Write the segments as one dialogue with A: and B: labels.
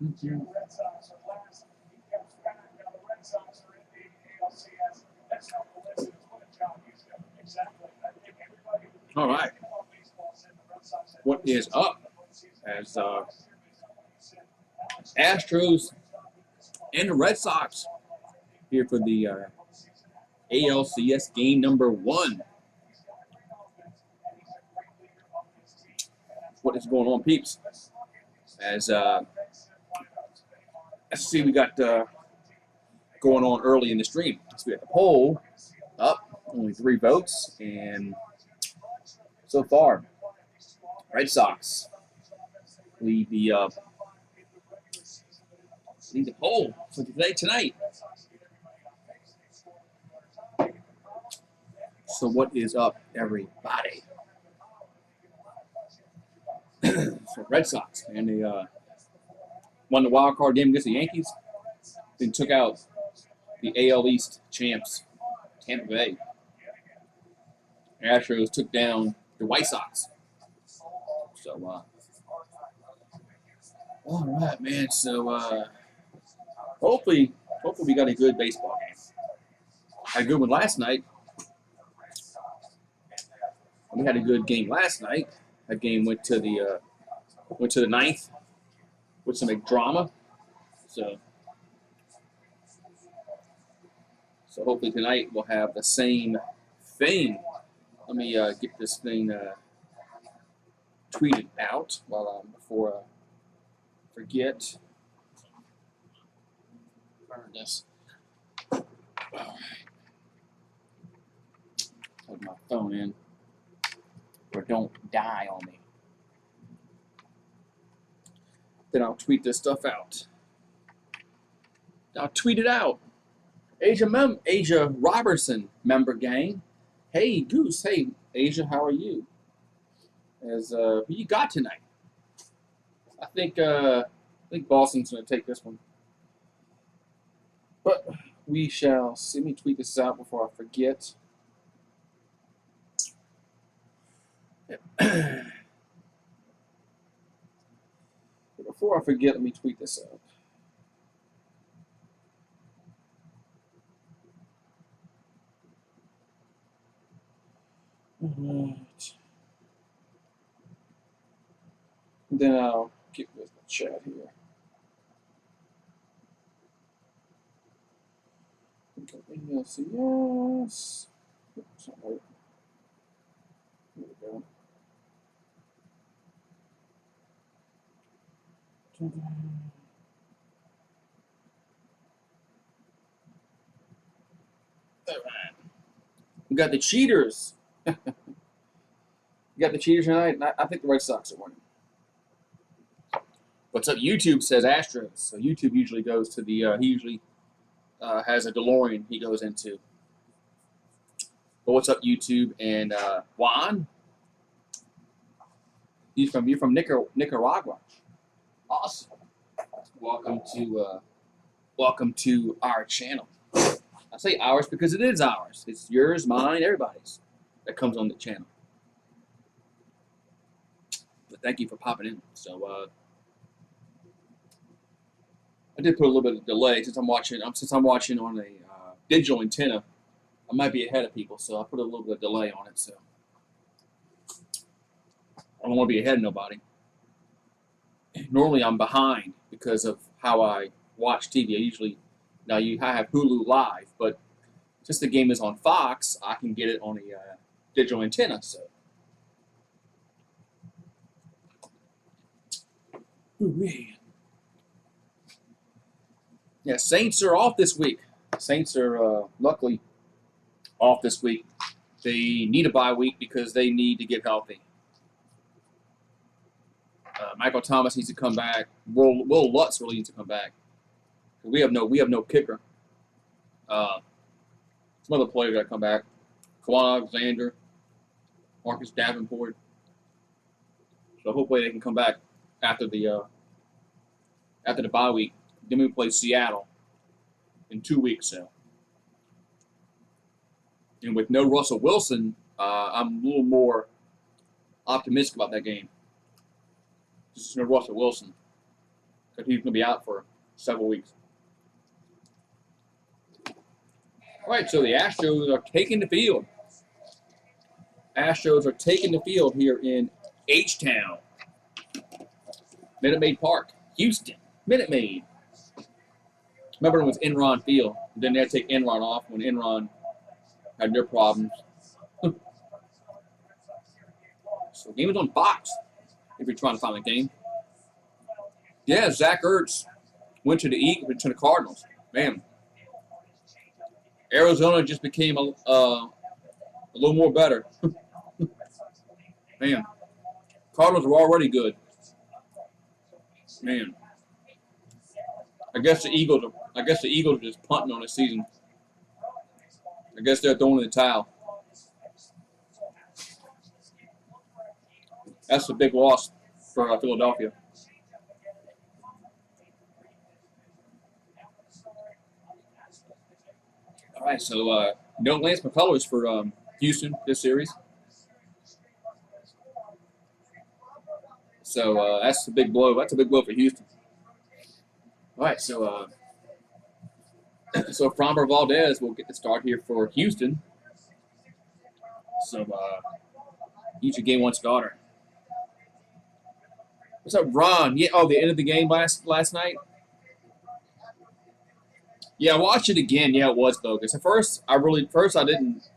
A: The Red Sox are last. He comes back. Now the Red Sox are in the ALCS. That's not the list. It's what a job he's done. Exactly. I think everybody.
B: All right. What is up as Astros and the Red Sox here for the ALCS game number 1. What is going on, peeps? As let's see, we got going on early in the stream. So we got the poll up, only 3 votes, and so far, Red Sox lead the poll for tonight. So what is up, everybody? So Red Sox, and they won the wild card game against the Yankees, then took out the AL East champs, Tampa Bay. Astros took down the White Sox. So, all right, man. So, hopefully we got a good baseball game. Had a good one last night. We had a good game last night. That game went to the 9th with some drama. So hopefully tonight we'll have the same thing. Let me get this thing tweeted out before I forget. Burn this. All right. Plug my phone in, or don't die on me. Then I'll tweet this stuff out. I'll tweet it out. Asia Robertson, member gang. Hey, Goose. Hey, Asia, how are you? Who you got tonight? I think Boston's going to take this one. But we shall see. Let me tweet this out before I forget. Before I forget, let me tweet this out. All right. Then I'll get with the chat here. ALCS. Oops, sorry. Here we go. All right. We got the cheaters. We got the cheaters tonight. I think the Red Sox are winning. What's up? YouTube says Astros. So YouTube usually goes to the. He usually has a DeLorean he goes into. But what's up, YouTube? And Juan? You're from Nicaragua. Awesome. Welcome to our channel. I say ours because it is ours. It's yours, mine, everybody's that comes on the channel. But thank you for popping in. So I did put a little bit of delay since I'm watching on a digital antenna. I might be ahead of people, so I put a little bit of delay on it. So I don't want to be ahead of nobody. Normally I'm behind because of how I watch TV. I have Hulu Live, but since the game is on Fox, I can get it on a digital antenna. So, yeah, Saints are off this week. Saints are luckily off this week. They need a bye week because they need to get healthy. Michael Thomas needs to come back. Will Lutz really needs to come back. We have no kicker. Some other players got to come back. Kwan Alexander, Marcus Davenport. So hopefully they can come back after the bye week. Then we play Seattle in 2 weeks. So, and with no Russell Wilson, I'm a little more optimistic about that game. Just no Russell Wilson. because he's going to be out for several weeks. All right, so the Astros are taking the field. Astros are taking the field here in H-Town. Minute Maid Park, Houston. Minute Maid. Remember when it was Enron Field? Then they had to take Enron off when Enron had their problems. So the game is on Fox if you're trying to find the game. Yeah, Zach Ertz went to the Cardinals. Man, Arizona just became a little more better. Man, Cardinals were already good. Man, I guess the Eagles are just punting on the season. I guess they're throwing in the towel. That's a big loss for Philadelphia. All right, so no Lance McCullers for Houston this series. So that's a big blow. That's a big blow for Houston. All right, so Framber Valdez will get the start here for Houston. So each a game one starter. What's up, Ron? Yeah, the end of the game last night. Yeah, I watched it again. Yeah, it was bogus. At first, I didn't.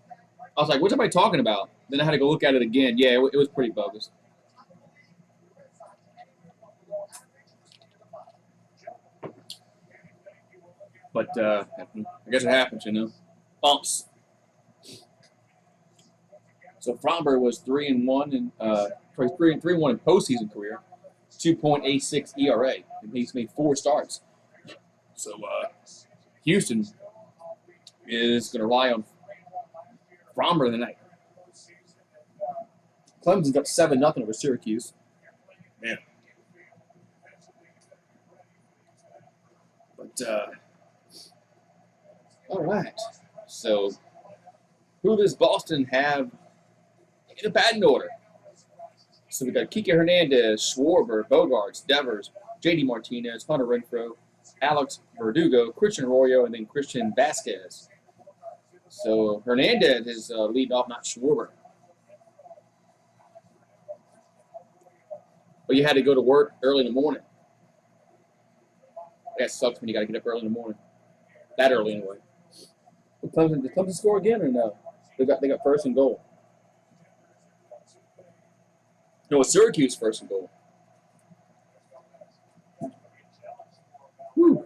B: I was like, "What's everybody talking about?" Then I had to go look at it again. Yeah, it was pretty bogus. But I guess it happens, Bumps. So Framber was 3-1 in 3-1 in postseason career, 2.86 ERA, and he's made 4 starts. So Houston is going to rely on Framber tonight. Clemson's up 7-0 over Syracuse. Man. But all right. So who does Boston have in the batting order? So we got Kike Hernandez, Schwarber, Bogarts, Devers, J.D. Martinez, Hunter Renfroe, Alex Verdugo, Christian Arroyo, and then Christian Vasquez. So Hernandez is leading off, not Schwarber. But you had to go to work early in the morning. That sucks when you got to get up early in the morning. That early anyway. Did Clemson score again or no? They got first and goal. No, it's Syracuse first and goal. Whew.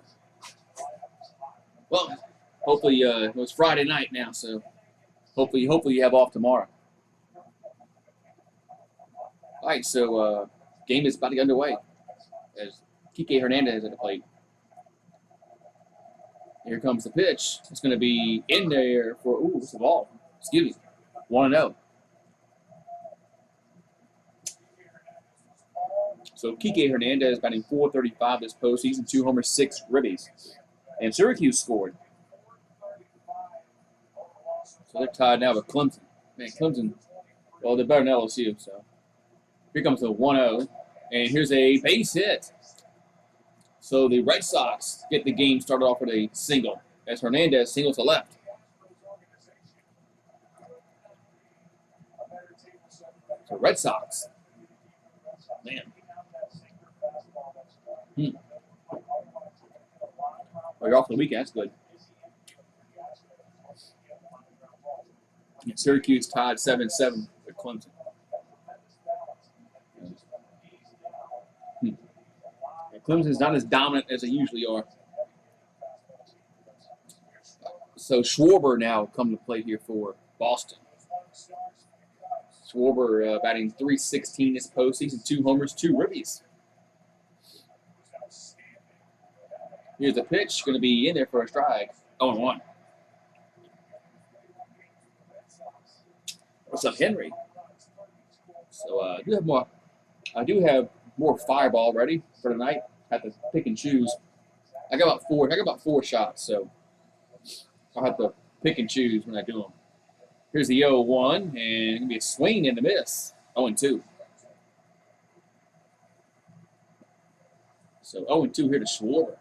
B: Well, hopefully it was Friday night now, so hopefully you have off tomorrow. All right, so game is about to get underway as Kike Hernandez at the plate. Here comes the pitch. It's going to be in there for, it's a ball. Excuse me. 1-0. So Kike Hernandez batting .435 this postseason, 2 homers, 6 ribbies. And Syracuse scored. So they're tied now with Clemson. Man, Clemson, well, they're better than LSU. So here comes the 1-0. And here's a base hit. So the Red Sox get the game started off with a single as Hernandez singles to left. So Red Sox. Man. Well, you're off the weekend. That's good. And Syracuse tied 7-7 with Clemson. Clemson's not as dominant as they usually are. So Schwarber now come to play here for Boston. Schwarber batting .316 this postseason, 2 homers, 2 ribbies. Here's the pitch, going to be in there for a strike. 0-1. What's up, Henry? So I do have more fireball ready for tonight. Have to pick and choose. I got about 4 shots, so I'll have to pick and choose when I do them. Here's the 0-1, and it's gonna be a swing and a miss. 0-2. So 0-2 here to Schwarber.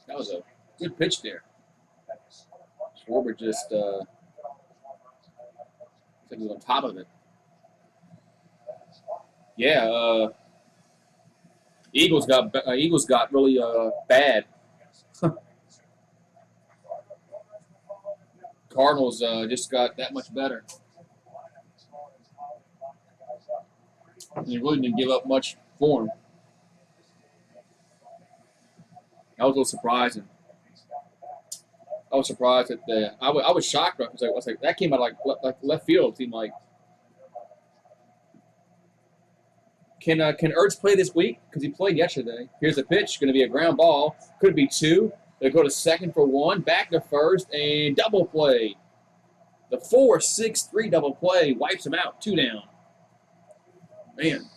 B: That was a good pitch there. Schwarber just looks like he's on top of it. Yeah, Eagles got really bad. Cardinals just got that much better. They really didn't give up much for him. That was a little surprising. I was surprised that I was shocked because I was like that came out like left field. It seemed like. Can Ertz play this week? Because he played yesterday. Here's the pitch. Going to be a ground ball. Could be 2. They go to second for 1. Back to first and double play. The 4-6-3 double play wipes him out. 2 down. Man.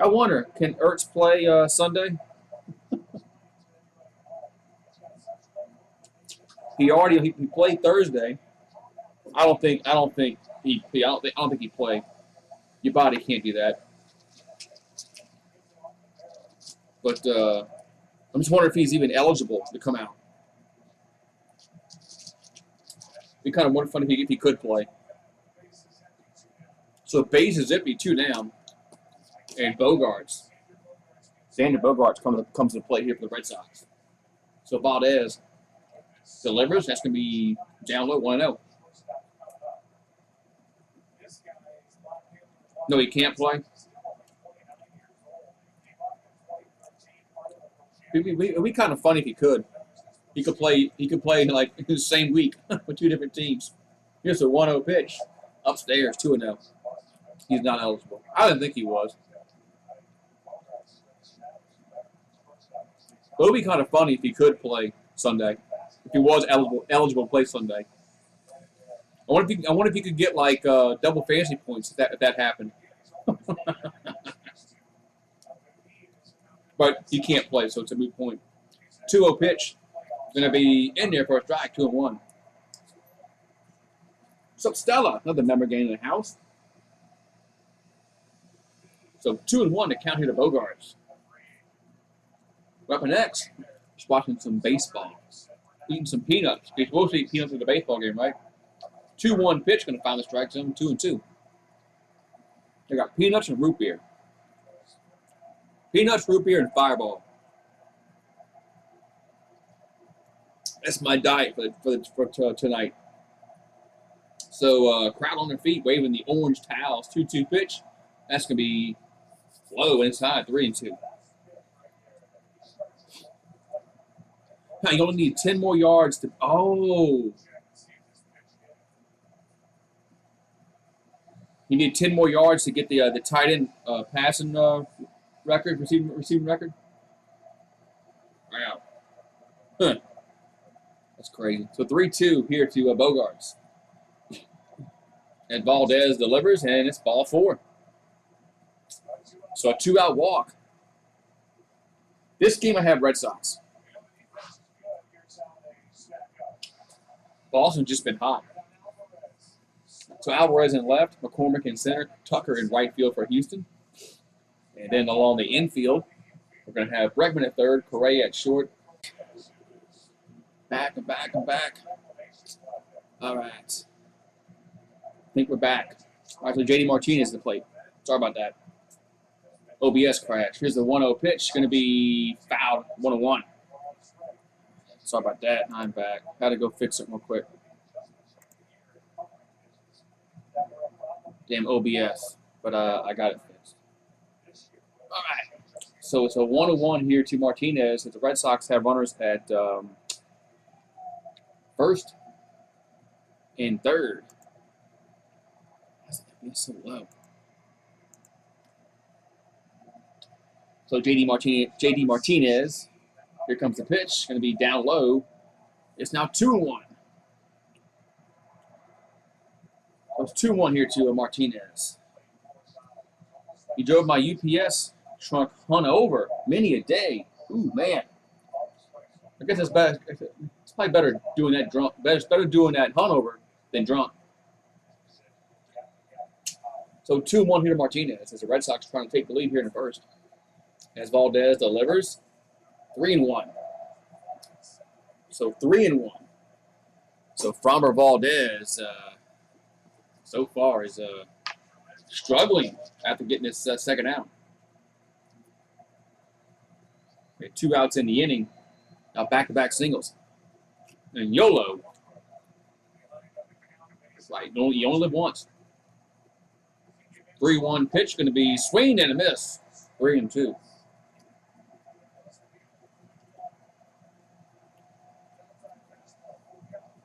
B: I wonder, can Ertz play Sunday? He played Thursday. I don't think he played. Your body can't do that. But I'm just wondering if he's even eligible to come out. It'd be kind of more fun if he could play. So base is zippy, 2 down. And Bogarts. Xander Bogarts comes to play here for the Red Sox. So Valdez delivers. That's going to be down low, 1-0. No, he can't play. It'd be kind of funny if he could. He could play like in the same week with 2 different teams. Here's a 1-0 pitch. Upstairs, 2-0. He's not eligible. I didn't think he was. But it would be kind of funny if he could play Sunday. If he was eligible to play Sunday. I wonder if you could get like double fantasy points if that happened. But he can't play, so it's a moot point. 2-0 pitch. Going to be in there for a strike, 2-1. What's up, Stella? Another member game in the house. So 2-1 to count here to Bogarts. Up next, just watching some baseball. Eating some peanuts. You're supposed to eat peanuts at the baseball game, right? 2-1 pitch, going to find the strike zone, 2-2. They got peanuts and root beer. Peanuts, root beer, and Fireball. That's my diet for tonight. So crowd on their feet, waving the orange towels. 2-2 pitch. That's going to be low inside, 3-2. Now you only need 10 more yards to. Oh. You need 10 more yards to get the tight end passing record, receiving record. Wow. Huh. That's crazy. So 3-2 here to Bogarts. And Valdez delivers, and it's ball 4. So a 2-out walk. This game I have Red Sox. Boston's just been hot. So Alvarez in left, McCormick in center, Tucker in right field for Houston. And then along the infield, we're going to have Bregman at third, Correa at short. Back and back and back. All right. I think we're back. All right, so J.D. Martinez is the plate. Sorry about that. OBS crash. Here's the 1-0 pitch. Going to be fouled, 1-1. Sorry about that. I'm back. Had to go fix it real quick. Damn OBS. But I got it fixed. All right. So it's a 1-1 here to Martinez. The Red Sox have runners at first and third. That's so low. So J.D. Martinez. Here comes the pitch. Going to be down low. It's now 2-1. So it's 2-1 here to Martinez. He drove my UPS truck hunt over many a day. Ooh, man. I guess it's better. It's probably better doing that drunk. Better doing that hunt over than drunk. So 2-1 here to Martinez as the Red Sox trying to take the lead here in the first. As Valdez delivers, 3-1. So 3-1. So Framber Valdez so far is struggling after getting this second out. Okay, 2 outs in the inning. Now back-to-back singles. And YOLO. It's like you only live once. 3-1 pitch going to be swing and a miss. 3-2.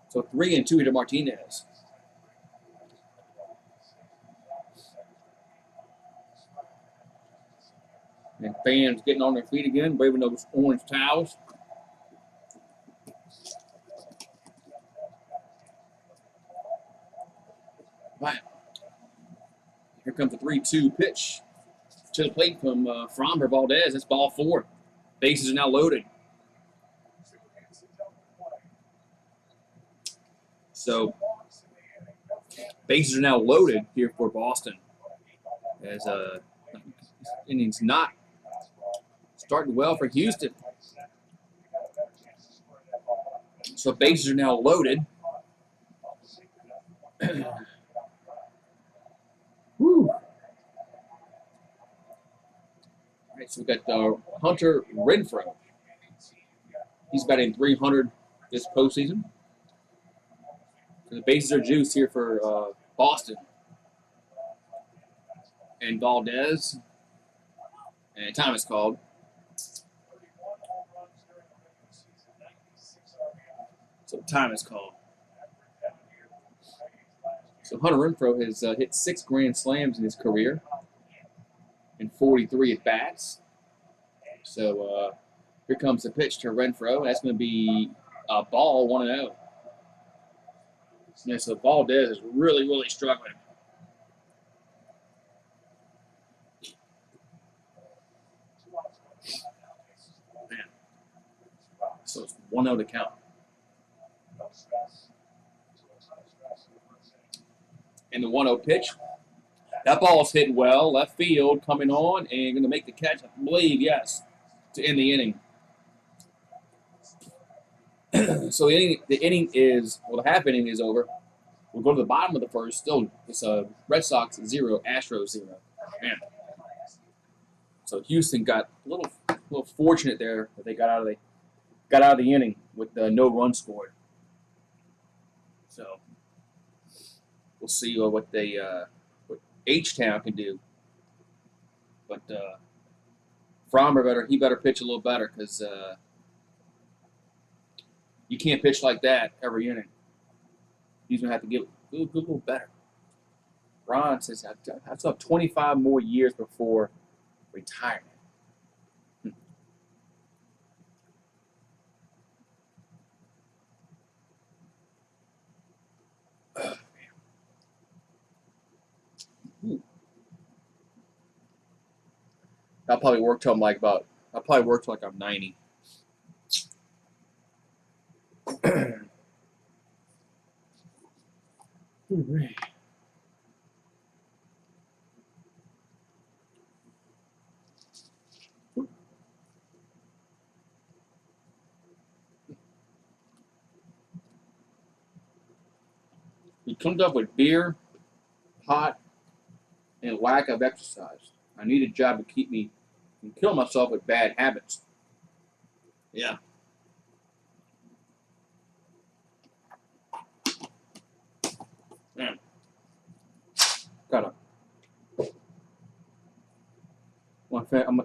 B: So 3-2 to Martinez. And fans getting on their feet again, waving those orange towels. Right. Here comes the 3-2 pitch to the plate from Framber Valdez. That's ball 4. Bases are now loaded. So bases are now loaded here for Boston. As innings not starting well for Houston. So bases are now loaded. Woo. All right, so we got Hunter Renfroe. He's batting .300 this postseason. So the bases are juiced here for Boston. And Valdez. And time is called. So time is called. So Hunter Renfroe has hit 6 grand slams in his career and 43 at bats. So here comes the pitch to Renfroe. That's going to be a ball 1-0. Yeah, so Valdez is really struggling. Man. So it's 1-0 to count. And the 1-0 pitch. That ball's hitting well, left field, coming on, and going to make the catch, I believe, yes, to end the inning. So the inning is, well, the half inning is over. We'll go to the bottom of the first. Still, it's Red Sox 0, Astros 0. Man. So Houston got a little fortunate there that they got out of the inning with no run scored. So we'll see what H-Town can do. But Framber better pitch a little better because you can't pitch like that every inning. He's going to have to get a little better. Ron says that's up 25 more years before retirement. I'll probably work till I'm I'm 90. He comes up with beer, pot, and lack of exercise. I need a job to keep me from killing myself with bad habits. Yeah. Man. I'm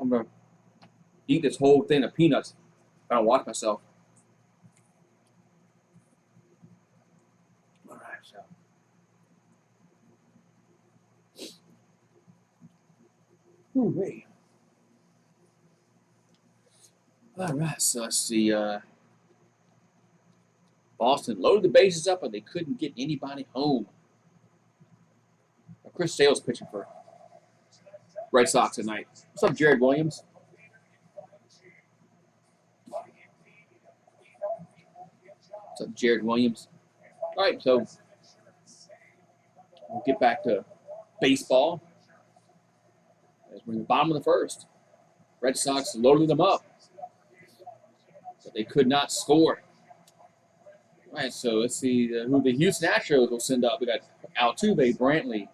B: gonna eat this whole thing of peanuts if I don't watch myself. All right, so. Ooh-wee. All right, so let's see. Boston loaded the bases up, but they couldn't get anybody home. Chris Sale's pitching for Red Sox tonight. What's up, Jared Williams? What's up, Jared Williams? All right, so we'll get back to baseball. As we're in the bottom of the first. Red Sox loaded them up, but they could not score. All right, so let's see who the Houston Astros will send up. We got Altuve, Brantley,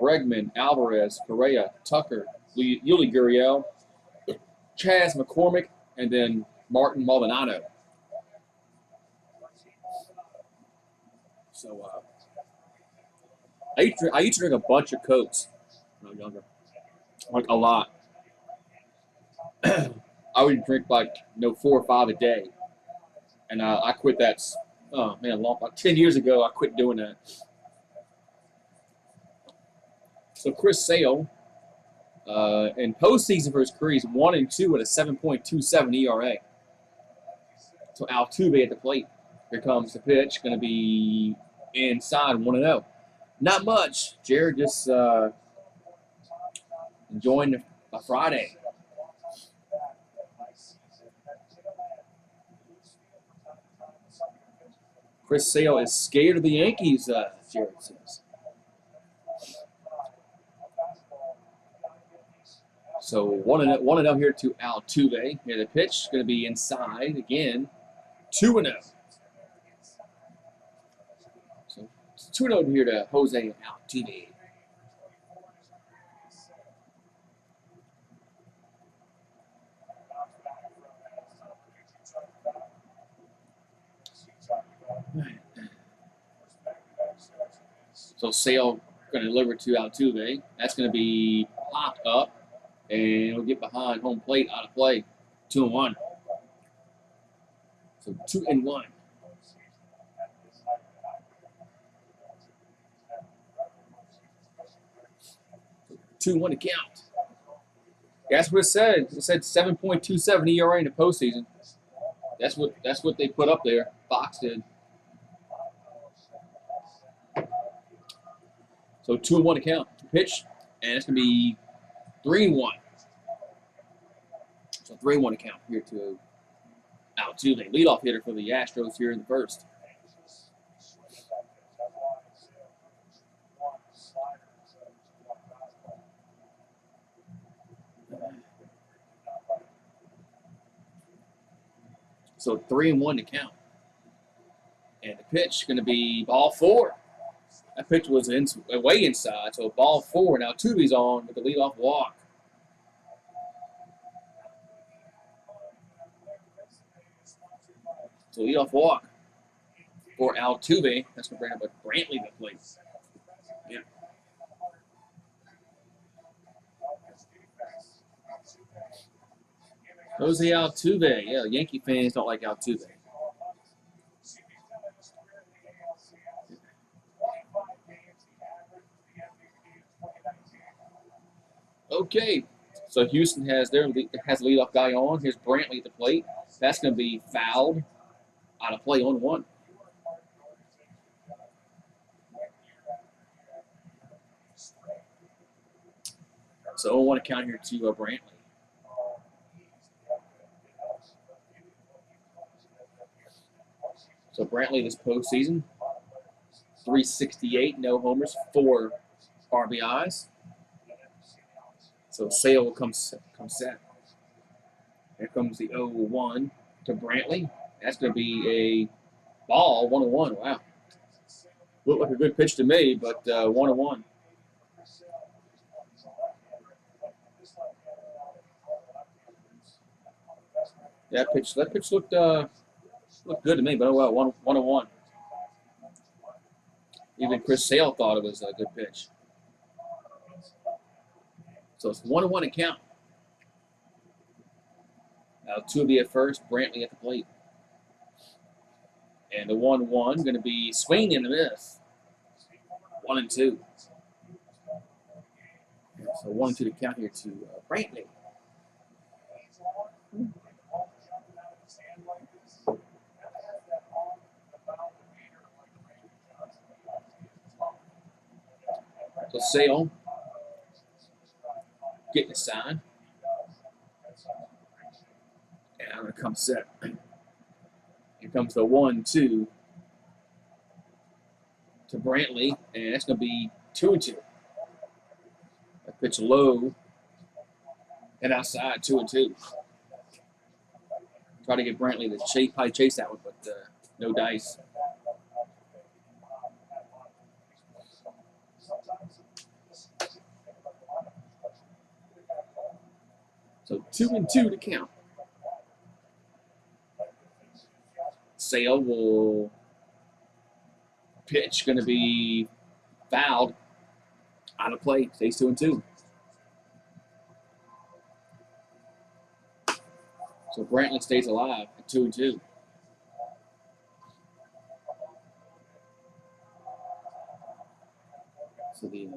B: Bregman, Alvarez, Correa, Tucker, Yuli Gurriel, Chas McCormick, and then Martin Maldonado. So I used to drink a bunch of Cokes when I was younger, like a lot. I would drink like 4 or 5 a day, and I quit that. Oh man, like 10 years ago, I quit doing that. So Chris Sale, in postseason for his career, he's 1-2 with a 7.27 ERA. So Altuve at the plate. Here comes the pitch, going to be inside 1-0. Not much. Jared just enjoying a Friday. Chris Sale is scared of the Yankees, Jared says. So 1-0 here to Altuve. Here the pitch going to be inside again. 2-0. So 2-0 here to Jose Altuve. So Sale going to deliver to Altuve. That's going to be popped up, and it'll get behind home plate out of play. 2-1. So 2-1. 2-1 to count. That's what it said. It said 7.27 ERA in the postseason. That's what they put up there. Fox did. So 2-1 to count. Pitch, and it's going to be 3-1. So 3-1 to count here to Altuve, leadoff hitter for the Astros here in the first. So 3-1 to count. And the pitch going to be ball 4. That pitch was way inside, so ball 4. Now Altuve's on with the leadoff walk. So leadoff walk for Altuve. That's going to bring up a Brantley to the plate. Yeah. Jose Altuve. Yeah, Yankee fans don't like Altuve. Okay, so Houston has the leadoff guy on. Here's Brantley at the plate. That's going to be fouled out of play on 1. So 0-1 count here to Brantley. So Brantley this postseason, 368, no homers, 4 RBIs. So Sale will come set. Here comes the 0-1 to Brantley. That's going to be a ball, 1-1. Wow. Looked like a good pitch to me, but 1-1. That pitch looked good to me, but oh well, 1-1. Even Chris Sale thought it was a good pitch. So it's 1-1 to count. Altuve at first, Brantley at the plate. And the 1-1 going to be swing and a miss. 1-2. So 1-2 to count here to Brantley. So Sale getting a sign. And I'm going to come set. Here comes the 1-2 to Brantley, and that's going to be 2-2. Pitch low and outside, 2-2. Try to get Brantley to probably chase that one, but no dice. So 2-2 to count. Sale will pitch, going to be fouled. Out of play, stays 2-2. So Brantley stays alive at 2-2. So the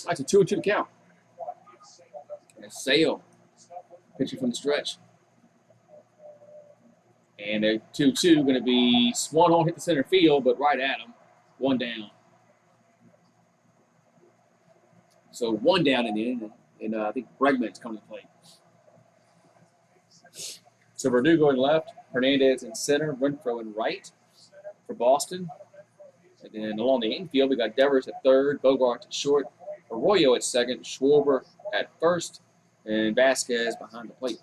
B: that's a 2-2 to count. And Sale pitching from the stretch. And a 2-2 going to be swung on, hit the center field, but right at him. 1 down. So 1 down in the inning, and I think Bregman's coming to play. So Verdugo in left, Hernandez in center, Renfroe in right for Boston. And then along the infield, we got Devers at third, Bogart at short, Arroyo at second, Schwarber at first, and Vasquez behind the plate.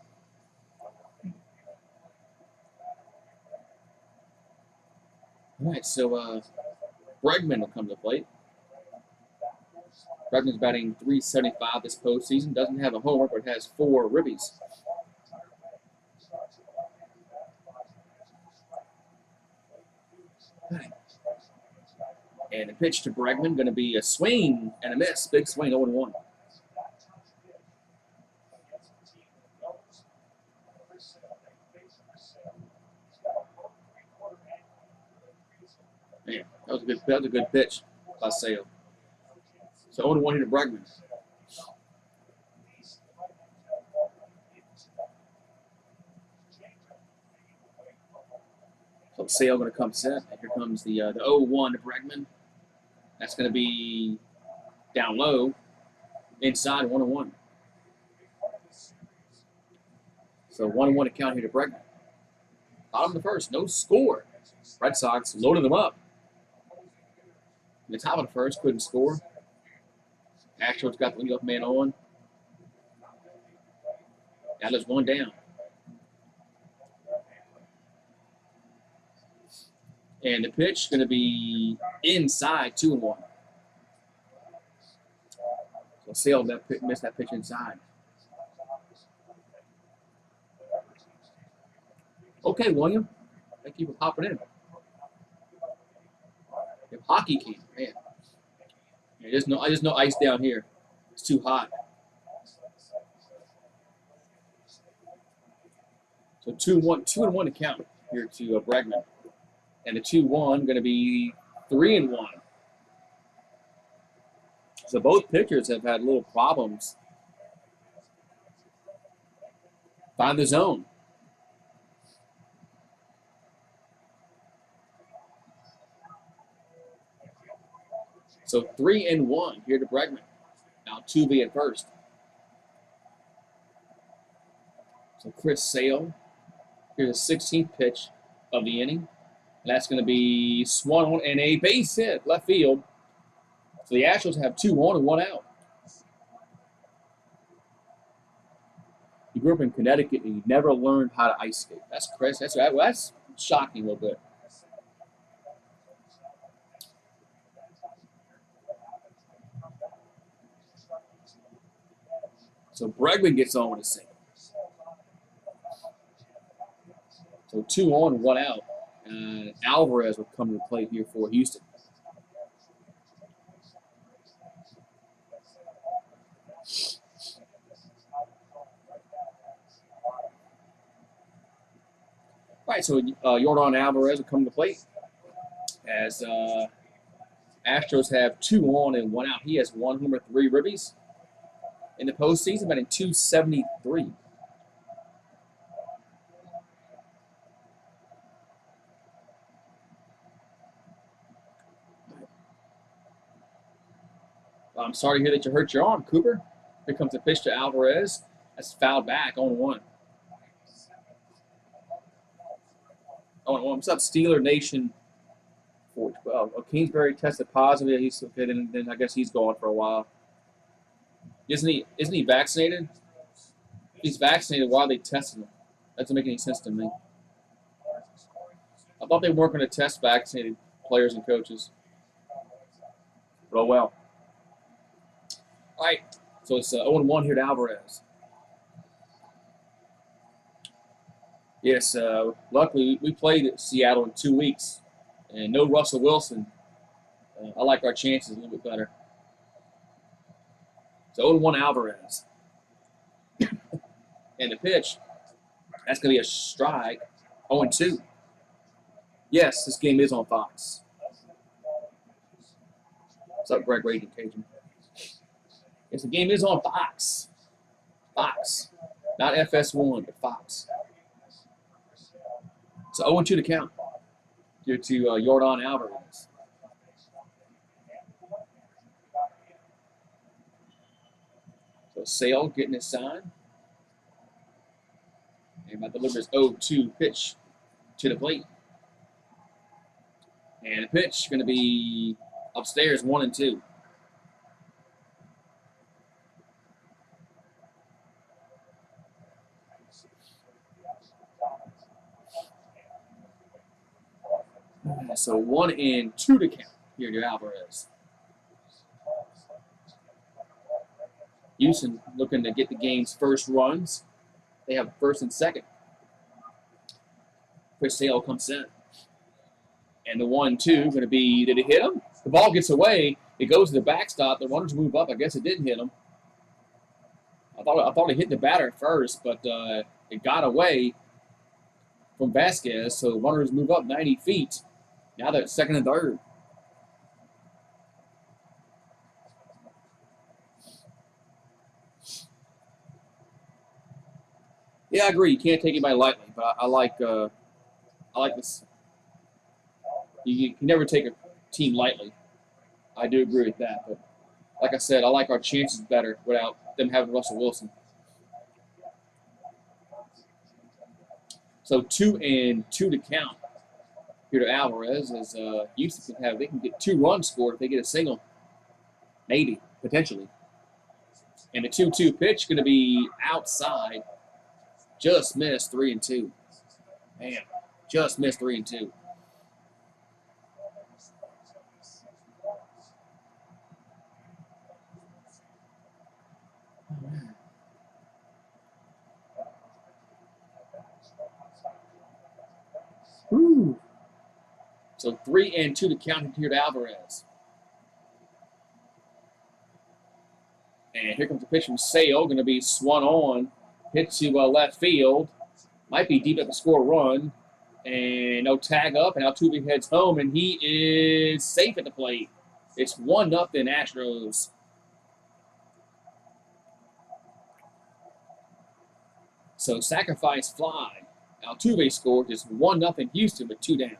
B: All right, so Bregman will come to the plate. Bregman's batting .375 this postseason. Doesn't have a homer, but has 4 ribbies. And the pitch to Bregman going to be a swing and a miss. Big swing, 0-1. Yeah, that was a good pitch by Sale. So 0-1 here to Bregman. So Sale going to come set. And here comes the 0-1 to Bregman. That's going to be down low, inside 1-1. So 1-1 to count here to Bregman. Bottom of the first, no score. Red Sox loading them up. In the top of the first, couldn't score. Astros got the leadoff man on. Now there's 1 down. And the pitch going to be inside, 2-1. So Sale missed that pitch inside. Okay, William. Thank you for popping in. If hockey came, man. Yeah, there's no ice down here. It's too hot. So 2-1 to count here to Bregman. And the 2-1 going to be 3-1. So both pitchers have had little problems. Find the zone. So 3-1 here to Bregman. Now 2B at first. So Chris Sale. Here's the 16th pitch of the inning. And that's going to be swung on and a base hit, left field. So the Astros have 2 on and 1 out. He grew up in Connecticut and he never learned how to ice skate. That's Chris. That's shocking a little bit. So Bregman gets on with a single. So 2 on and 1 out. Alvarez will come to the plate here for Houston. Right, so Yordan Alvarez will come to the plate as Astros have 2 on and 1 out. He has 1 homer, 3 ribbies in the postseason, batting .273. I'm sorry to hear that you hurt your arm, Cooper. Here comes the pitch to Alvarez. That's fouled back, 0-1. 0-1. What's up, Steeler Nation? 412. Oh, Kingsbury tested positive. He's okay. Then I guess he's gone for a while. Isn't he vaccinated? If he's vaccinated, why are they testing him? That doesn't make any sense to me. I thought they weren't going to test vaccinated players and coaches. But oh well. All right. So it's 0-1 here to Alvarez. Yes, luckily we played Seattle in 2 weeks. And no Russell Wilson. I like our chances a little bit better. So 0-1 Alvarez. And the pitch, that's going to be a strike. 0-2. Yes, this game is on Fox. What's up, Greg Raging Cajun? Yes, the game is on Fox. Fox. Not FS1, but Fox. So 0-2 to count. Here to Yordan Alvarez. So Sale getting his sign. And my delivers 0-2 pitch to the plate. And the pitch going to be upstairs 1-2. So 1-2 to count here to Alvarez. Houston looking to get the game's first runs. They have first and second. Chris Sale comes in. And the 1-2 going to be, did it hit him? The ball gets away. It goes to the backstop. The runners move up. I guess it didn't hit him. I thought it hit the batter first, but it got away from Vasquez. So the runners move up 90 feet. Now they're at second and third. Yeah, I agree. You can't take anybody lightly, but I like this. You can never take a team lightly. I do agree with that, but like I said, I like our chances better without them having Russell Wilson. So 2-2 to count here to Alvarez as Houston they can get 2 runs scored if they get a single, maybe potentially. And the 2-2 pitch going to be outside. Just missed 3-2. Man, just missed 3-2. Ooh. So 3-2 to count here to Alvarez. And here comes the pitch from Sale, going to be swung on. Hit to left field. Might be deep enough to score a run. And no tag up, and Altuve heads home, and he is safe at the plate. It's 1-0 Astros. So sacrifice fly. Altuve scored. It's 1-0 Houston with 2 down.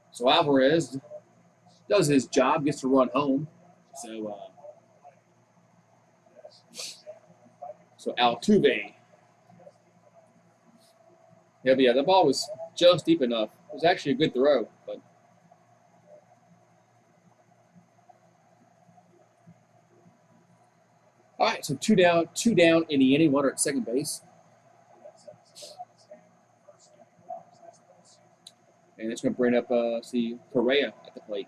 B: So Alvarez does his job, gets to run home. So Altuve. Yeah, but yeah, the ball was just deep enough. It was actually a good throw, but all right, so two down in the inning, runner at second base. And it's going to bring up, Correa at the plate.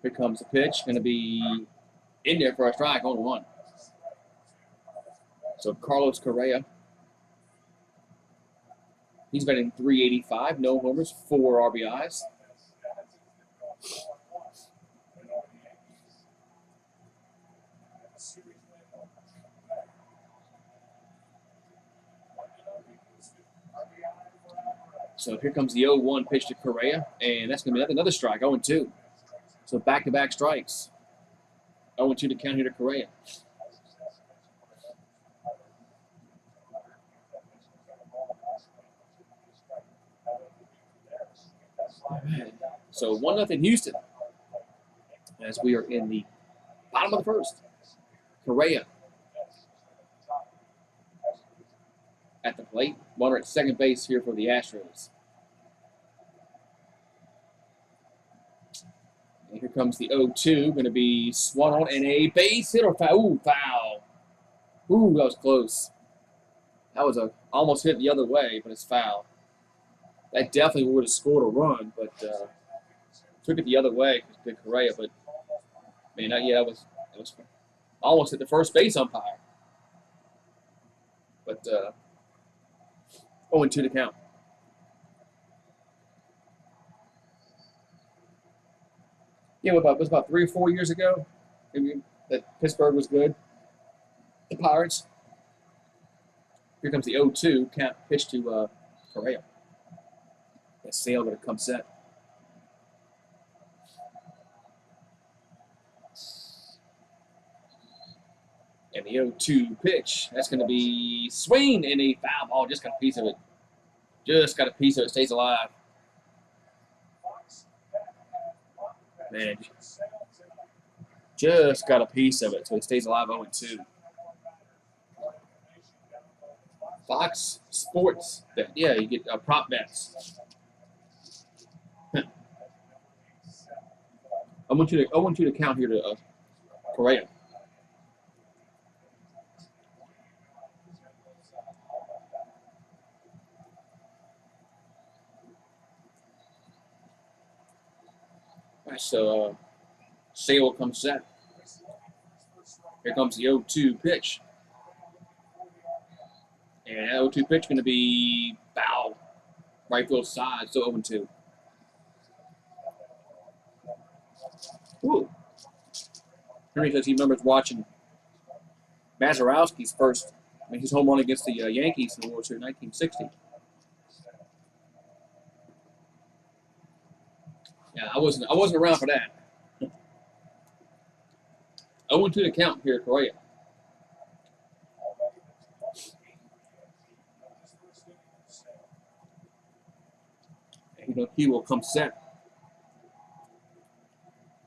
B: Here comes the pitch, going to be in there for a strike, 0-1. So Carlos Correa, he's batting .385, no homers, 4 RBIs. So here comes the 0-1 pitch to Correa, and that's going to be another strike, 0-2. So back-to-back strikes. 0-2 to count here to Correa. So 1-0 Houston as we are in the bottom of the first. Correa. at the plate. Runner at second base here for the Astros. And here comes the 0-2. Going to be swung on and a base hit or foul. Ooh, foul. Ooh, that was close. That was almost hit the other way, but it's foul. That definitely would have scored a run, but took it the other way to Correa. But man, that was almost hit the first base umpire. But 0-2 to count. Yeah, it was about 3 or 4 years ago maybe, that Pittsburgh was good. The Pirates. Here comes the 0-2 count pitch to Correa. That Sale going to come set. And the 0-2 pitch, that's going to be swing and a foul ball. Just got a piece of it. Just got a piece of it. Stays alive. Man, just got a piece of it, so he stays alive 0-2. Fox Sports bet. Yeah, you get prop bets. I want you to count here to Correa. All right, so Sale comes set. Here comes the 0-2 pitch. And that 0-2 pitch going to be foul. Right field side, so 0-2. Ooh. Henry says he remembers watching Mazurowski's first, his home run against the Yankees in the World Series in 1960. Yeah, I wasn't around for that. 0-2 to count here, Correa. And he will come set.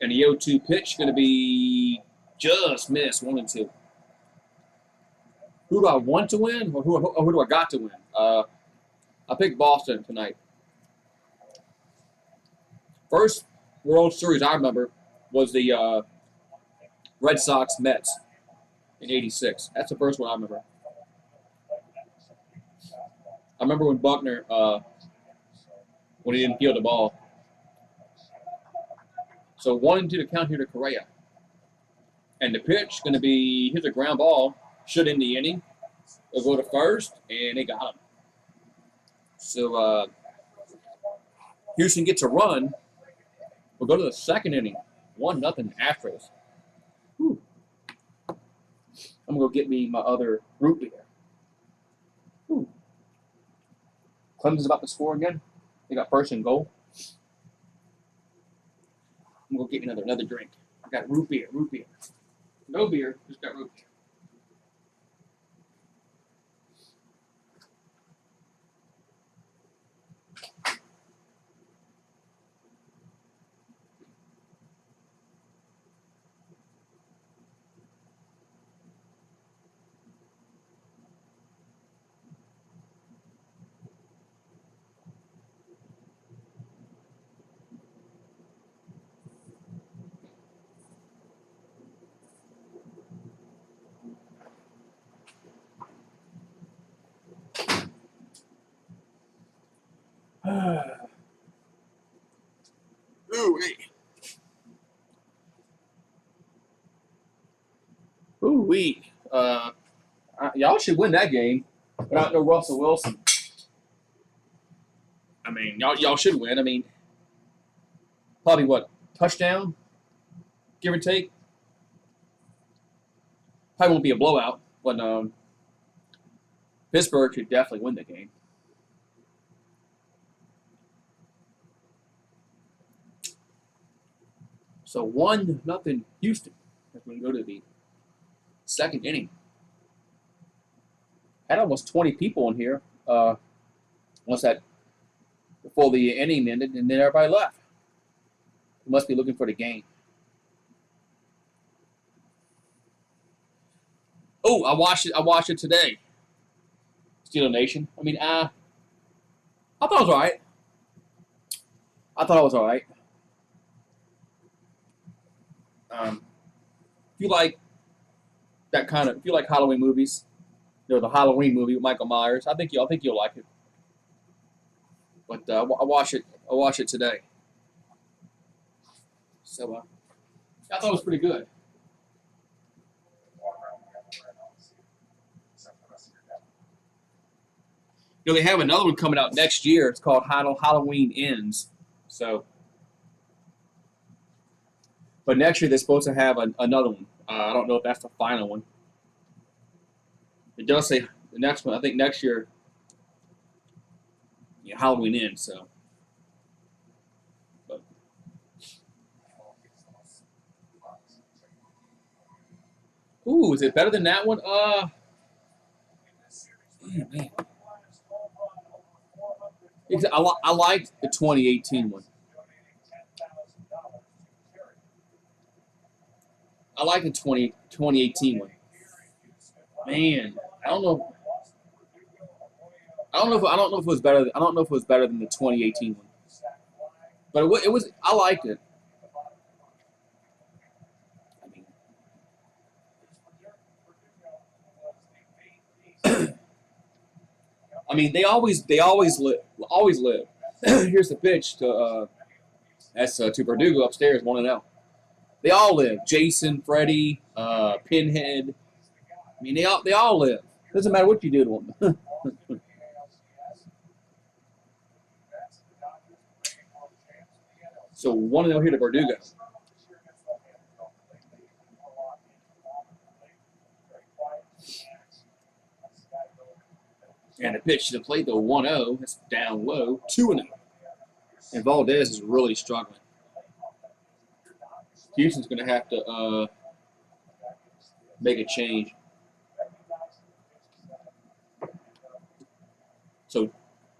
B: And the 0-2 pitch going to be just missed, 1-2. Who do I want to win, or who do I got to win? I picked Boston tonight. First World Series I remember was the Red Sox Mets in '86. That's the first one I remember. I remember when Buckner, when he didn't field the ball. So 1-2 to count here to Correa. And the pitch going to be, here's a ground ball, should end the inning. They'll go to first, and they got him. So Houston gets a run. We'll go to the second inning. 1-0 Astros. Whew. I'm going to go get me my other root beer. Whew. Clemson's about to score again. They got first and goal. I'm going to get me another drink. I got root beer. No beer, just got root beer. Ooh-wee. Y'all should win that game without no Russell Wilson. I mean, y'all should win. I mean, probably what, touchdown, give or take. Probably won't be a blowout, but Pittsburgh should definitely win the game. So 1-0 Houston as we go to the second inning. Had almost 20 people in here before the inning ended, and then everybody left. They must be looking for the game. Oh, I watched it today. Steeler Nation. I mean, I thought it was all right. I thought it was all right. If you like that kind of, if you like Halloween movies, you know, the Halloween movie with Michael Myers, I think you'll like it. But I watched it today. So I thought it was pretty good. You know, they have another one coming out next year. It's called Halloween Ends. So, but next year they're supposed to have another one. I don't know if that's the final one. It does say the next one. I think next year, yeah, Halloween Ends. So, but. Ooh, is it better than that one? Man. I liked the 2018 one. I like the 2018 one. Man, I don't know if it was better. I don't know if it was better than the 2018 one. But it was. I liked it. I mean, they always live. Here's the pitch to to Verdugo upstairs, 1-0. They all live. Jason, Freddie, Pinhead. I mean, they all live. Doesn't matter what you do to them. So 1-0 here to Verdugo. And the pitch to the plate, though, 1-0. That's down low, 2-0. And Valdez is really struggling. Houston's going to have to make a change. So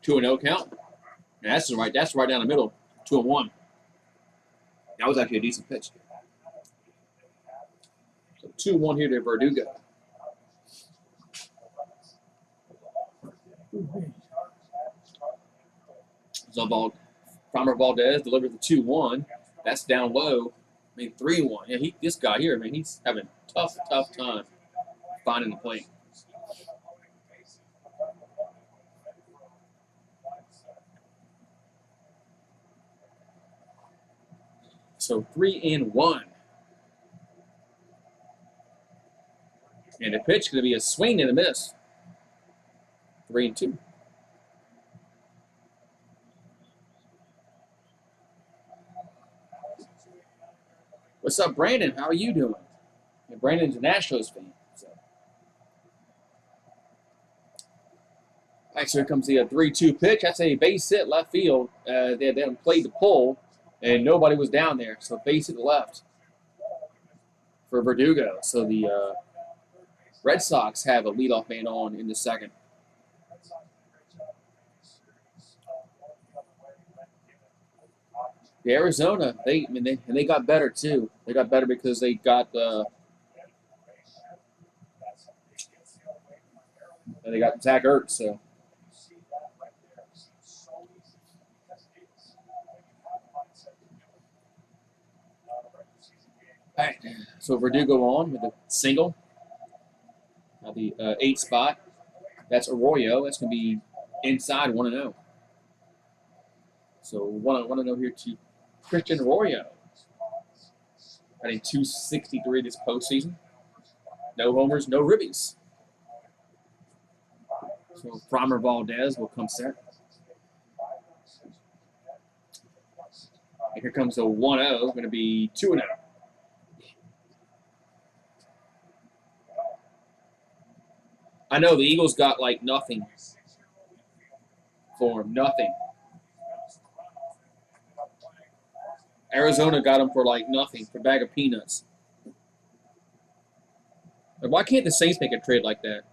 B: 2-0 count. And that's right down the middle. 2-1. That was actually a decent pitch. So 2-1 here to Verdugo. So Farmer Valdez delivers the 2-1. That's down low. I mean, 3-1. Yeah, this guy here, man, he's having tough time finding the plate. So 3-1. And the pitch is going to be a swing and a miss. 3-2. What's up, Brandon? How are you doing? And Brandon's an Astros fan. So. All right, so here comes the 3-2 pitch. That's a base hit left field. They hadn't played the pull, and nobody was down there. So base hit left for Verdugo. So the Red Sox have a leadoff man on in the second. The Arizona, they got better too. They got better because they got Zach Ertz. So. All right, so Verdugo on with a single. Now the 8 spot. That's Arroyo. That's going to be inside 1-0. So 1-0 here to Christian Arroyo. Batting .263 this postseason. No homers, no ribbies. So Farmer Valdez will come set. And here comes the 1-0. Going to be 2-0. I know the Eagles got like nothing for him. Nothing. Arizona got him for like nothing, for a bag of peanuts. Like, why can't the Saints make a trade like that?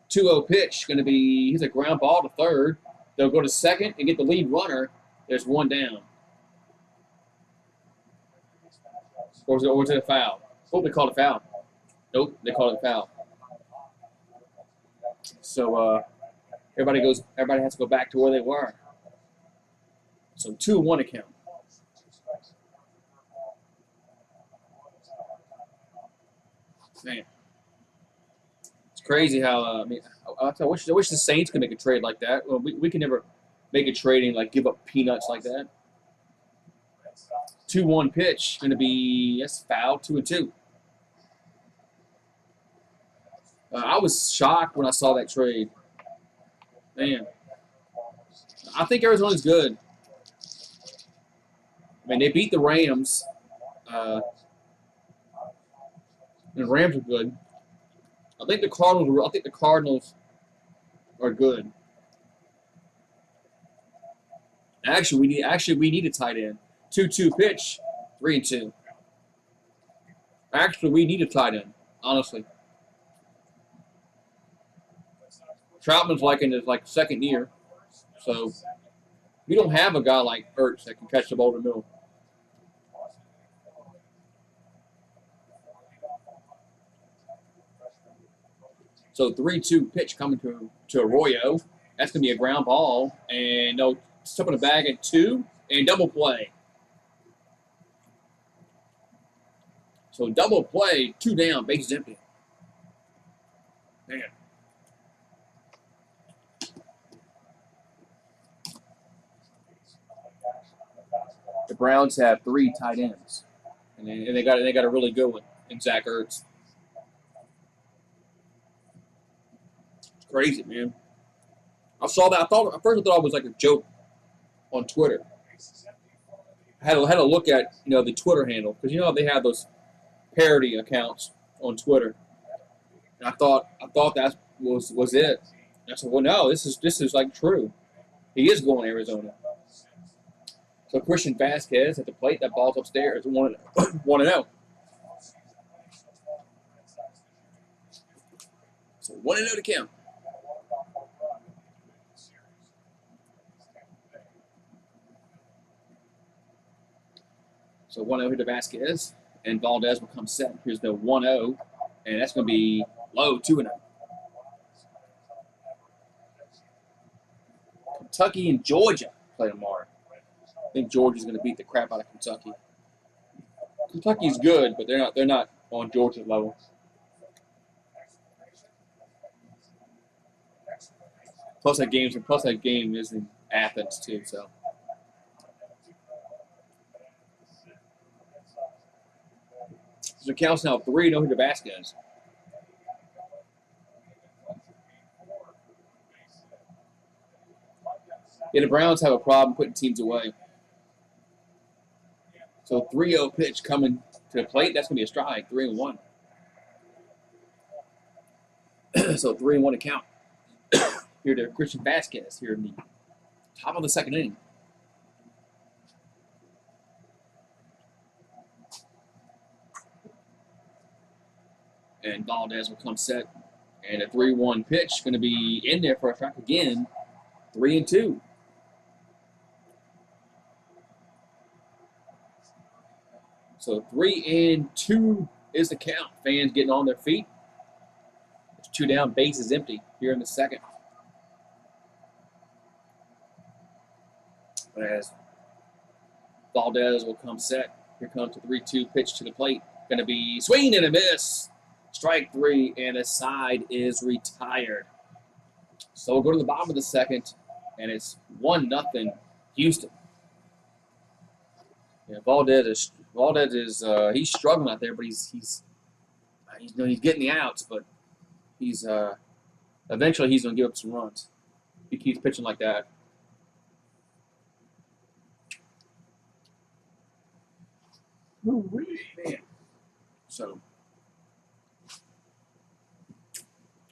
B: 2-0 pitch, going to be, he's a ground ball to third. They'll go to second and get the lead runner. There's one down. Or was it a foul? Oh, they called a foul. Nope, they called it a foul. So Everybody has to go back to where they were. So 2-1 account. Man, it's crazy how I mean I wish the Saints could make a trade like that. Well, we can never make a trade and like give up peanuts like that. 2-1 pitch going to be foul 2-2. I was shocked when I saw that trade. Man, I think Arizona's good. I mean, they beat the Rams. The Rams are good. I think the Cardinals are good. Actually, we need a tight end. 2-2 pitch, 3-2. Actually, we need a tight end. Honestly, Troutman's in his second year, so we don't have a guy like Ertz that can catch the ball in the middle. So 3-2 pitch coming to Arroyo. That's going to be a ground ball. And no, step in the bag at 2 and double play. So double play, 2 down, bases empty. Man. The Browns have 3 tight ends. And they got a really good one in Zach Ertz. Crazy, man. I saw that. At first I thought it was like a joke on Twitter. I had to look at the Twitter handle because they have those parody accounts on Twitter. And I thought that was it. And I said, well, no, this is like true. He is going to Arizona. So Christian Vasquez at the plate. That ball's upstairs. 1-0. So 1-0 to count. So 1-0 to Vasquez, and Valdez will come set. Here's the 1-0, and that's going to be low, 2-0. Kentucky and Georgia play tomorrow. I think Georgia's going to beat the crap out of Kentucky. Kentucky's good, but they're not on Georgia's level. Plus that game is in Athens too, so. So counts now 3-0 to Vasquez. Yeah, the Browns have a problem putting teams away. So 3-0 pitch coming to the plate. That's going to be a strike. 3-1. So 3-1 to count. Here to Christian Vasquez here in the top of the second inning. And Valdez will come set. And a 3-1 pitch going to be in there for a strike again. 3-2. So 3-2 is the count. Fans getting on their feet. It's 2 down, base is empty here in the second. As Valdez will come set. Here comes the 3-2 pitch to the plate. Going to be swing and a miss. Strike 3, and the side is retired. So we'll go to the bottom of the second, and it's 1-0 Houston. Yeah, Valdez is he's struggling out there, but he's getting the outs, but he's eventually he's going to give up some runs. He keeps pitching like that. Man. So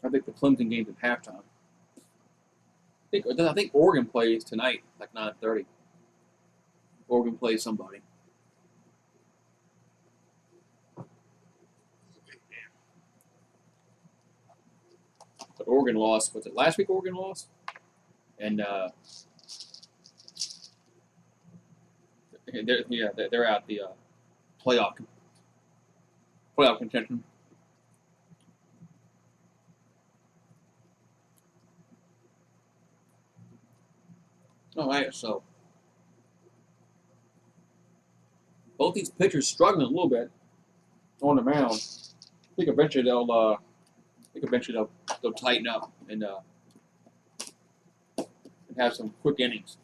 B: I think the Clemson game's at halftime. I think Oregon plays tonight, like 9:30. Oregon plays somebody. But Oregon lost. Was it last week? Oregon lost, and they're out the playoff contention. All right, so both these pitchers struggling a little bit on the mound. I think eventually they'll tighten up and have some quick innings.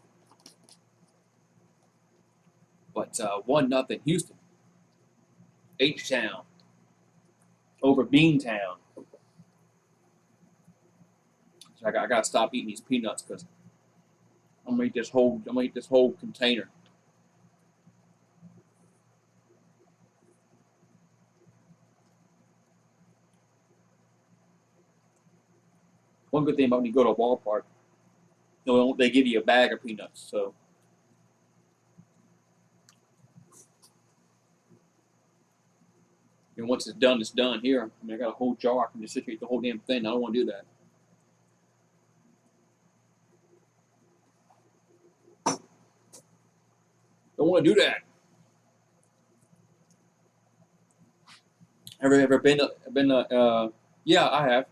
B: But 1-0 Houston. H-Town over Beantown. So I gotta stop eating these peanuts because I'm gonna eat this whole container. One good thing about when you go to a ballpark, they give you a bag of peanuts. So. And once it's done, it's done. Here, I mean, I got a whole jar. I can just sit here and eat the whole damn thing. I don't want to do that. Don't want to do that. Ever been? Yeah, I have.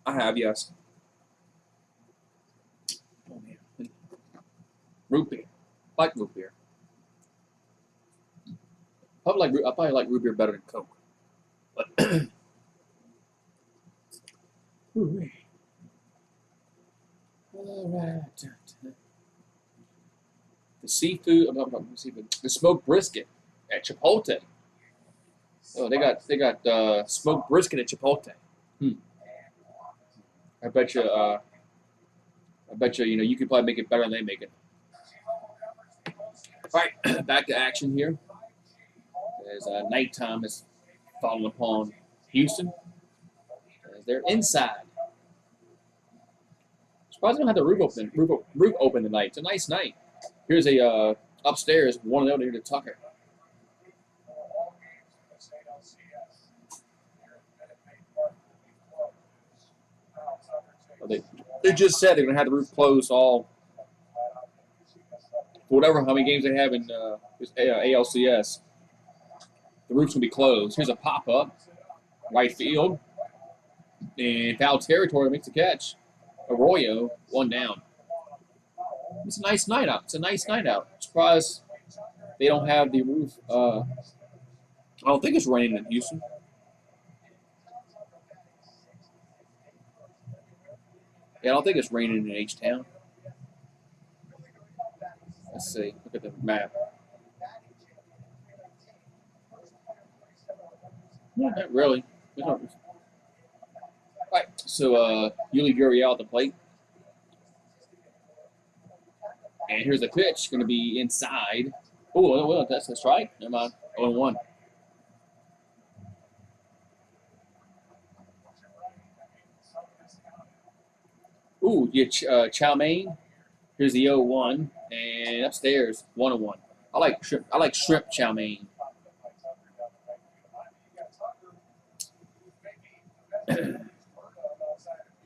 B: I have, yes. Oh man, root beer. I like root beer. I probably like root beer better than Coke. But all right. The seafood. I'm talking about seafood. The smoked brisket at Chipotle. Oh, they got smoked brisket at Chipotle. I bet you. You could probably make it better than they make it. All right, back to action here. As nighttime is falling upon Houston, as they're inside. Surprised they don't have the roof open tonight. It's a nice night. Here's a upstairs 1-0 here to Tucker. They just said they're gonna have the roof closed all. Whatever how many games they have in this ALCS, the roof's gonna be closed. Here's a pop up, right field, and foul territory makes the catch. Arroyo, 1 down. It's a nice night out. Surprised they don't have the roof. I don't think it's raining in Houston. Yeah, I don't think it's raining in H-Town. Let's see. Look at the map. No, not really. All right, so Yuli Gurriel at the plate. And here's the pitch. Going to be inside. Oh, well, that's a strike. Never mind. 0-1. Ooh, yeah, chow mein. Here's the 0-1. And upstairs, 1-1. I like shrimp chow mein.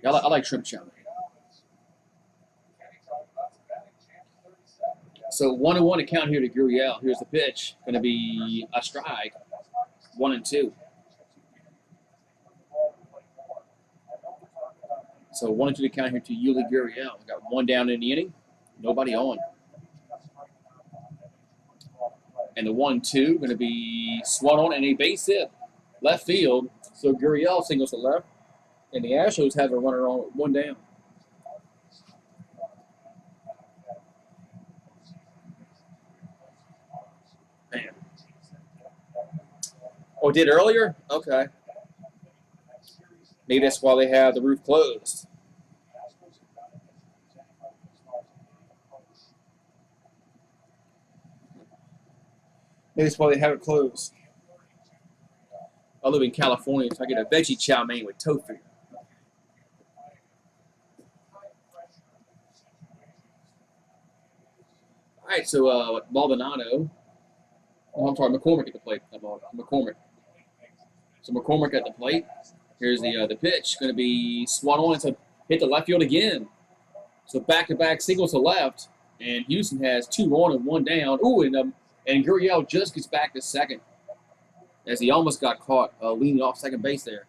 B: I like shrimp chow mein. So 1-1 to count here to Gurriel. Here's the pitch. Going to be a strike. 1-2. So 1-2 to count here to Yuli Gurriel. Got 1 down in the inning. Nobody on. And the 1-2 going to be swung on and a base hit. Left field. So Gurriel singles to left. And the Astros have a runner on 1 down. Man. Oh, did earlier? Okay. Maybe that's why they have the roof closed. Maybe that's why they have it closed. I live in California, so I get a veggie chow mein with tofu. All right, so Maldonado. Oh, I'm sorry, McCormick at the plate. McCormick. So McCormick at the plate. Here's the pitch. Going to be swung on to hit the left field again. So back-to-back singles to left. And Houston has 2 on and 1 down. Ooh, and Gurriel just gets back to second. As he almost got caught leaning off second base there.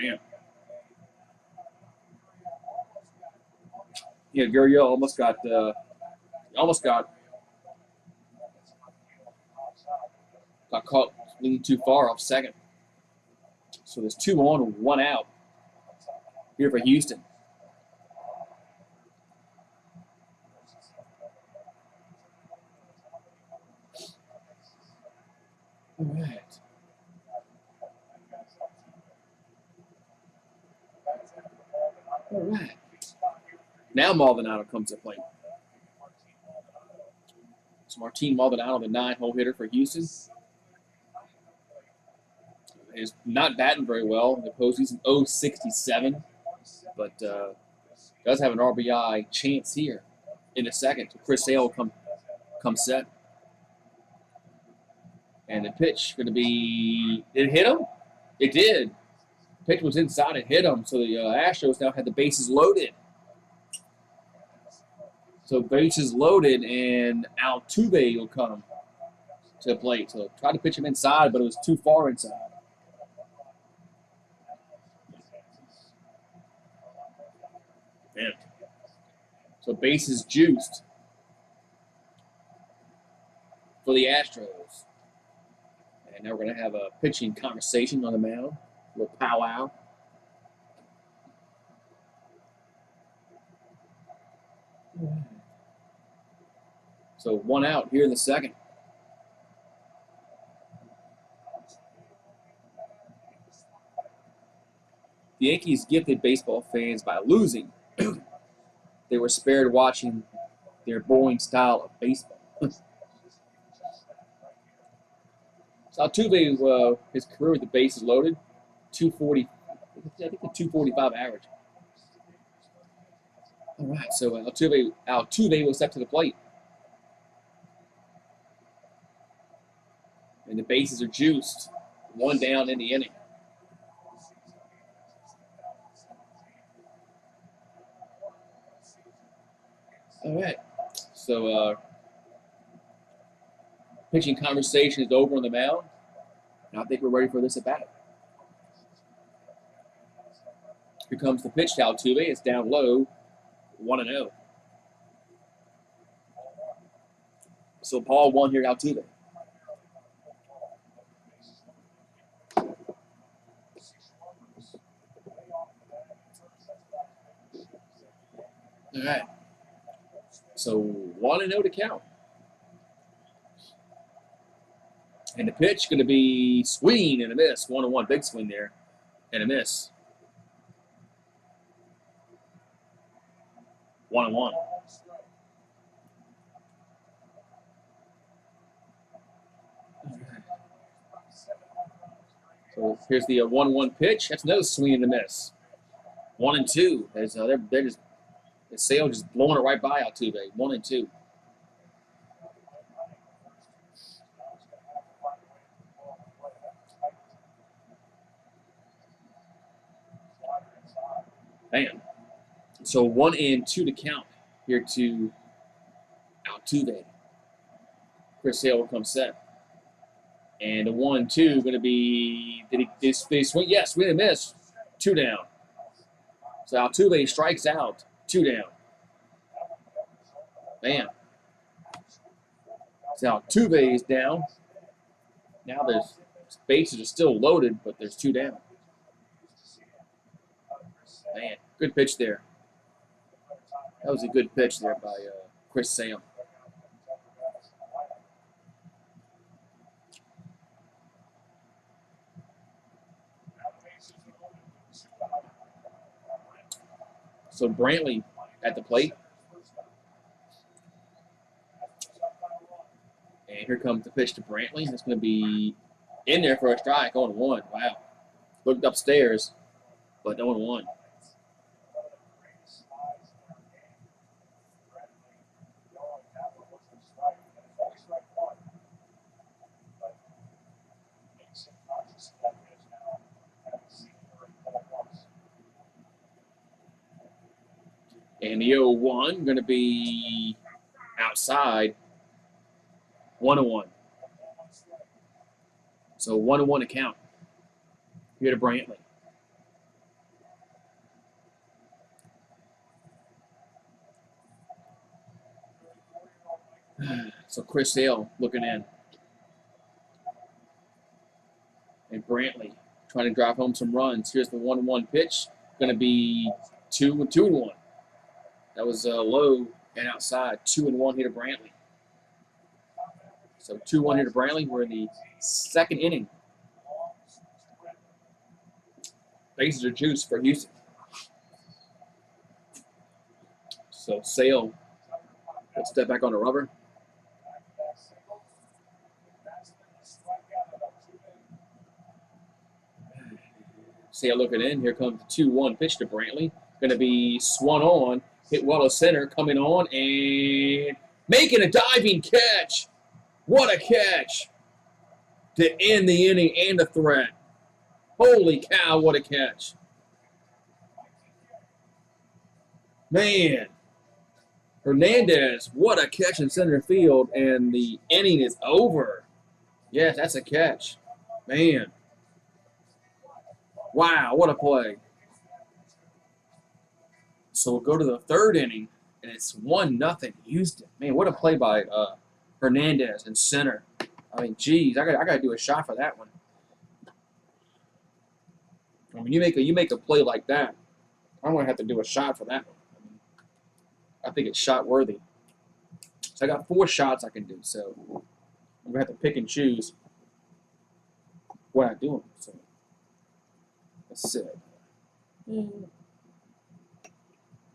B: Man. Yeah, Gurriel almost got caught leaning too far off second. So there's 2 on, 1 out here for Houston. All right. All right. Now Maldonado comes to play. So Martin Maldonado, the 9-hole hitter for Houston, is not batting very well in the postseason, 0.67, but does have an RBI chance here in the second. So Chris Sale come set. And the pitch going to be, did it hit him? It did. The pitch was inside and hit him, so the Astros now had the bases loaded. So bases loaded, and Altuve will come to the plate. So tried to pitch him inside, but it was too far inside. Man. So bases juiced for the Astros. And now we're going to have a pitching conversation on the mound. A little powwow. So 1 out here in the second. The Yankees gifted baseball fans by losing. They were spared watching their boring style of baseball. So Altuve, his career with the bases loaded, 240. I think a 245 average. All right, so Altuve will step to the plate. And the bases are juiced. 1 down in the inning. All right. So pitching conversation is over on the mound. And I think we're ready for this at bat. Here comes the pitch to Altuve. It's down low, 1-0. So ball 1 here to Altuve. All right. So 1-0 to count. And the pitch going to be swing and a miss. 1-1, big swing there, and a miss. 1-1. So here's the 1-1 pitch. That's another swing and a miss. 1-2. They're just the Sale just blowing it right by Altuve. 1-2. Man. So 1-2 to count here to Altuve. Chris Sale will come set. And the 1-2 going to be, did he swing? Yes, swing and miss. 2 down. So Altuve strikes out. 2 down. Man. So Altuve is down. Now there's bases are still loaded, but there's 2 down. Man, good pitch there. That was a good pitch there by Chris Sale. So Brantley at the plate. And here comes the pitch to Brantley. It's going to be in there for a strike, 0-1. Wow. Looked upstairs, but 0-1. And the 0-1 going to be outside, 1-1. So 1-1 to count. Here to Brantley. So Chris Sale looking in. And Brantley trying to drive home some runs. Here's the 1-1 pitch. Going to be 2-1. That was low and outside. 2-1 here to Brantley. So 2-1 here to Brantley. We're in the second inning. Bases are juice for Houston. So Sale will step back on the rubber. Sale looking in. Here comes the 2-1 pitch to Brantley. Going to be swung on. Hit well to center. Coming on and making a diving catch. What a catch to end the inning and the threat. Holy cow, what a catch. Man. Hernandez, what a catch in center field, and the inning is over. Yes, that's a catch. Man. Wow, what a play. So we'll go to the third inning, and it's 1-0 Houston. Man, what a play by Hernandez in center. I mean, geez, I got to do a shot for that one. I mean, you make a play like that, I'm going to have to do a shot for that one. I think it's shot worthy. So I got 4 shots I can do. So I'm going to have to pick and choose what I do. So let's see.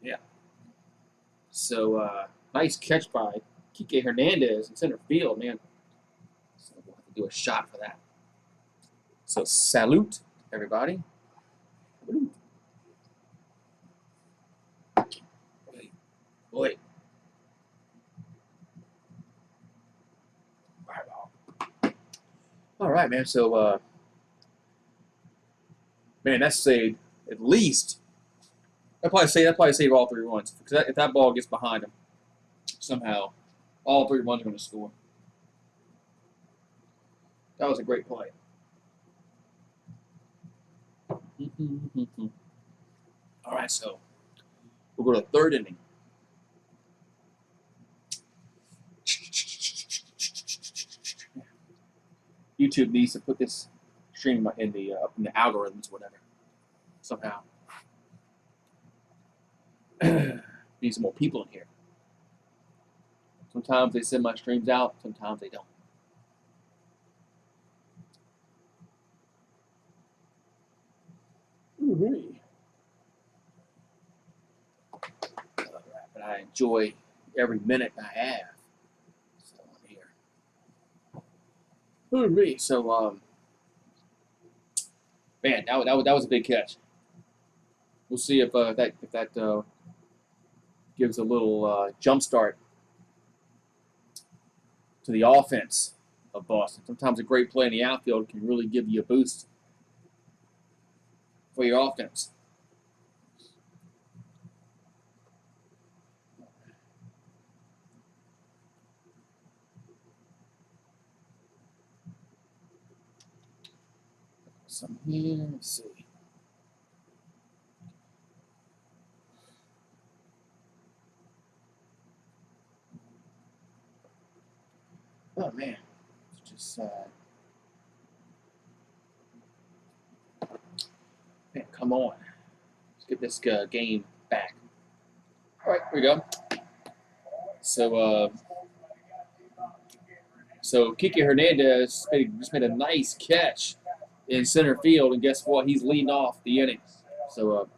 B: Yeah. So nice catch by Kike Hernandez in center field, man. So we'll have to do a shot for that. So salute, everybody. Boy. All right, man. So, man, that's saved at least. I'd probably save all 3 runs. Because if that ball gets behind him, somehow, all 3 runs are going to score. That was a great play. All right, so we'll go to the third inning. YouTube needs to put this stream in the algorithms, whatever. Somehow, need some more people in here. Sometimes they send my streams out. Sometimes they don't. Really? But I enjoy every minute I have. So I'm here. Hooray! So man, that was a big catch. We'll see if that gives a little jump start to the offense of Boston. Sometimes a great play in the outfield can really give you a boost for your offense. Some here, let's see. Oh man, it's just man, come on. Let's get this game back. All right, here we go. So Kike Hernandez just made a nice catch in center field, and guess what? He's leading off the inning. So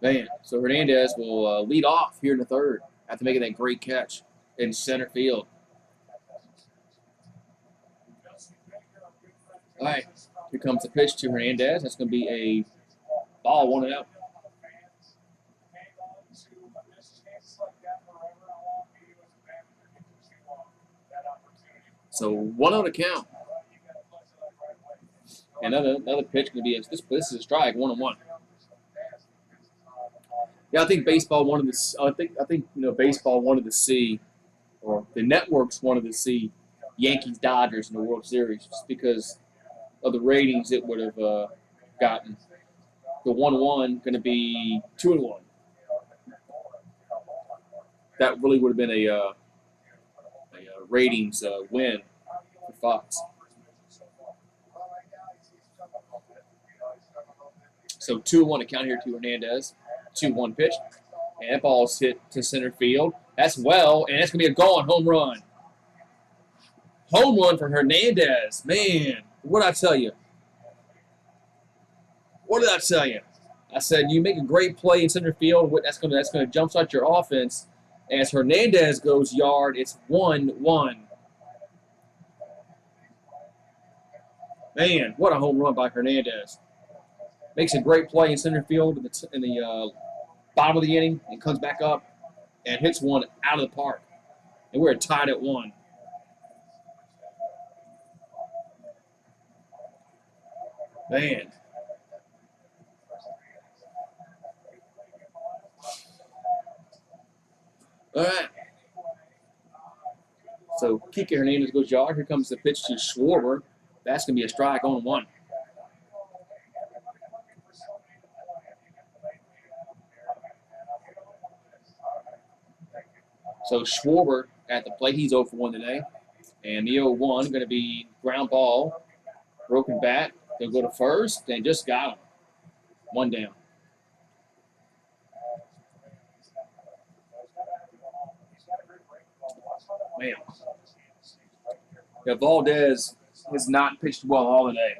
B: man, so Hernandez will lead off here in the third after making that great catch in center field. All right, here comes the pitch to Hernandez. That's going to be a ball, 1-0. So 1-0 to count. Another pitch going to be this is a strike, 1-1. Yeah, I think baseball wanted to. I think baseball wanted to see, or the networks wanted to see, Yankees Dodgers in the World Series just because of the ratings it would have gotten. The 1-1 going to be 2-1. That really would have been a ratings win for Fox. So 2-1 to count here to Hernandez. 2-1 pitch. And that ball's hit to center field. That's well, and that's going to be a gone home run. Home run for Hernandez. Man, what did I tell you? What did I tell you? I said you make a great play in center field. That's going to jumpstart your offense. As Hernandez goes yard, it's 1-1. Man, what a home run by Hernandez. Makes a great play in center field in the bottom of the inning and comes back up and hits one out of the park. And we're tied at 1. Man. All right. So Kike Hernandez goes yard. Here comes the pitch to Schwarber. That's going to be a strike on 1. So Schwarber at the plate. He's 0 for 1 today. And the 0-1 going to be ground ball, broken bat. They'll go to first and just got him. 1 down. Man. Yeah, Valdez has not pitched well all today.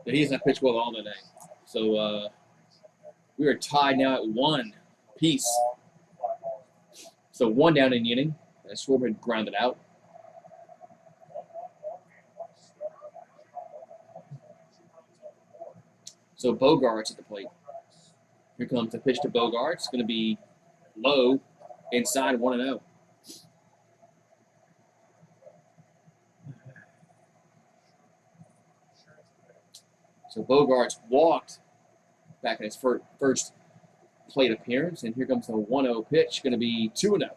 B: Yeah, he has not pitched well all today. So we are tied now at 1 piece. So 1 down in the inning. Schwarber had grounded out. So Bogarts at the plate. Here comes the pitch to Bogarts. It's going to be low, inside 1-0. So Bogarts walked back in his first plate appearance, and here comes the 1-0 pitch. Going to be 2-0.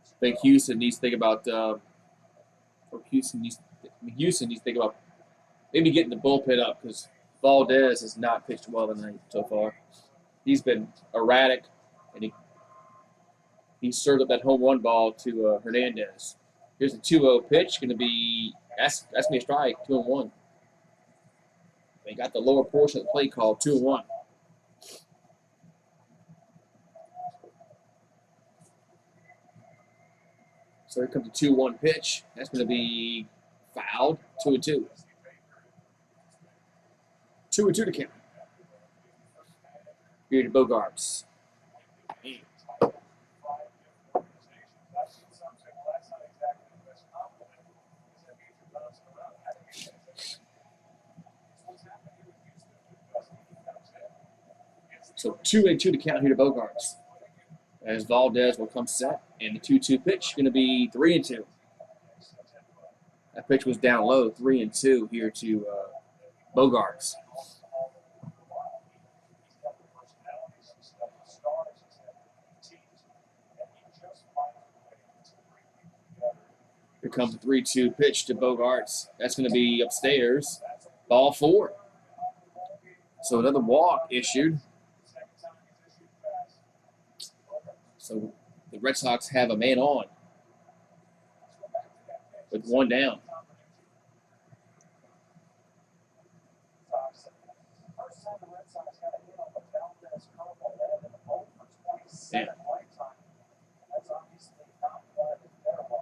B: I think Houston needs to think about Houston needs to think about maybe getting the bullpen up because Valdez has not pitched well tonight so far. He's been erratic, and he served up that home run ball to Hernandez. Here's a 2-0 pitch, going to be that's going to be a strike, 2-1. They got the lower portion of the plate called 2-1. So here comes a 2-1 pitch. That's going to be fouled. 2-2. 2-2 to count. Here to Bogarts. So 2-2 to count here to Bogarts. As Valdez will come set, and the 2-2 pitch going to be 3-2. That pitch was down low, 3-2 here to Bogarts. Here comes the 3-2 pitch to Bogarts. That's going to be upstairs, ball 4. So another walk issued. So the Red Sox have a man on with 1 down. Yeah.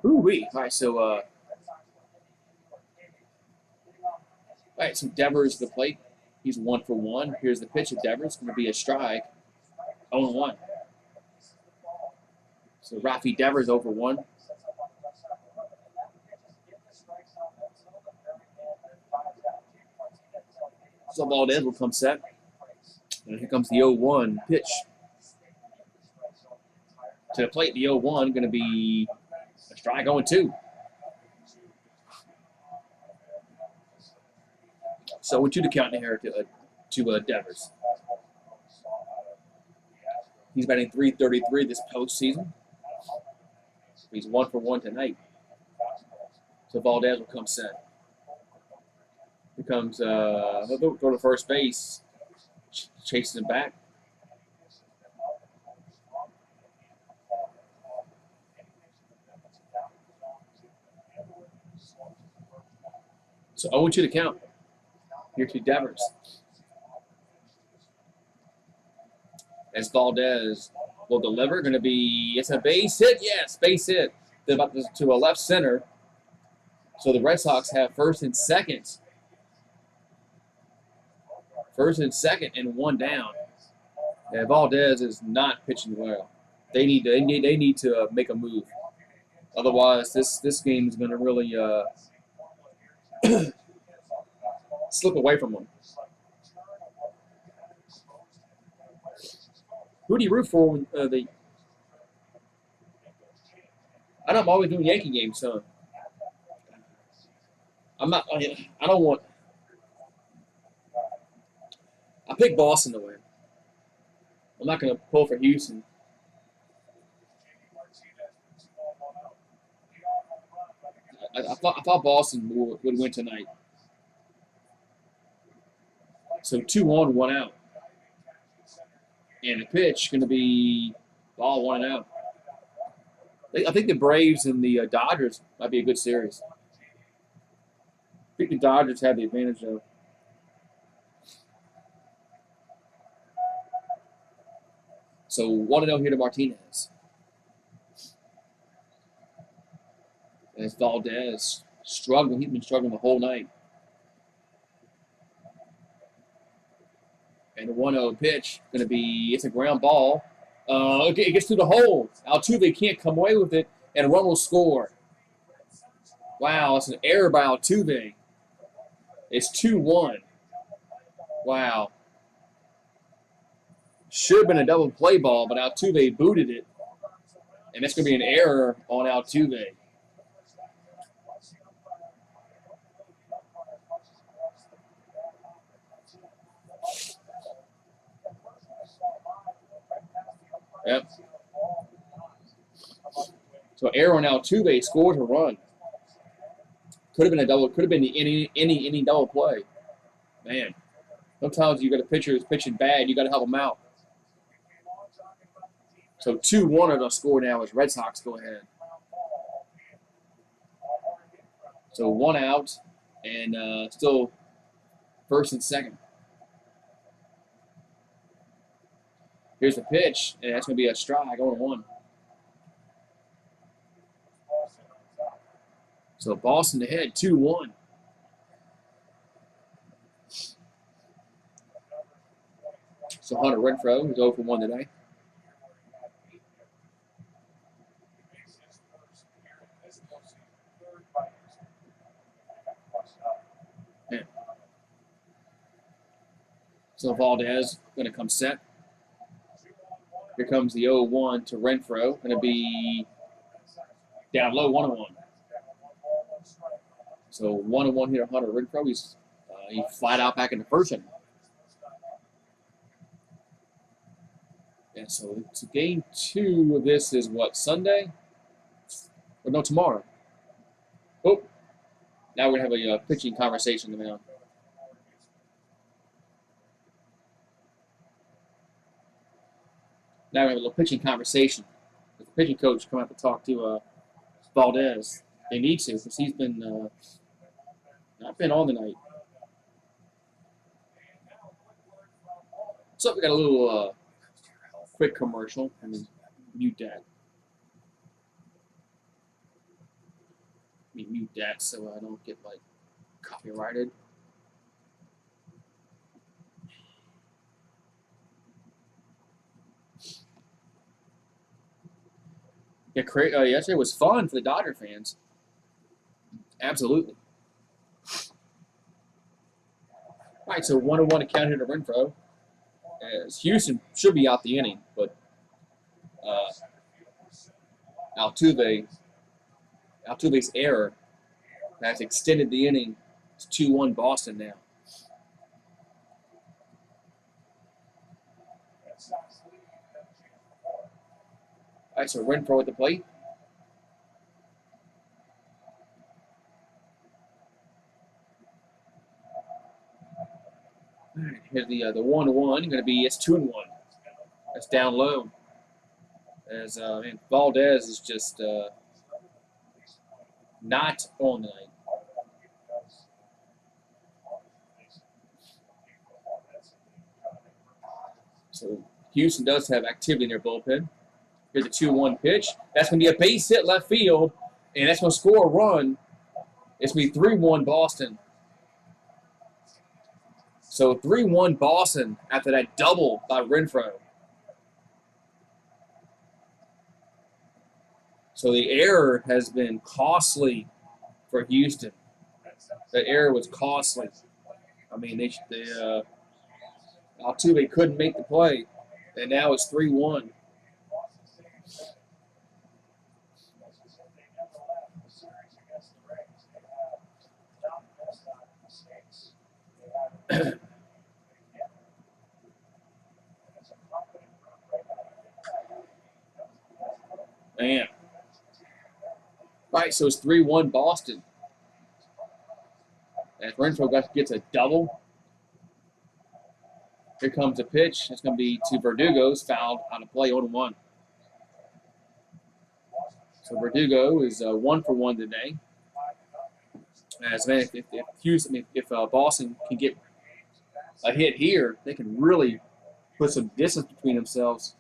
B: Ooh-wee. All right, so Devers to the plate. He's 1 for 1. Here's the pitch of Devers. Going to be a strike. 0-1. So Rafi Devers over 1. So Valdez will come set. And here comes the 0-1 pitch. To the plate, the 0-1 going to be a strike 0-2. So 0-2 to count in here to Devers. He's batting .333 this postseason. He's 1 for 1 tonight. So Valdez will come set. Here comes he'll go to first base, chases him back. So 0-2 to count. Here to Devers. As Valdez will deliver, going to be, it's a base hit. Yes, base hit. They're about to a left center. So the Red Sox have first and second. First and second and one down. And Valdez is not pitching well. They need to make a move. Otherwise, this game is going to really slip away from them. Who do you root for when I know I'm always doing Yankee games, so I'm not. I don't want. I picked Boston to win. I'm not going to pull for Houston. I thought Boston would win tonight. So 2-1, 1 out. And the pitch going to be ball 1 and out. I think the Braves and the Dodgers might be a good series. I think the Dodgers have the advantage, though. So 1-0 here to Martinez. As Valdez struggling, he's been struggling the whole night. And the 1-0 pitch going to be, it's a ground ball. It gets through the hole. Altuve can't come away with it, and a run will score. Wow, it's an error by Altuve. It's 2-1. Wow. Should have been a double play ball, but Altuve booted it. And that's going to be an error on Altuve. Yep. So error on Altuve scores a run. Could have been a double. Could have been any double play. Man, sometimes you got a pitcher who's pitching bad. You got to help him out. So 2-1 are the score now as Red Sox go ahead. So 1 out and still first and second. Here's the pitch, and that's going to be a strike, 0-1. So Boston ahead, 2-1. So Hunter Renfroe is 0 for 1 today. Yeah. So Valdez going to come set. Here comes the 0-1 to Renfroe. Going to be down low, 1-1. So 1-1 here to Hunter Renfroe. He's flat out back in the first inning. And so game 2 of this is what, Sunday? Or no, tomorrow. Oh, now we're going to have a pitching conversation on the mound. Now we have a little pitching conversation with the pitching coach coming out to talk to Valdez. They need to, because he's been not been on the night. So we got a little quick commercial. I mean, mute that. Let me mute that so I don't get like copyrighted. Yeah, yesterday was fun for the Dodger fans. Absolutely. All right, so 1-1 to count here to Renfroe. As Houston should be out the inning, but Altuve's error has extended the inning. It's 2-1 Boston now. All right, so Renfroe at the plate. Here's the 1-1. Going to be it's 2-1. That's down low. As man, Valdez is just not on tonight. So Houston does have activity in their bullpen. Here's a 2-1 pitch. That's going to be a base hit left field, and that's going to score a run. It's going to be 3-1 Boston. So 3-1 Boston after that double by Renfroe. So the error has been costly for Houston. The error was costly. I mean, Altuve couldn't make the play, and now it's 3-1. Man. All right, so it's 3-1 Boston. As Renfroe gets a double. Here comes a pitch. It's going to be to Verdugo's fouled on a play 0-1. So Verdugo is 1 for 1 today. As man, if Boston can get a hit here, they can really put some distance between themselves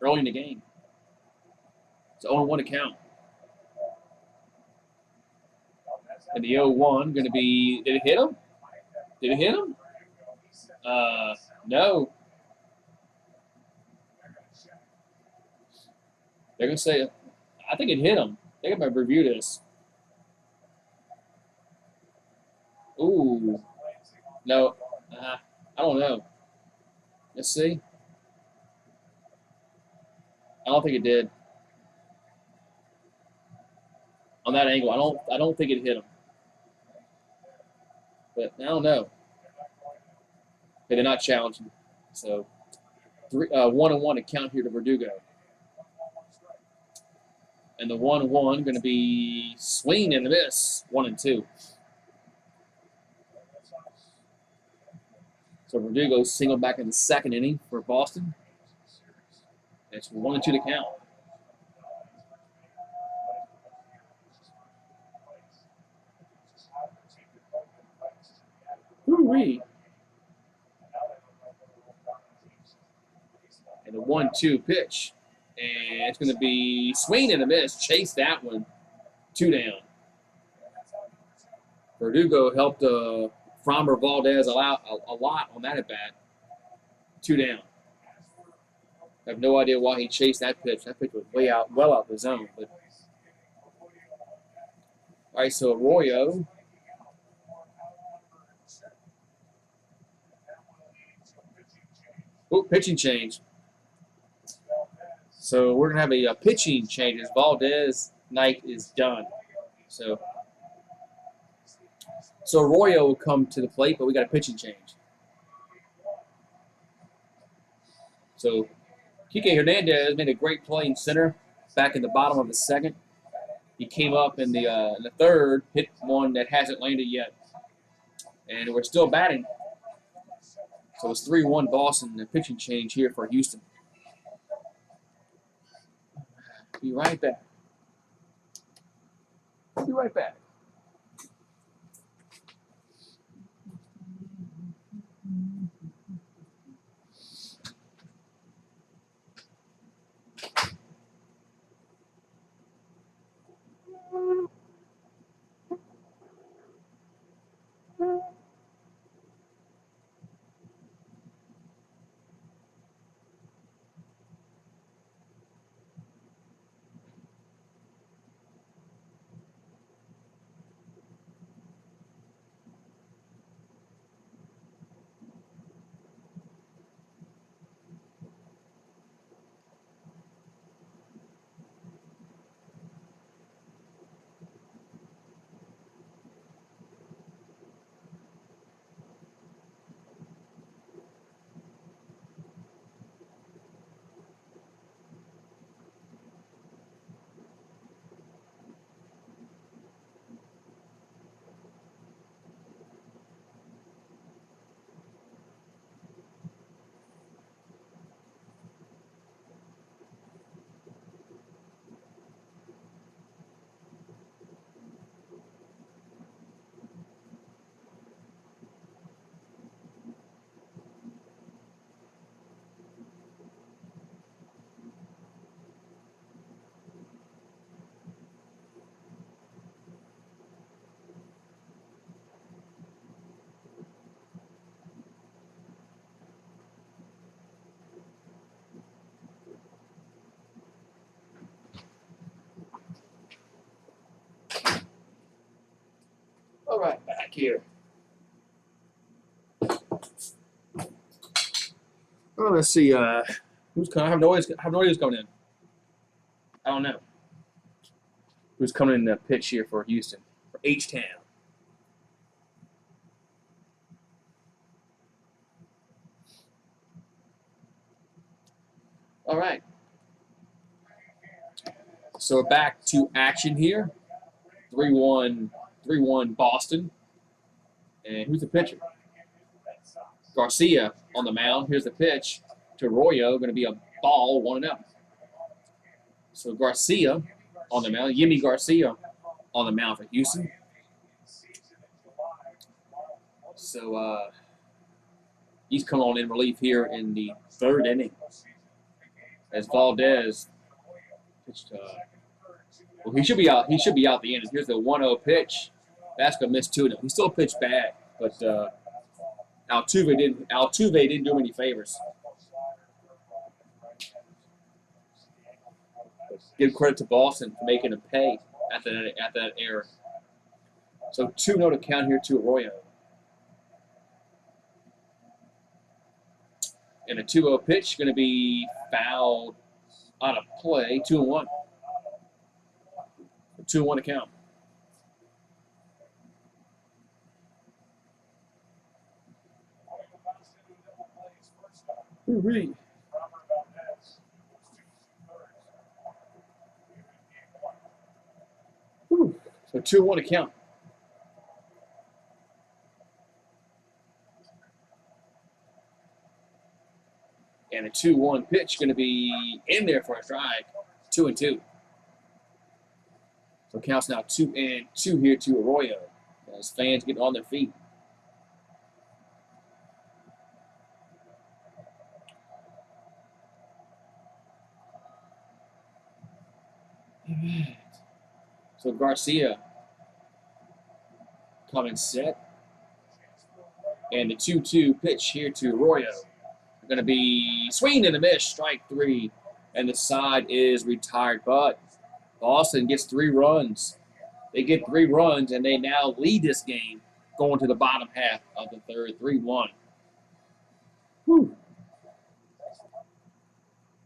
B: early in the game. It's 0-1 to count. And the 0-1 going to be, did it hit him? Did it hit him? No. They're going to say, I think it hit him. They might review this. Ooh. No. I don't know. Let's see. I don't think it did. On that angle, I don't think it hit him. But I don't know. They're not challenging. So 1-1 to count here to Verdugo. And the 1-1 going to be swing and a miss, 1-2. So Verdugo singled back in the second inning for Boston. It's 1-2 to count. Woo-wee. And a 1-2 pitch. And it's going to be swing and a miss. Chase that one. 2 down. Verdugo helped Framber Valdez a lot on that at bat. 2 down. I have no idea why he chased that pitch. That pitch was well out the zone. But all right, so Arroyo. Oh, pitching change. So we're going to have a pitching change as Valdez night is done. So Arroyo will come to the plate, but we got a pitching change. So Kike Hernandez made a great play in center back in the bottom of the second. He came up in the third, hit one that hasn't landed yet. And we're still batting. So it's 3-1 Boston, the pitching change here for Houston. Be right back. Be right back. back here. Oh, let's see. Who's coming? I have no idea who's coming in. I don't know. Who's coming in the pitch here for Houston? For H-Town. All right. So we're back to action here. 3-1 Boston. And who's the pitcher? Garcia on the mound. Here's the pitch to Arroyo. Going to be a ball, 1-0. So Garcia on the mound. Yimi Garcia on the mound for Houston. So he's coming on in relief here in the 3rd inning. As Valdez pitched, well, he should be out. He should be out the inning. Here's the 1-0 pitch. That's gonna miss 2-0. He still pitched bad, but Altuve didn't do him any favors. But give credit to Boston for making him pay at that error. So 2-0 to count here to Arroyo. And a 2-0 pitch going to be fouled out of play. 2-1. 2-1 to count. Ooh-wee. Ooh. So 2-1 to count. And a 2-1 pitch going to be in there for a strike. 2-2. So it counts now 2-2 here to Arroyo. As fans get on their feet. So Garcia coming set. And the 2-2 pitch here to Arroyo. Going to be swinging and a miss, strike 3, and the side is retired. But Boston gets 3 runs. They get 3 runs, and they now lead this game going to the bottom half of the 3rd, 3-1. Whew.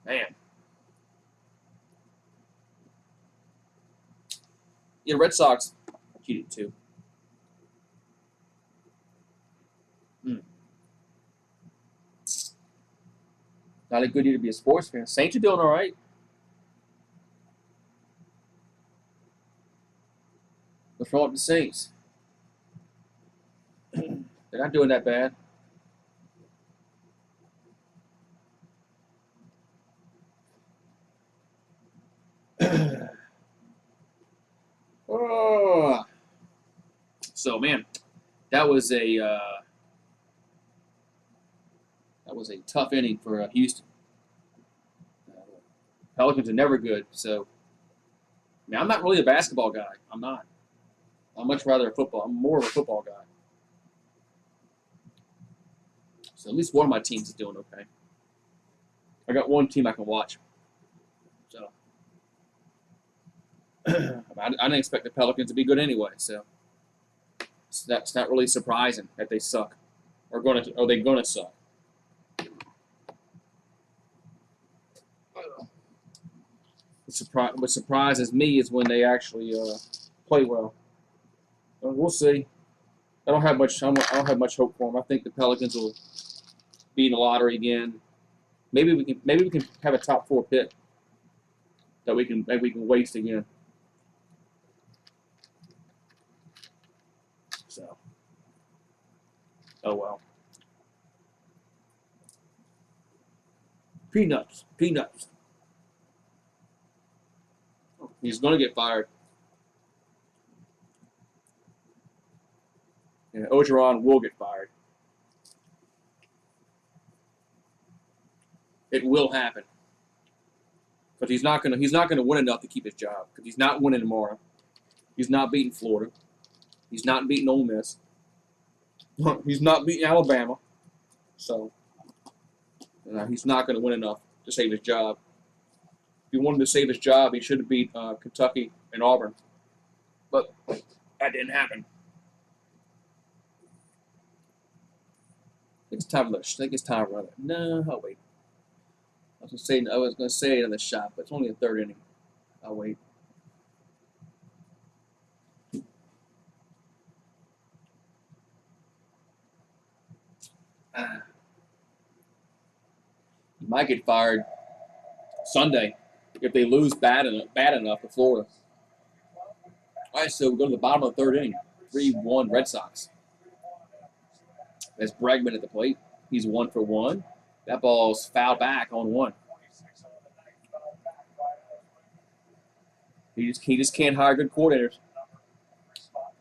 B: Man. Yeah, Red Sox cheated too. Not a good year to be a sports fan. Saints are doing all right. What's wrong with the Saints? They're not doing that bad. Oh. So, man, that was a tough inning for Houston. Pelicans are never good, so I mean, I'm not really a basketball guy. I'm not. I'm much rather a football. I'm more of a football guy. So at least one of my teams is doing okay. I got one team I can watch. So I didn't expect the Pelicans to be good anyway. So that's not really surprising that they suck, or they're gonna suck. What surprises me is when they actually play well. We'll see. I don't have much hope for them. I think the Pelicans will be in the lottery again. Maybe we can have a top 4 pick that we can waste again. So, oh well. Peanuts. He's going to get fired. And Ogeron will get fired. It will happen. But he's not going to win enough to keep his job. Because he's not winning tomorrow. He's not beating Florida. He's not beating Ole Miss. He's not beating Alabama. So he's not going to win enough to save his job. If he wanted to save his job, he should have beat Kentucky and Auburn. But that didn't happen. it's time to run it. No, I'll wait. I was gonna say another shot, but it's only the third inning. I'll wait. He might get fired Sunday if they lose bad enough to Florida. All right, so we go to the bottom of the third inning. 3-1 Red Sox. There's Bregman at the plate. He's 1 for 1. That ball's fouled back on 1. He just can't hire good coordinators.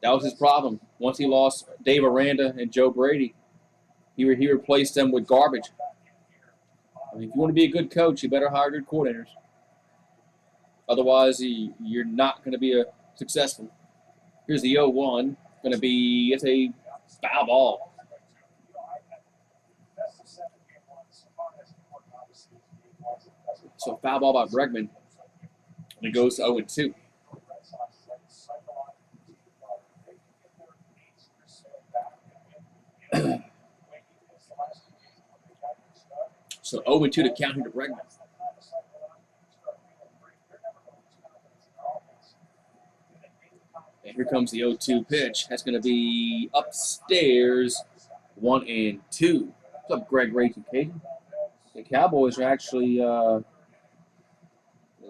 B: That was his problem. Once he lost Dave Aranda and Joe Brady, he replaced them with garbage. I mean, if you want to be a good coach, you better hire good coordinators. Otherwise, you're not going to be successful. Here's the 0-1. It's a foul ball. So foul ball by Bregman. And it goes to 0-2. So 0-2 to count here to Bregman. And here comes the 0-2 pitch. That's going to be upstairs, 1-2. What's up, Greg Racing Cajun? The Cowboys are actually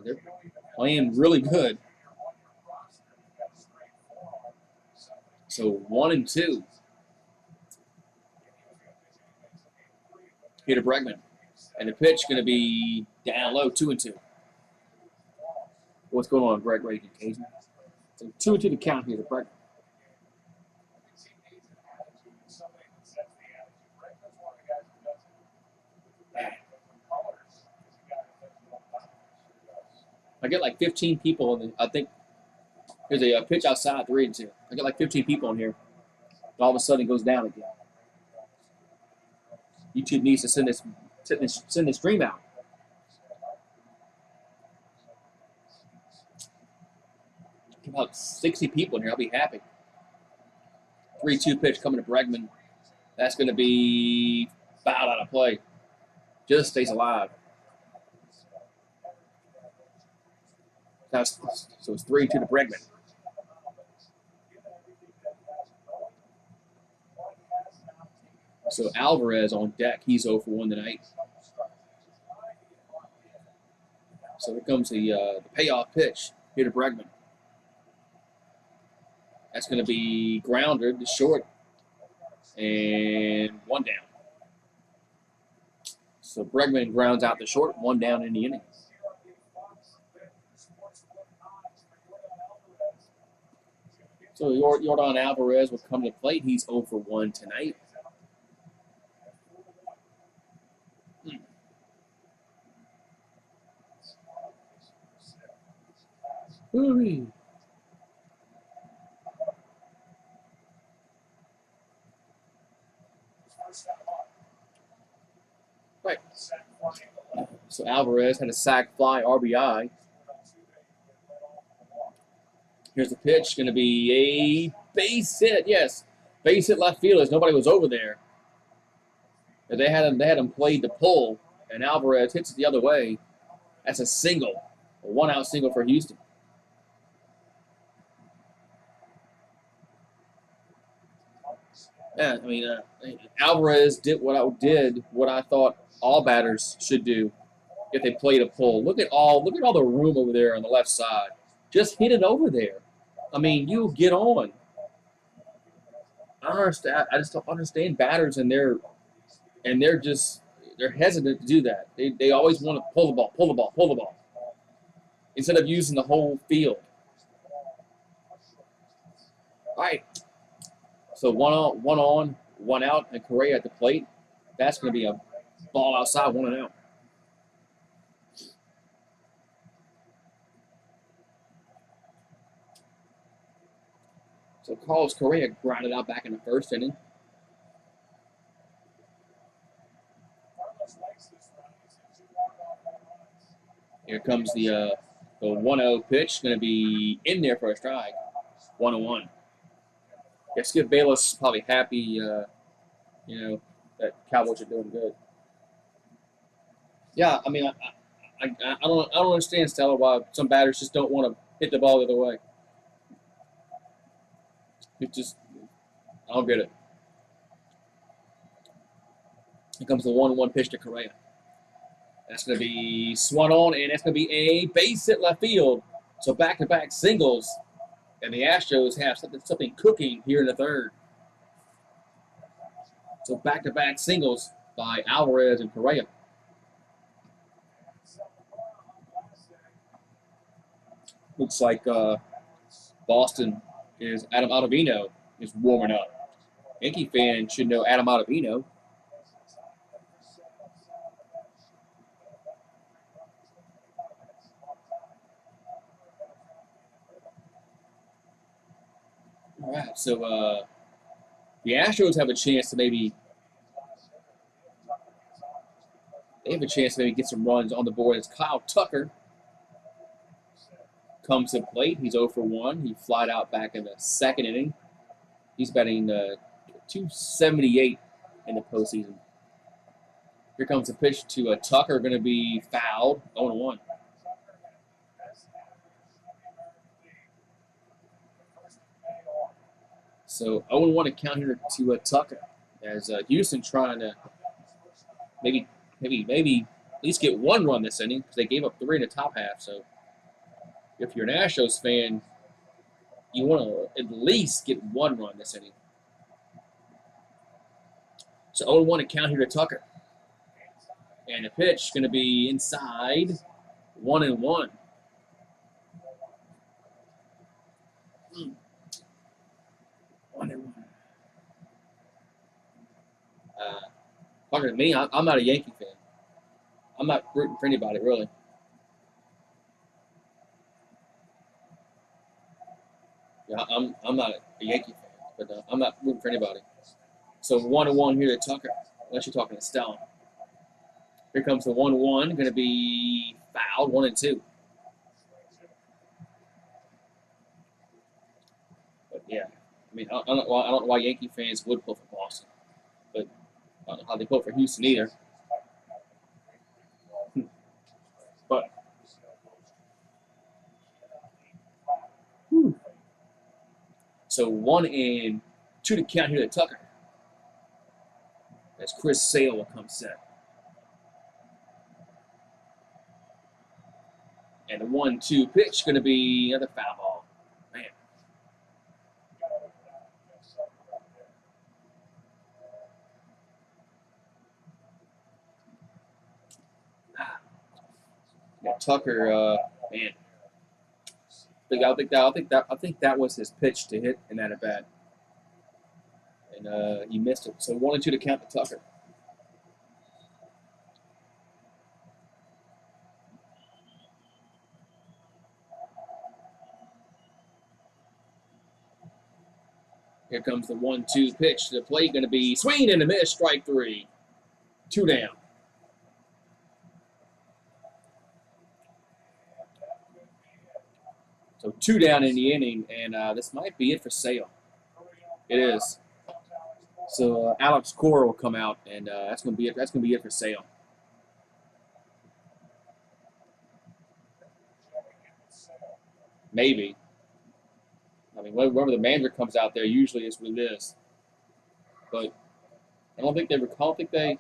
B: they're playing really good. So 1-2. Here to Bregman. And the pitch going to be down low, 2-2. What's going on, Greg Racing Cajun? So 2-2 to count here to Bregman. I get like 15 people in I think there's a pitch outside, 3-2. I get like 15 people in here. And all of a sudden it goes down again. YouTube needs to send this stream out. About 60 people in here. I'll be happy. 3-2 pitch coming to Bregman. That's going to be fouled out of play. Just stays alive. So it's 3-2 to Bregman. So Alvarez on deck. He's 0 for 1 tonight. So here comes the payoff pitch here to Bregman. That's going to be grounded to short. And 1 down. So Bregman grounds out the short, 1 down in the inning. So Yordan Alvarez will come to the plate. He's 0 for 1 tonight. Hooray. Right. So Alvarez had a sac fly RBI. Here's the pitch. Going to be a base hit. Yes, base hit left field as nobody was over there. And they had him played to pull, and Alvarez hits it the other way. That's a single, a 1-out single for Houston. Yeah, I mean, Alvarez did what I thought all batters should do if they played a pull. Look at all the room over there on the left side. Just hit it over there. I mean, you get on. I just don't understand batters and they're hesitant to do that. They always want to pull the ball, instead of using the whole field. All right. So one on, 1 out, and Correa at the plate. That's going to be a ball outside, 1 out. So Carlos Correa grounded out back in the first inning. Here comes the 1-0 pitch. Going to be in there for a strike. 1-1. Yeah, Skip Bayless probably happy, that that Cowboys are doing good. Yeah, I mean, I don't understand, Stella, why some batters just don't want to hit the ball the other way. It just, I don't get it. Here comes the 1-1 pitch to Correa. That's going to be swung on, and that's going to be a base hit left field. So back-to-back singles, and the Astros have something cooking here in the third. So back-to-back singles by Alvarez and Correa. Looks like Boston is Adam Ottavino is warming up. Yankee fans should know Adam Ottavino. All right, so the Astros have a chance to maybe get some runs on the board as Kyle Tucker comes to plate. He's 0 for 1. He flied out back in the second inning. He's batting .278 in the postseason. Here comes a pitch to Tucker, going to be fouled, 0-1. So 0-1 to count here to Tucker, as Houston trying to maybe at least get one run this inning, because they gave up 3 in the top half. So if you're an Astros fan, you want to at least get 1 run this inning. So 0-1 to count here to Tucker. And the pitch going to be inside, 1-1. Talking to me, I'm not a Yankee fan. I'm not rooting for anybody, really. Yeah, I'm not a Yankee fan, but I'm not rooting for anybody. So 1-1 here to Tucker, unless you're talking to Stone. Here comes the 1-1, going to be fouled, 1-2. But yeah, I mean, I don't know why Yankee fans would pull for Boston, but I don't know how they pull for Houston either. But so 1-2 to count here to Tucker, as Chris Sale will come set. And the 1-2 pitch going to be another foul ball. Man. Yeah, Tucker, man. I think that was his pitch to hit in that at bat, and he missed it. So 1-2 to count to Tucker. Here comes the 1-2 pitch to the plate. Going to be swing and a miss. Strike 3. 2 down. So 2 down in the inning, and this might be it for Sale. It is. So Alex Cora will come out, and that's going to be it. That's going to be it for Sale. Maybe. I mean, whenever the manager comes out there, usually it's what it is. But I don't think they recall. Did they?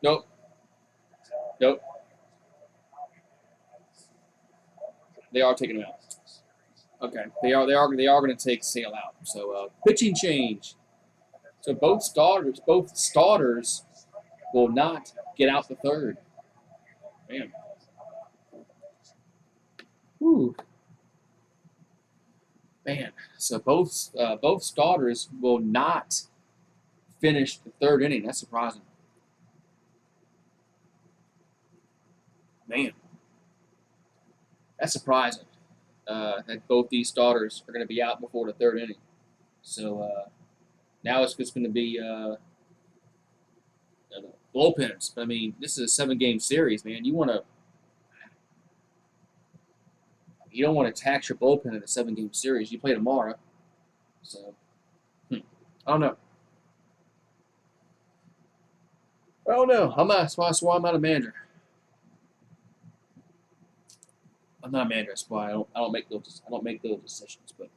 B: Nope. They are taking him out. Okay, they are going to take Sale out. So pitching change. So both starters will not get out the third. Man. Whew. Man. So both starters will not finish the third inning. That's surprising. Man. That's surprising that both these starters are going to be out before the third inning. So now it's just going to be bullpens. But I mean, this is a 7-game series, man. You don't want to tax your bullpen in a 7-game series. You play tomorrow, so I don't know. I don't know. That's why I'm not a manager. I'm not a manager. That's why I don't make those decisions. But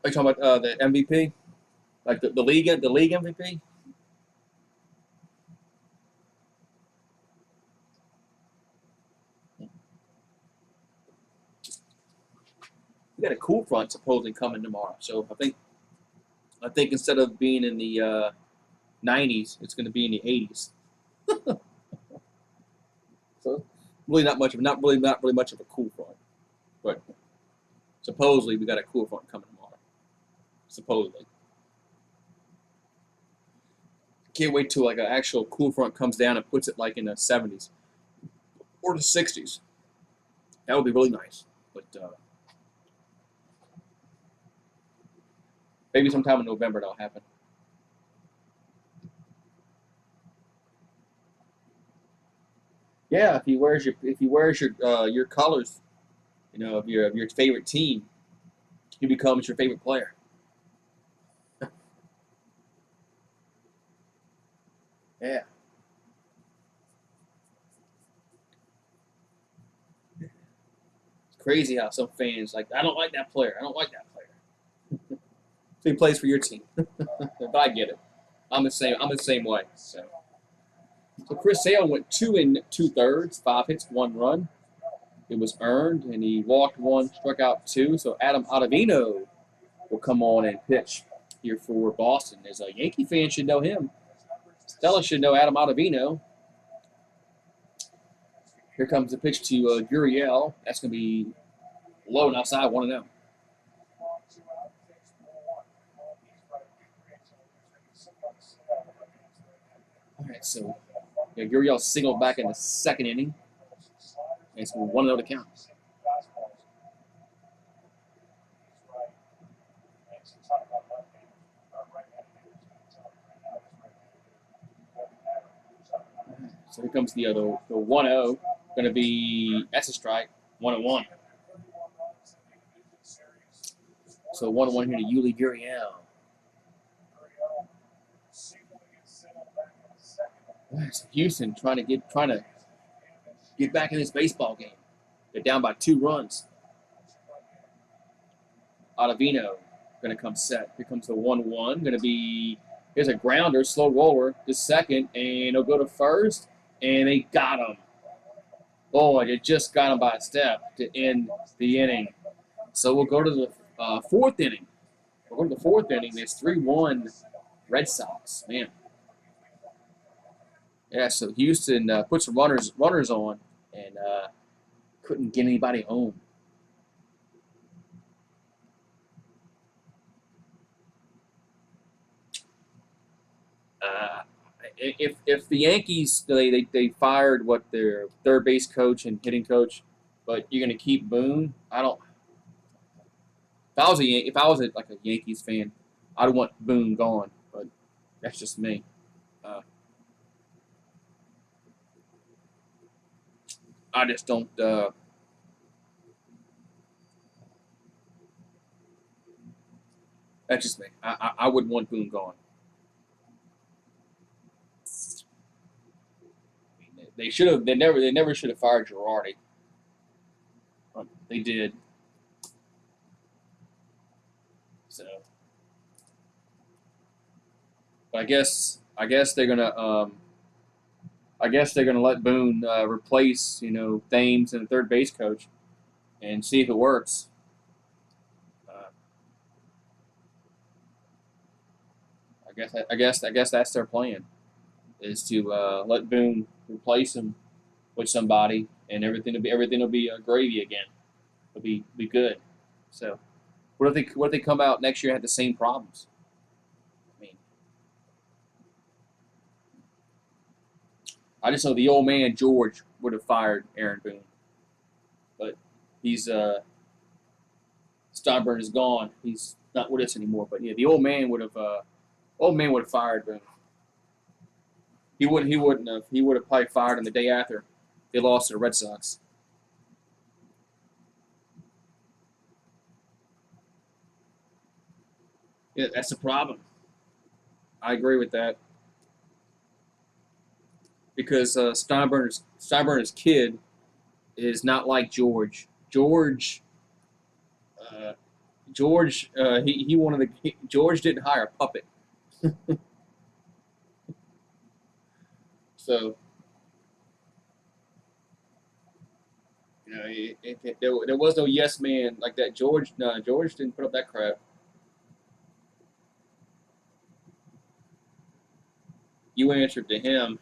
B: are you talking about the MVP, like the league MVP? We got a cool front supposedly coming tomorrow. So I think instead of being in the 90s, it's going to be in the 80s. So really not really much of a cool front, but supposedly we got a cool front coming tomorrow. Supposedly, can't wait till like an actual cool front comes down and puts it like in the 70s or the 60s. That would be really nice, but maybe sometime in November that'll happen. Yeah, if he wears your colors, of your favorite team, he becomes your favorite player. Yeah, it's crazy how some fans like I don't like that player. I don't like that player. So he plays for your team, but I get it. I'm the same. I'm the same way. So Chris Sale went 2 2/3, 5 hits, 1 run. It was earned, and he walked 1, struck out 2. So Adam Ottavino will come on and pitch here for Boston. As a Yankee fan should know him. Stella should know Adam Ottavino. Here comes the pitch to Gurriel. That's going to be low and outside, 1-0. All right, so Gurriel singled back in the second inning. And it's 1-0 to count. So here comes the 1-0. Going to be, that's a strike, 1-1. So 1-1 here to Yuli Gurriel. So Houston trying to get back in this baseball game. They're down by 2 runs. Ottavino going to come set. Here comes the 1-1. Going to be, here's a grounder, slow roller to second, and he'll go to first, and they got him. Boy, they just got him by a step to end the inning. So we'll go to the 4th inning. We'll go to the 4th inning. It's 3-1 Red Sox. Man. Yeah, so Houston put some runners on and couldn't get anybody home. If the Yankees they fired their third base coach and hitting coach, but you're gonna keep Boone, I don't. If I was like a Yankees fan, I'd want Boone gone, but that's just me. I just don't. That's just me. I wouldn't want Boone gone. They should have. They never should have fired Girardi. They did. So, but I guess they're gonna. I guess they're gonna let Boone replace Thames and the third base coach, and see if it works. I guess that's their plan, is to let Boone replace him with somebody, and everything will be gravy again. It'll be good. So, what if they come out next year and have the same problems? I mean, I just know the old man George would have fired Aaron Boone, but he's Steinbrenner is gone. He's not with us anymore. But yeah, the old man would have fired Boone. He would have probably fired him the day after they lost to the Red Sox. Yeah, that's the problem. I agree with that because Steinbrenner's kid is not like George. Uh, he wanted George didn't hire a puppet, so you know there was no yes man like that. George, no, George didn't put up that crap. You answered to him.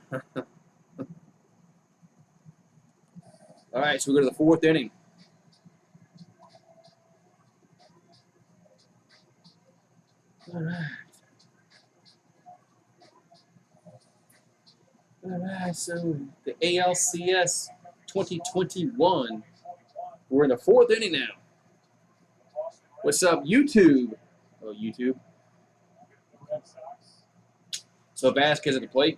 B: All right, so we go to the fourth inning. All right. All right, so the ALCS 2021. We're in the fourth inning now. What's up, YouTube? Oh, YouTube. So Vasquez at the plate.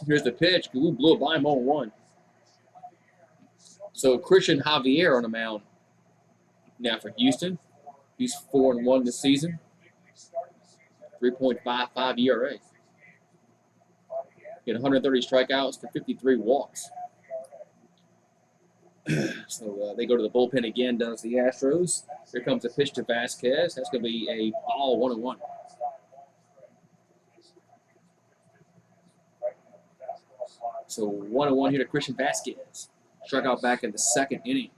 B: Here's the pitch. We blew it by him 0-1. So Christian Javier on the mound now for Houston. He's 4-1 this season. 3.55 ERA. He had 130 strikeouts for 53 walks. So they go to the bullpen again, does the Astros. Here comes a pitch to Vasquez. That's going to be a ball 1-1. So 1-1 here to Christian Vasquez. Struck out back in the second inning.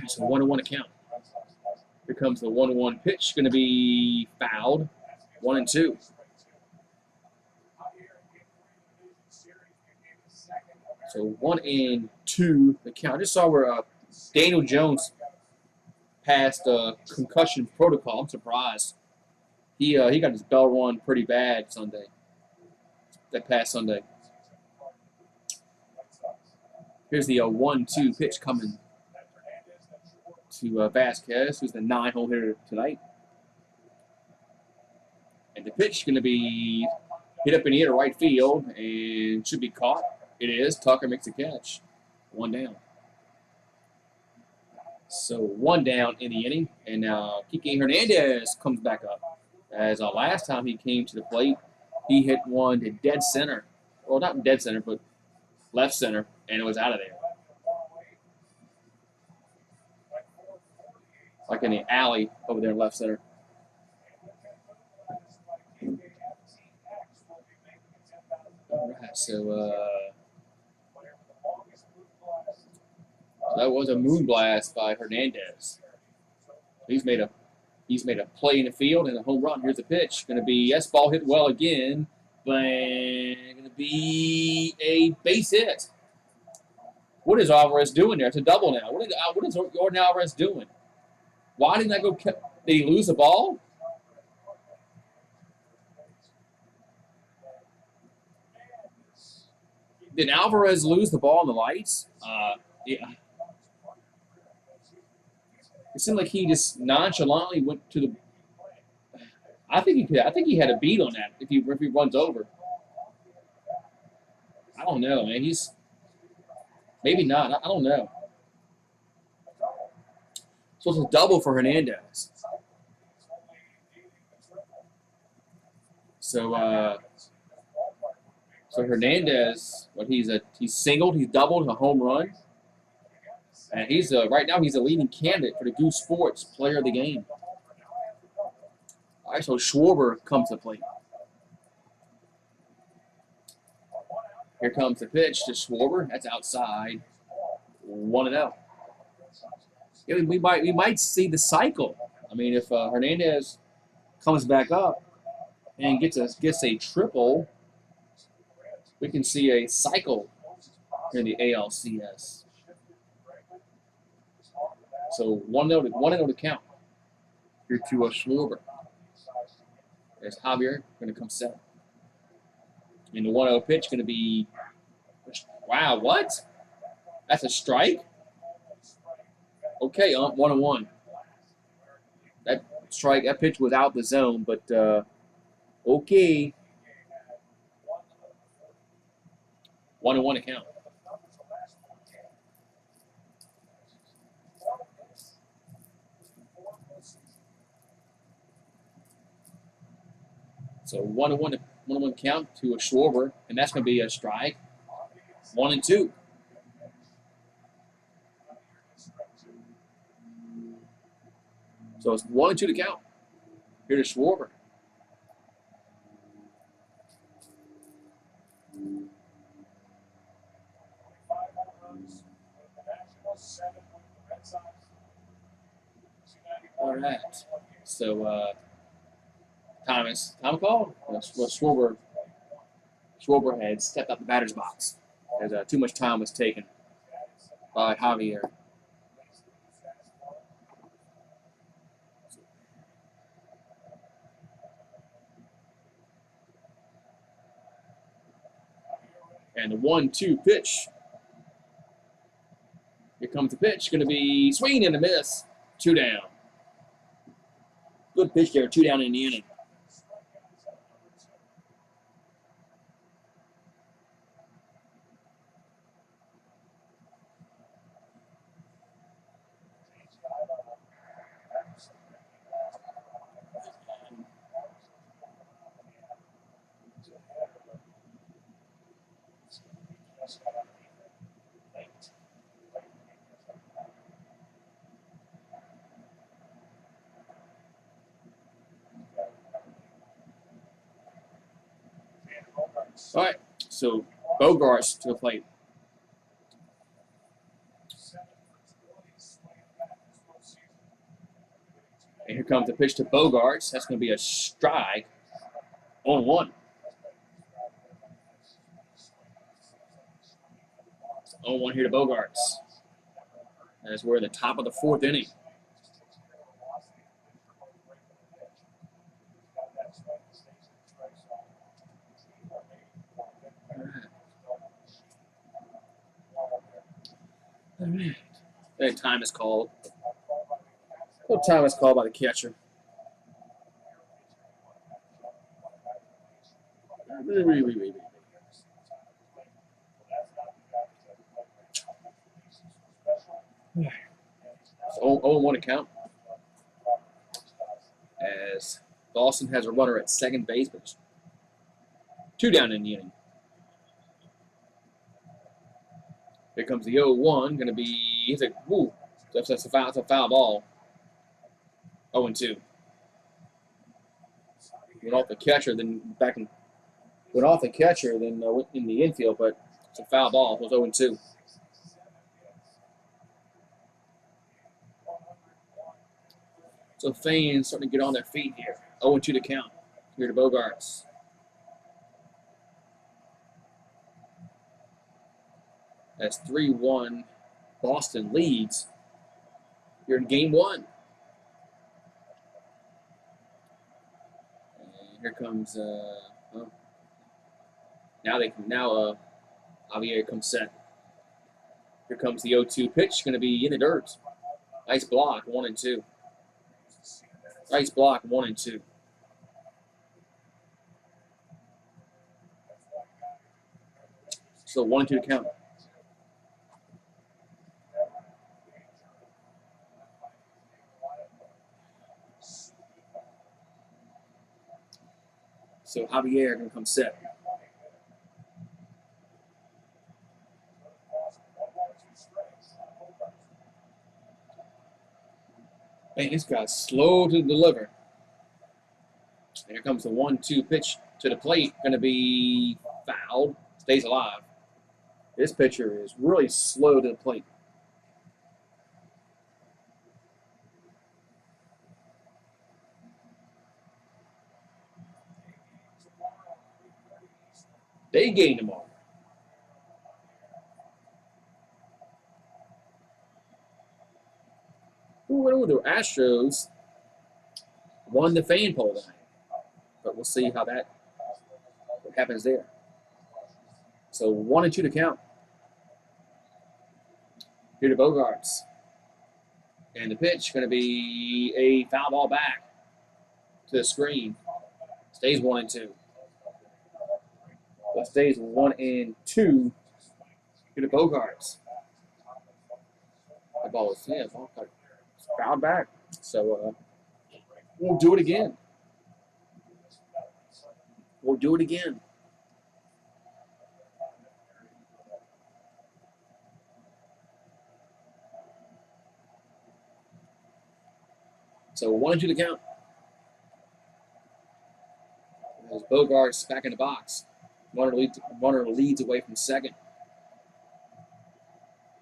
B: So 1-1 account. Here comes the 1-1 pitch. Going to be fouled. 1-2. So 1-2 the count. I just saw where Daniel Jones passed concussion protocol. I'm surprised. He got his bell run pretty bad Sunday. That past Sunday. Here's the 1-2 pitch coming to Vasquez, who's the 9-hole hitter tonight. And the pitch is going to be hit up in the air to right field and should be caught. It is. Tucker makes a catch. 1 down. So 1 down in the inning. And now Kike Hernandez comes back up. As last time he came to the plate, he hit one to dead center. Well, not dead center, but left center, and it was out of there. Like in the alley over there in left center. All right, so that was a moonblast by Hernandez. He's made a play in the field and a home run. Here's the pitch. Going to be, yes, ball hit well again, but going to be a base hit. What is Alvarez doing there? It's a double now. What is Jordan Alvarez doing? Why didn't I go? Did he lose the ball? Did Alvarez lose the ball in the lights? Yeah. It seemed like he just nonchalantly went to the. I think he had a beat on that if he runs over. I don't know, man. He's maybe not. I don't know. So it's a double for Hernandez. So Hernandez, he's singled, he's doubled, a home run, and he's right now he's a leading candidate for the GooseSports Player of the Game. All right, so Schwarber comes to plate. Here comes the pitch to Schwarber. That's outside. 1-0. Yeah, we might see the cycle. I mean, if Hernandez comes back up and gets a triple, we can see a cycle in the ALCS. So 1-0 to count. Here to Schwarber. There's Javier going to come set. And the 1-0 pitch going to be. Wow, what? That's a strike? Okay, 1-1. That strike, that pitch was out the zone, but okay. 1-1 to count. So 1-1 count to a Schwarber, and that's going to be a strike. 1-2. So it's 1-2 to count. Here to Schwarber. All right. So time called. Well, Schwarber had stepped up the batter's box as too much time was taken by Javier. And the 1-2 pitch. Here comes the pitch. Going to be swing and a miss. 2 down. Good pitch there. 2 down in the inning. All right, so Bogarts to the plate. And here comes the pitch to Bogarts. That's going to be a strike. 0-1. 0-1 here to Bogarts. As we're at the top of the 4th inning. All right. And time is called. Well, time is called by the catcher. So 0-1 to count. As Dawson has a runner at second base, but 2 down in the inning. Here comes the 0-1. Going to be, that's a foul ball. 0-2. Went off the catcher, then went off the catcher, then went in the infield, but it's a foul ball. It was 0-2. So fans starting to get on their feet here. 0-2 to count. Here to Bogarts. That's 3-1. Boston leads here in Game 1. And here comes Javier comes set. Here comes the 0-2 pitch. Going to be in the dirt. Nice block. 1-2. Nice block. 1-2. So 1-2 to count. So Javier going to come set. Man, this guy's slow to deliver. And here comes the 1-2 pitch to the plate. Going to be fouled. Stays alive. This pitcher is really slow to the plate. They gained them all. Ooh, the Astros won the fan poll tonight. But we'll see what happens there. So 1-2 to count. Here to Bogarts. And the pitch going to be a foul ball back to the screen. Stays 1-2. It stays 1-2 Here to Bogarts. The ball was fouled back. So we'll do it again. We'll do it again. So 1-2 to count. There's Bogarts back in the box. Runner leads away from second.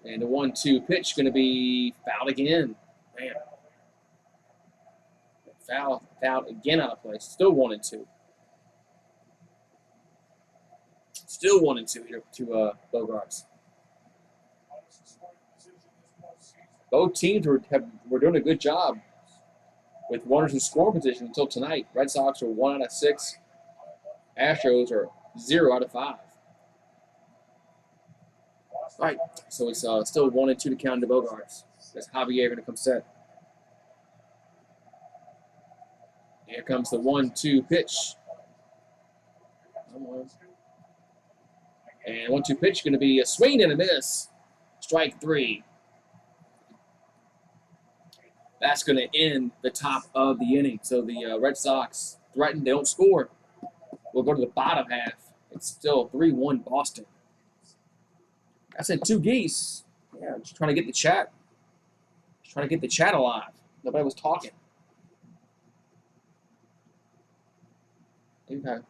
B: And the 1-2 pitch going to be fouled again. Man. Foul again out of place. Still 1-2. Still 1-2 here to Bogarts. Both teams were doing a good job with runners in scoring position until tonight. Red Sox are 1 out of 6. Astros are 0 out of 5. All right, so it's still 1-2 to count to Bogarts. That's Javier going to come set. Here comes the 1-2 pitch. And 1-2 pitch going to be a swing and a miss. Strike 3. That's going to end the top of the inning. So the Red Sox threaten, they don't score. We'll go to the bottom half. It's still 3-1 Boston. I said 2 geese. Yeah, just trying to get the chat. Just trying to get the chat alive. Nobody was talking. Okay. Let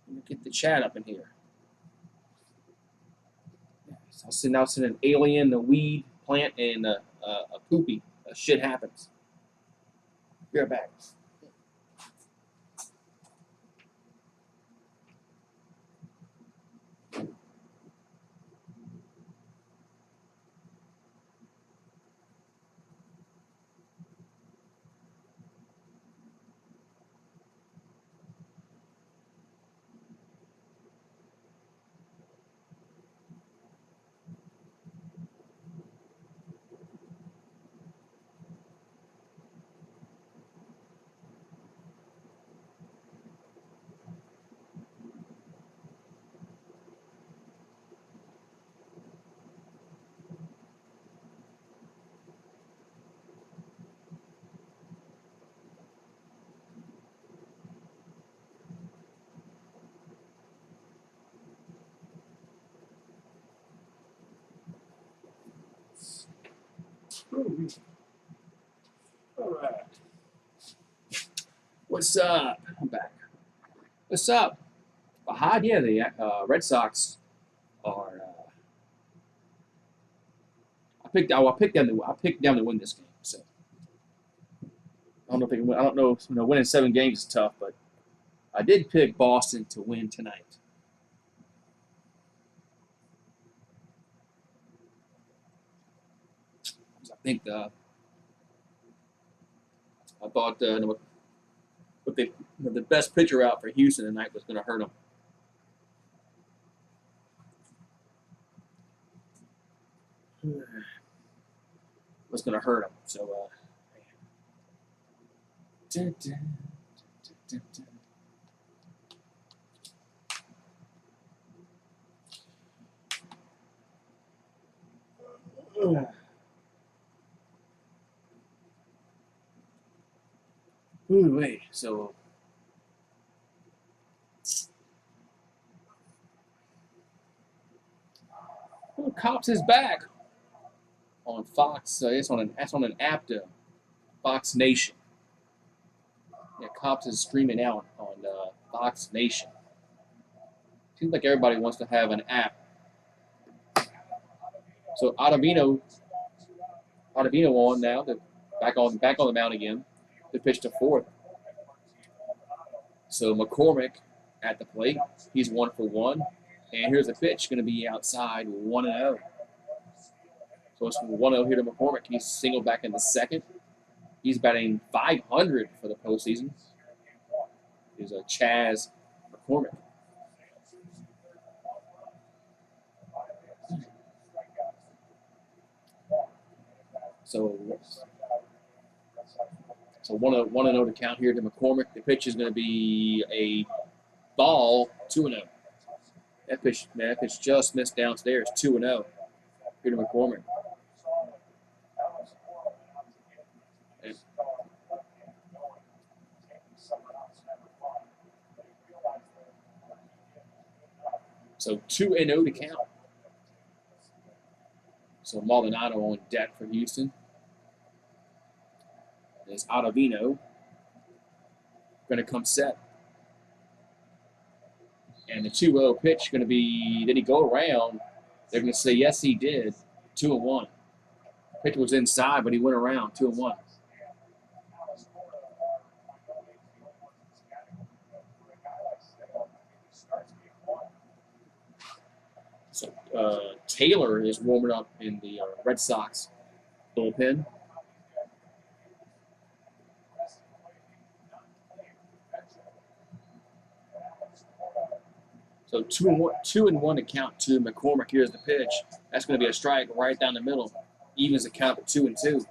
B: me get the chat up in here. So I'll now send an alien, a weed, plant, and a poopy. Shit happens. Be right back. All right. What's up? I'm back. What's up? Bahad, yeah, the Red Sox are. I picked them to win this game. So I don't know if they can win. I don't know if winning 7 games is tough, but I did pick Boston to win tonight. I think I thought with the best pitcher out for Houston tonight was going to hurt them. Was going to hurt them. So, ooh, wait. So, Cops is back on Fox. It's on an app to Fox Nation. Yeah, Cops is streaming out on Fox Nation. Seems like everybody wants to have an app. So Ottavino on now, back on the mound again. To pitch to 4th. So McCormick at the plate. He's 1 for 1. And here's a pitch going to be outside 1-0. So it's 1-0 here to McCormick. He's singled back in the second. He's batting .500 for the postseason. Here's a Chaz McCormick. So 1-0 to count here to McCormick. The pitch is going to be a ball, 2-0. That pitch just missed downstairs. 2-0. Peter McCormick. And so 2-0 to count. So Maldonado on deck for Houston. There's Ottavino going to come set. And the 2-0 pitch going to be, did he go around? They're going to say, yes, he did. 2-1. Pitch was inside, but he went around. 2-1. So Taylor is warming up in the Red Sox bullpen. So 2-1 to count to McCormick. Here's the pitch. That's going to be a strike right down the middle. Evens the count at 2-2.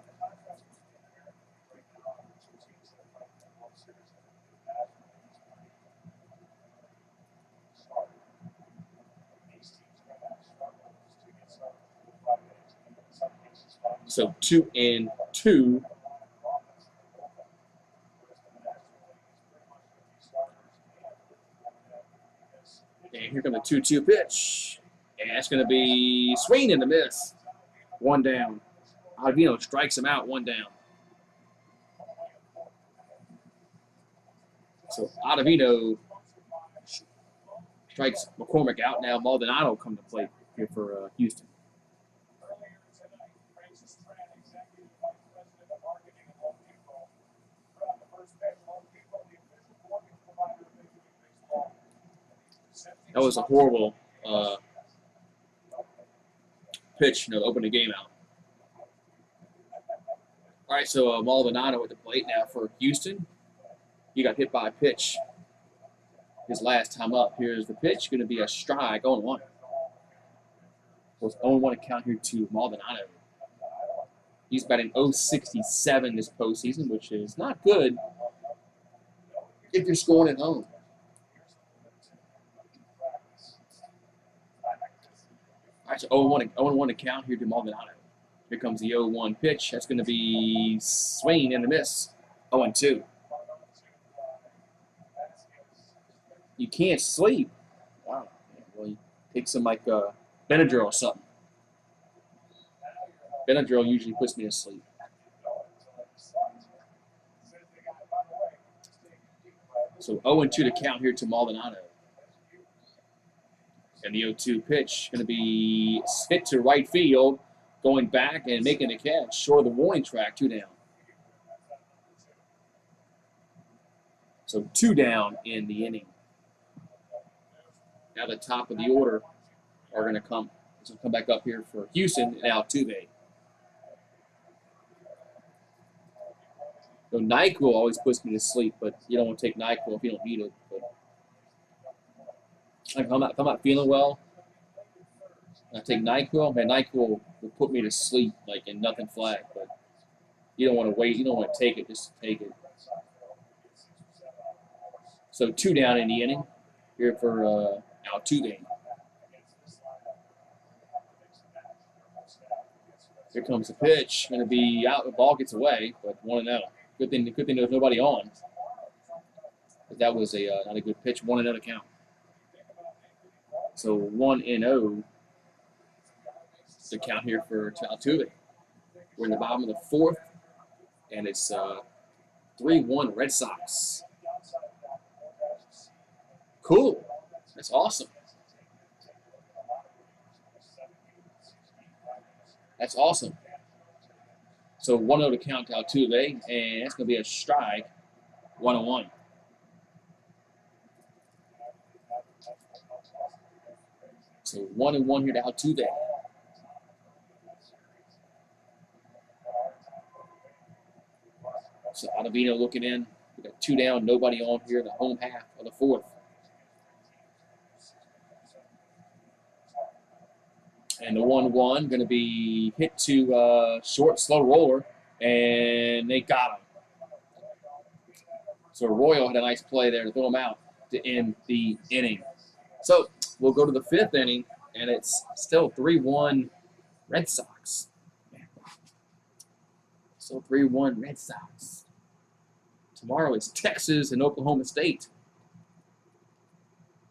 B: So 2-2. And here comes the 2-2 pitch. And that's going to be swing and a miss. 1 down. Ottavino strikes him out. 1 down. So Ottavino strikes McCormick out. Now Maldonado come to play here for Houston. That was a horrible pitch, to open the game out. All right, so Maldonado at the plate now for Houston. He got hit by a pitch his last time up. Here's the pitch, going to be a strike, 0-1. So it's 0-1 to count here to Maldonado. He's batting .067 this postseason, which is not good if you're scoring at home. All right, so 0-1 to count here to Maldonado. Here comes the 0-1 pitch. That's going to be swing and a miss. 0-2. You can't sleep. Wow. Well, you take some Benadryl or something. Benadryl usually puts me to sleep. So 0-2 to count here to Maldonado. And the 0-2 pitch going to be hit to right field, going back and making a catch. Short of the warning track, 2 down. So 2 down in the inning. Now the top of the order are going to come back up here for Houston and Altuve. So NyQuil always puts me to sleep, but you don't want to take NyQuil if you don't need it. But if I'm not feeling well, I take NyQuil. Man, NyQuil will put me to sleep in nothing flat. But you don't want to wait. You don't want to take it just to take it. So 2 down in the inning here for Altuve. Here comes the pitch. Going to be out. The ball gets away, but 1-0. Good thing there's nobody on. But that was not a good pitch. 1-0 count. So 1-0 to count here for Altuve. We're in the bottom of the 4th, and it's 3-1 Red Sox. Cool. That's awesome. That's awesome. So 1-0 to count to Altuve, and that's going to be a strike, 1-1. So 1-1 here to Altuve. So Ottavino looking in. We got 2 down, nobody on here in the home half of the 4th. And the 1-1 going to be hit to short, slow roller, and they got him. So Royal had a nice play there to throw him out to end the inning. So we'll go to the 5th inning, and it's still 3-1 Red Sox. Still 3-1 Red Sox. Tomorrow is Texas and Oklahoma State.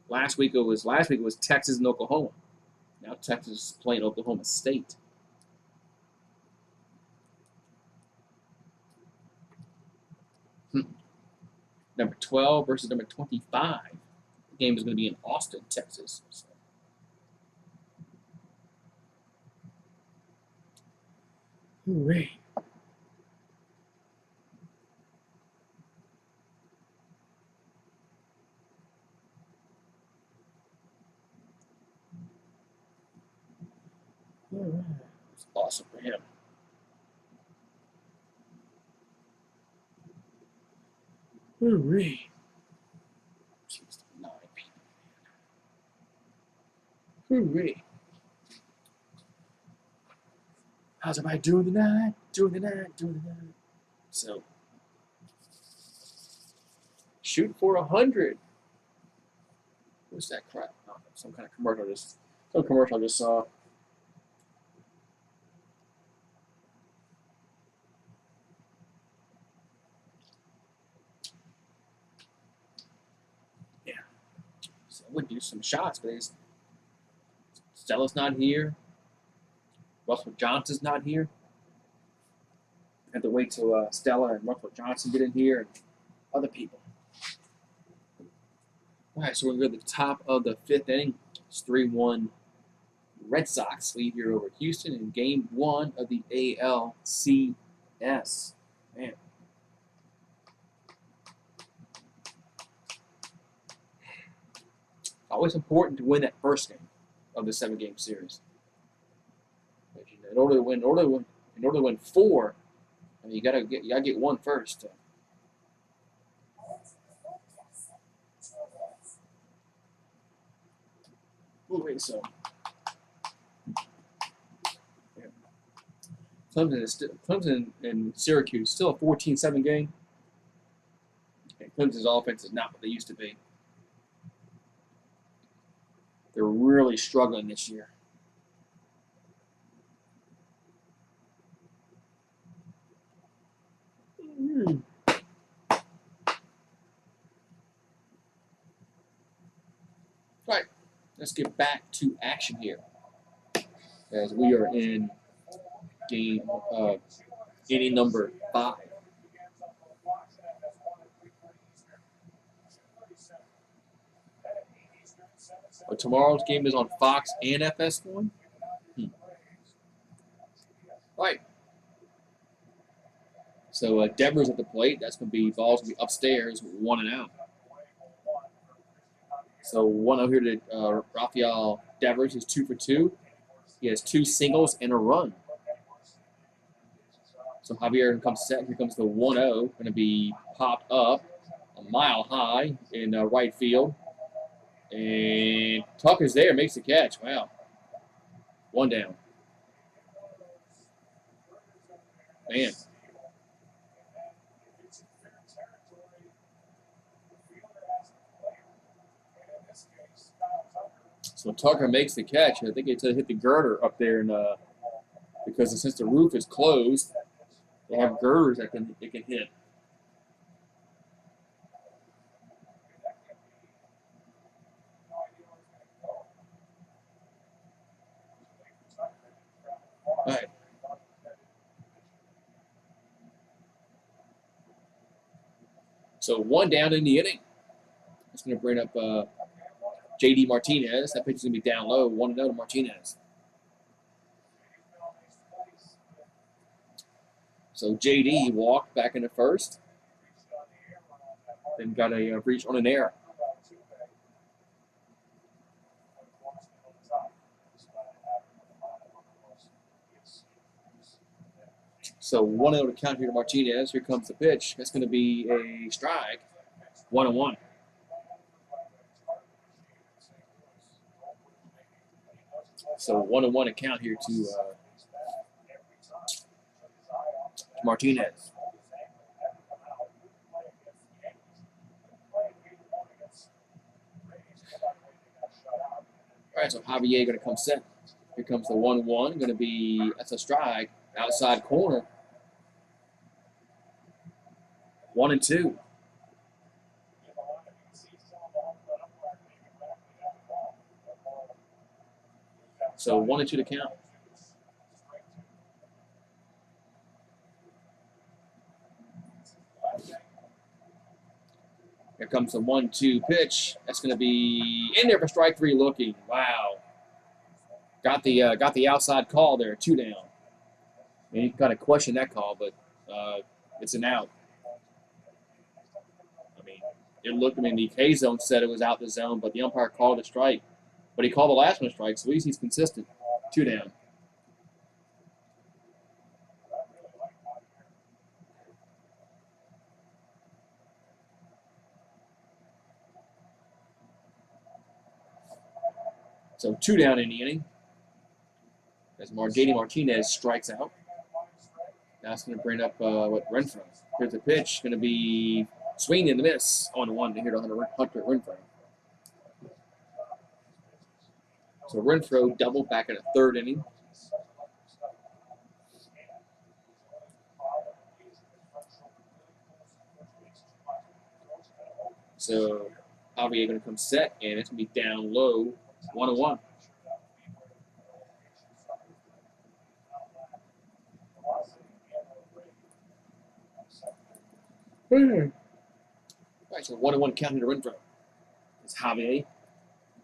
B: Last week it was Texas and Oklahoma. Now Texas is playing Oklahoma State. Number 12 versus number 25. The game is going to be in Austin, Texas. So. Hooray. It's awesome for him. Hooray. Jeez, 9 people. Hooray. How's everybody doing tonight? Doing tonight. So, shoot for 100. What's that crap? Oh, some kind of commercial. Some commercial I just saw. Yeah. So I would do some shots, but Stella's not here. Russell Johnson's not here. I have to wait till Stella and Russell Johnson get in here and other people. All right, so we're going to go to the top of the 5th inning. It's 3-1 Red Sox lead here over Houston in Game 1 of the ALCS. Man. Always important to win that first game of the 7-game series. In order to win 4, I mean, you gotta get 1 first. So yeah. Clemson and Syracuse still a 14-7 game. And Clemson's offense is not what they used to be. They're really struggling this year. Right, let's get back to action here as we are in inning number 5. But tomorrow's game is on Fox and FS1. Right. So Devers at the plate. That's going to be balls going to be upstairs, 1 and out. So 1-0 here to Rafael Devers. He's 2 for 2. He has 2 singles and a run. So Javier comes set. Here comes the 1-0. Going to be popped up a mile high in right field. And Tucker's there, makes the catch. Wow. 1 down. Man. So Tucker makes the catch. I think it's hit the girder up there, and because since the roof is closed, they have girders that can hit. All right. So 1 down in the inning. That's going to bring up J.D. Martinez. That pitch is going to be down low. 1-0 to Martinez. So J.D. walked back into first. Then got a reach on an error. So 1-0 to count here to Martinez. Here comes the pitch. That's going to be a strike. 1-1. So 1-1 to count here to Martinez. All right, so Javier going to come set. Here comes the 1-1. Going to be, that's a strike. Outside corner. 1-2. So 1-2 to count. Here comes the 1-2 pitch. That's going to be in there for strike 3 looking. Wow. Got the outside call there, 2 down. And you kind of question that call, but it's an out. I mean, it looked, I mean, the K zone said it was out the zone, but the umpire called it a strike. But he called the last one a strike, so at least he's consistent. 2 down. So 2 down in the inning. As JD Martinez strikes out. Now it's going to bring up Renfroe. Here's the pitch. Going to be swing and the miss on 1 to hit Hunter Renfroe. So Renfroe doubled back in a 3rd inning. So Javier going to come set, and it's going to be down low, 1-1. All right, so 1-1 counting to Renfroe. It's Javier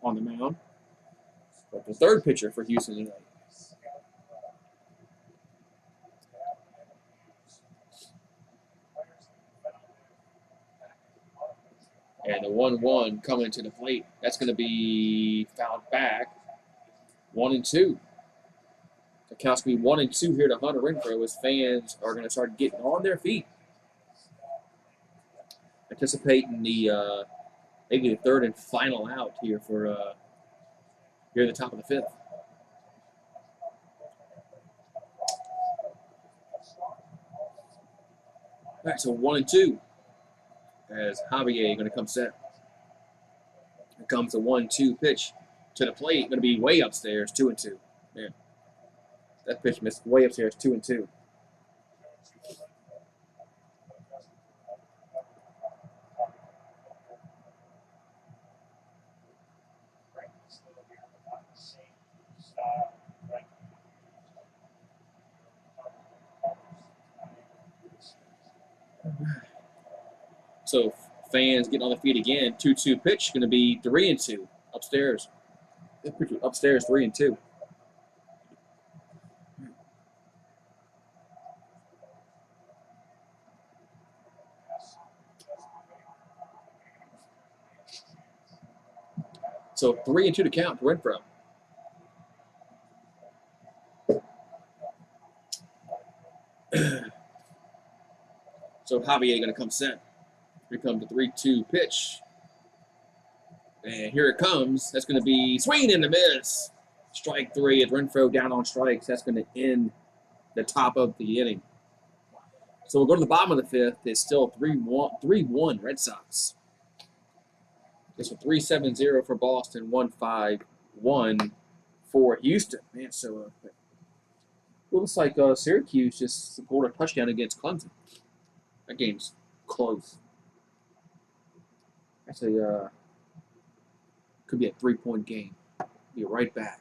B: on the mound. But the 3rd pitcher for Houston tonight. And the 1-1 coming to the plate. That's going to be fouled back. 1-2. The count's going to be 1-2 here to Hunter Renfroe as fans are going to start getting on their feet. Anticipating the maybe the 3rd and final out here for here at the top of the 5th. All right, so 1-2 as Javier going to come set. Here comes the 1-2 pitch to the plate. Going to be way upstairs, 2-2. Man, that pitch missed way upstairs, 2-2. So fans getting on the feet again. 2-2 pitch, going to be 3-2 upstairs. Upstairs, 3-2. So 3-2 to count to Renfroe. So Javier going to come set. Here comes the 3-2 pitch. And here it comes. That's going to be swing and a miss. Strike 3 as Renfroe down on strikes. That's going to end the top of the inning. So we'll go to the bottom of the 5th. It's still 3-1 Red Sox. It's a 3-7-0 for Boston, 1-5-1 for Houston. Man, so looks like Syracuse just scored a touchdown against Clemson. That game's close. That's a could be a 3-point game. Be right back.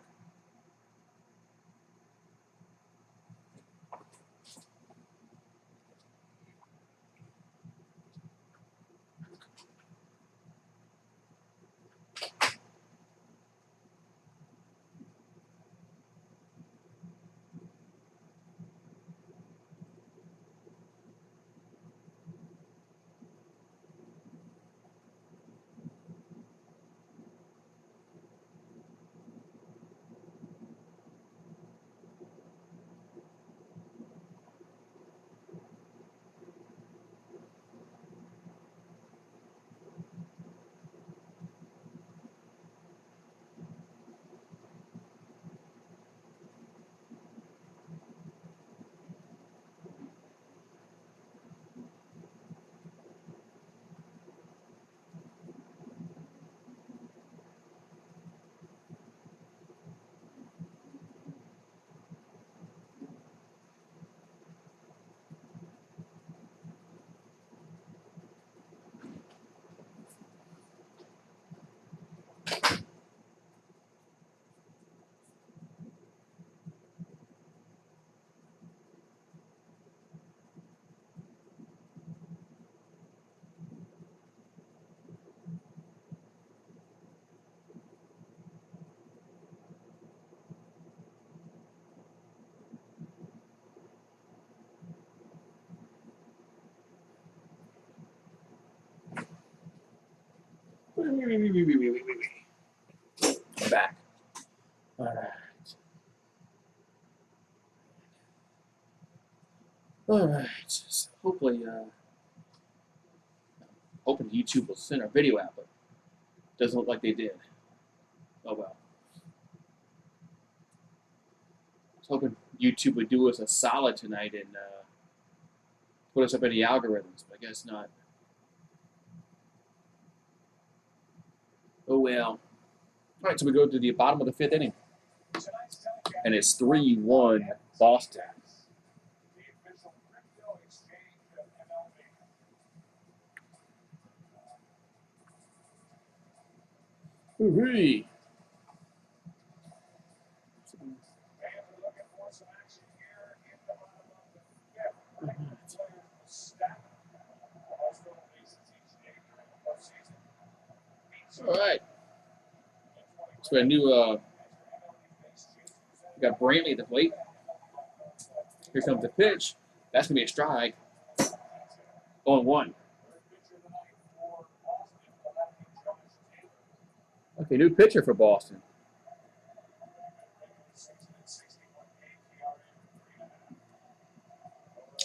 B: Back. All right. All right. So hopefully, hoping YouTube will send our video out, but doesn't look like they did. Oh well. I was hoping YouTube would do us a solid tonight and put us up in the algorithms, but I guess not. Oh well. All right, so we go to the bottom of the 5th inning, and it's 3-1 Boston. Hooray! All right. So we got a new, we got Brantley at the plate. Here comes the pitch. That's going to be a strike. 0-1. Okay, new pitcher for Boston.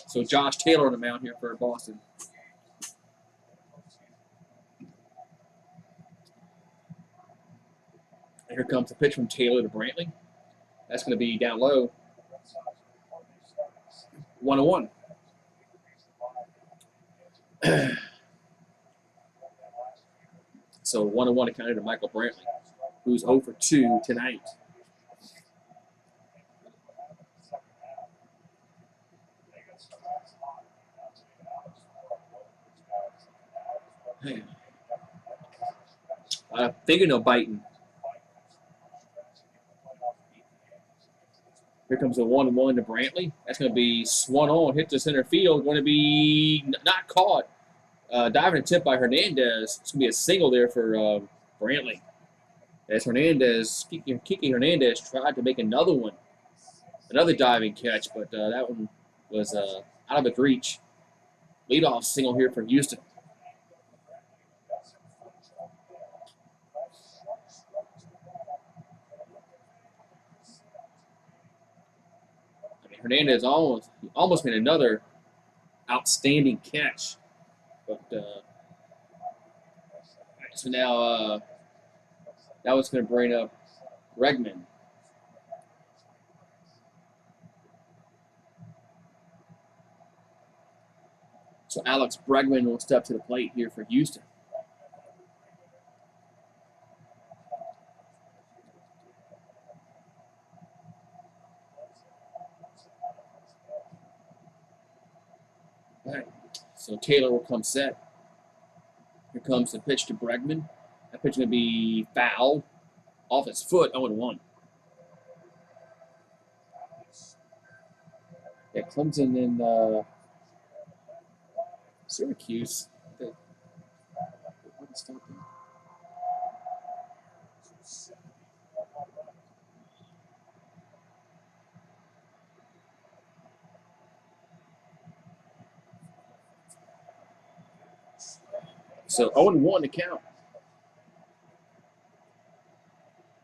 B: So Josh Taylor on the mound here for Boston. And here comes the pitch from Taylor to Brantley. That's going to be down low. 1-1. So 1-1 accounted to Michael Brantley, who's 0 for 2 tonight. I'm thinking of biting. Here comes a 1-1 to Brantley. That's going to be swung on, hit to center field. Going to be not caught. Diving attempt by Hernandez. It's going to be a single there for Brantley. As Hernandez, Kiki Hernandez tried to make another one. Another diving catch, but that one was out of his reach. Leadoff single here for Houston. Hernandez almost made another outstanding catch, but so now that was going to bring up Bregman. So Alex Bregman will step to the plate here for Houston. All right, so Taylor will come set. Here comes the pitch to Bregman. That pitch is going to be fouled off his foot, 0-1. Yeah, Clemson and Syracuse. So 0-1 to count.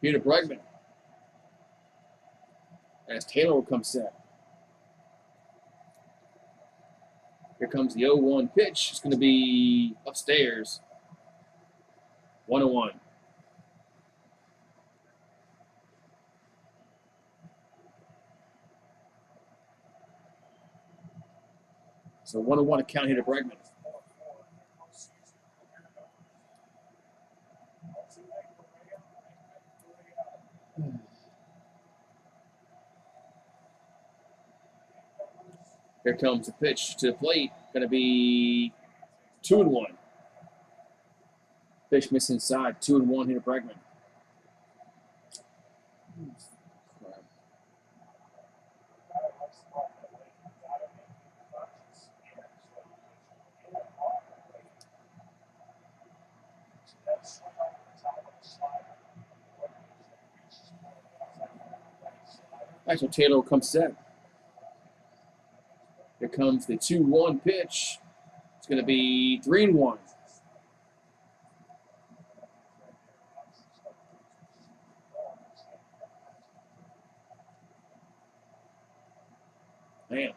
B: Peter Bregman. As Taylor will come set. Here comes the 0-1 pitch. It's going to be upstairs. 1-1. So 1-1 to count here to Bregman. Here comes the pitch to the plate. Going to be 2-1. Pitch missed inside. 2-1 here to Bregman. All right, so Taylor will come set. Here comes the 2-1 pitch. It's going to be 3-1. Man.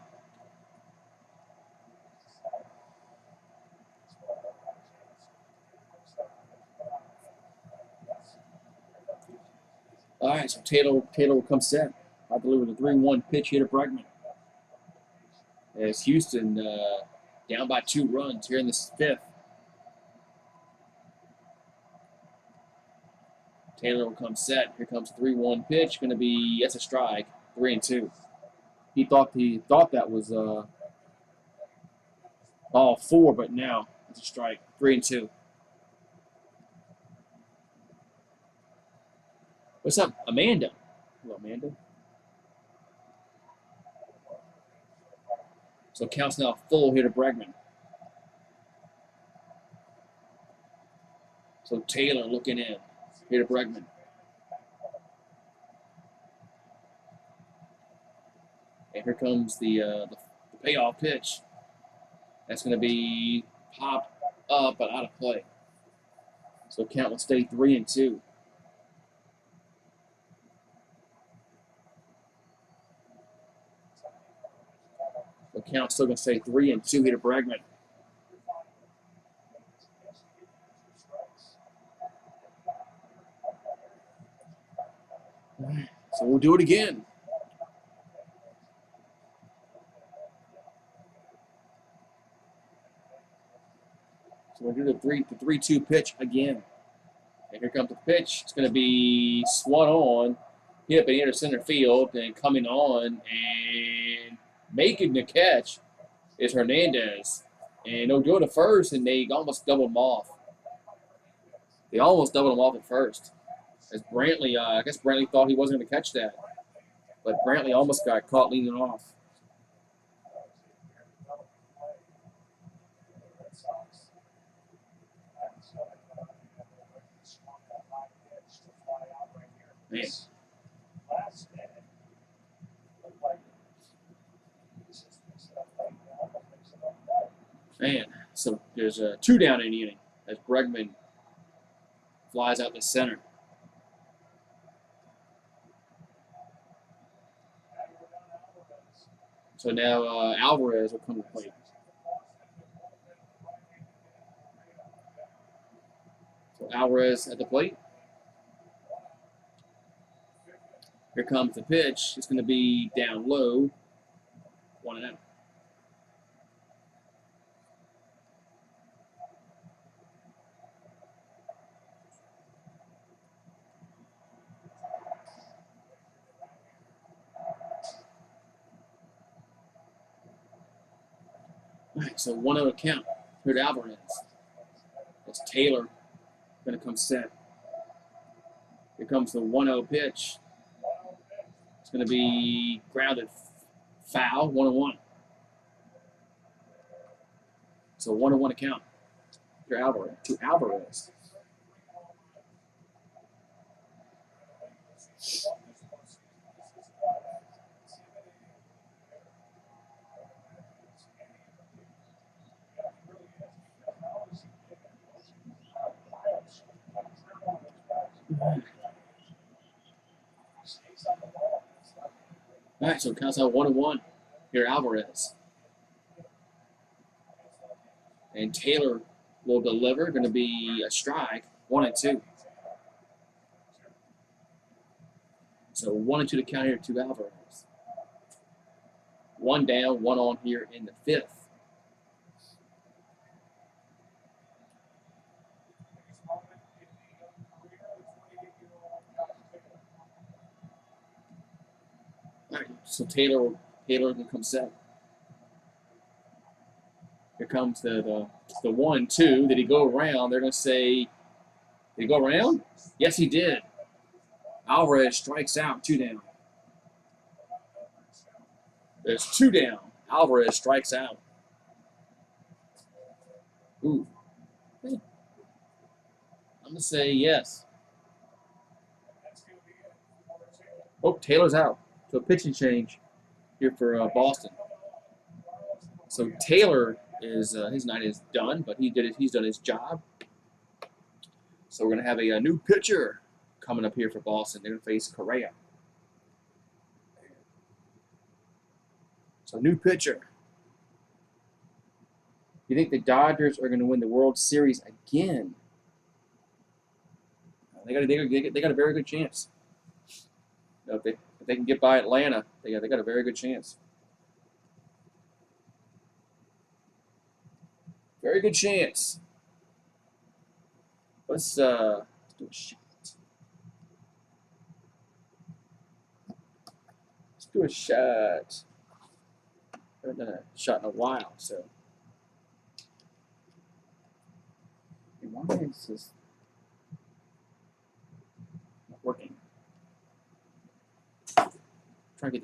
B: All right, so Taylor will come set. I deliver the 3-1 pitch here to Bregman. As Houston down by 2 runs here in the 5th. Taylor will come set. Here comes the 3-1 pitch. Going to be, that's a strike. 3-2. He thought that was ball 4, but now it's a strike. 3-2. What's up, Amanda? Hello, Amanda. So counts now full here to Bregman. So Taylor looking in here to Bregman. And here comes the payoff pitch. That's going to be popped up but out of play. So count will stay 3-2. The count's still going to stay 3-2 here to Bregman. So we'll do it again. So we'll do the 3-2 pitch again. And here comes the pitch. It's going to be swung on, hit up and into center field, and coming on and making the catch is Hernandez. And they'll go to first, and they almost doubled him off. They almost doubled him off at first. As Brantley, I guess Brantley thought he wasn't going to catch that. But Brantley almost got caught leaning off. Man. Man, so there's 2 down in the inning as Bregman flies out the center. So now Alvarez will come to plate. So Alvarez at the plate. Here comes the pitch. It's going to be down low. 1-0. All right, so 1-0 count. Here to Alvarez. That's Taylor going to come set. Here comes the 1-0 pitch. It's going to be grounded foul, 1-1. So 1-1 count. Here Alvarez to Alvarez. All right, so it counts out 1-1. Here, Alvarez. And Taylor will deliver. Going to be a strike. 1-2. So 1-2 to count here to Alvarez. 1 down, 1 on here in the 5th. All right, so Taylor can come set. Here comes the 1-2. Did he go around? They're going to say, did he go around? Yes, he did. Alvarez strikes out, 2 down. There's 2 down. Alvarez strikes out. Ooh. I'm going to say yes. Oh, Taylor's out. So a pitching change here for Boston. So Taylor is his night is done, but he's done his job. So we're going to have a new pitcher coming up here for Boston. They're going to face Correa. So new pitcher. You think the Dodgers are going to win the World Series again? They got a very good chance. If they can get by Atlanta, they got a very good chance. Very good chance. Let's do a shot. Let's do a shot. I haven't done a shot in a while, so. Why is this not working? I'm trying to get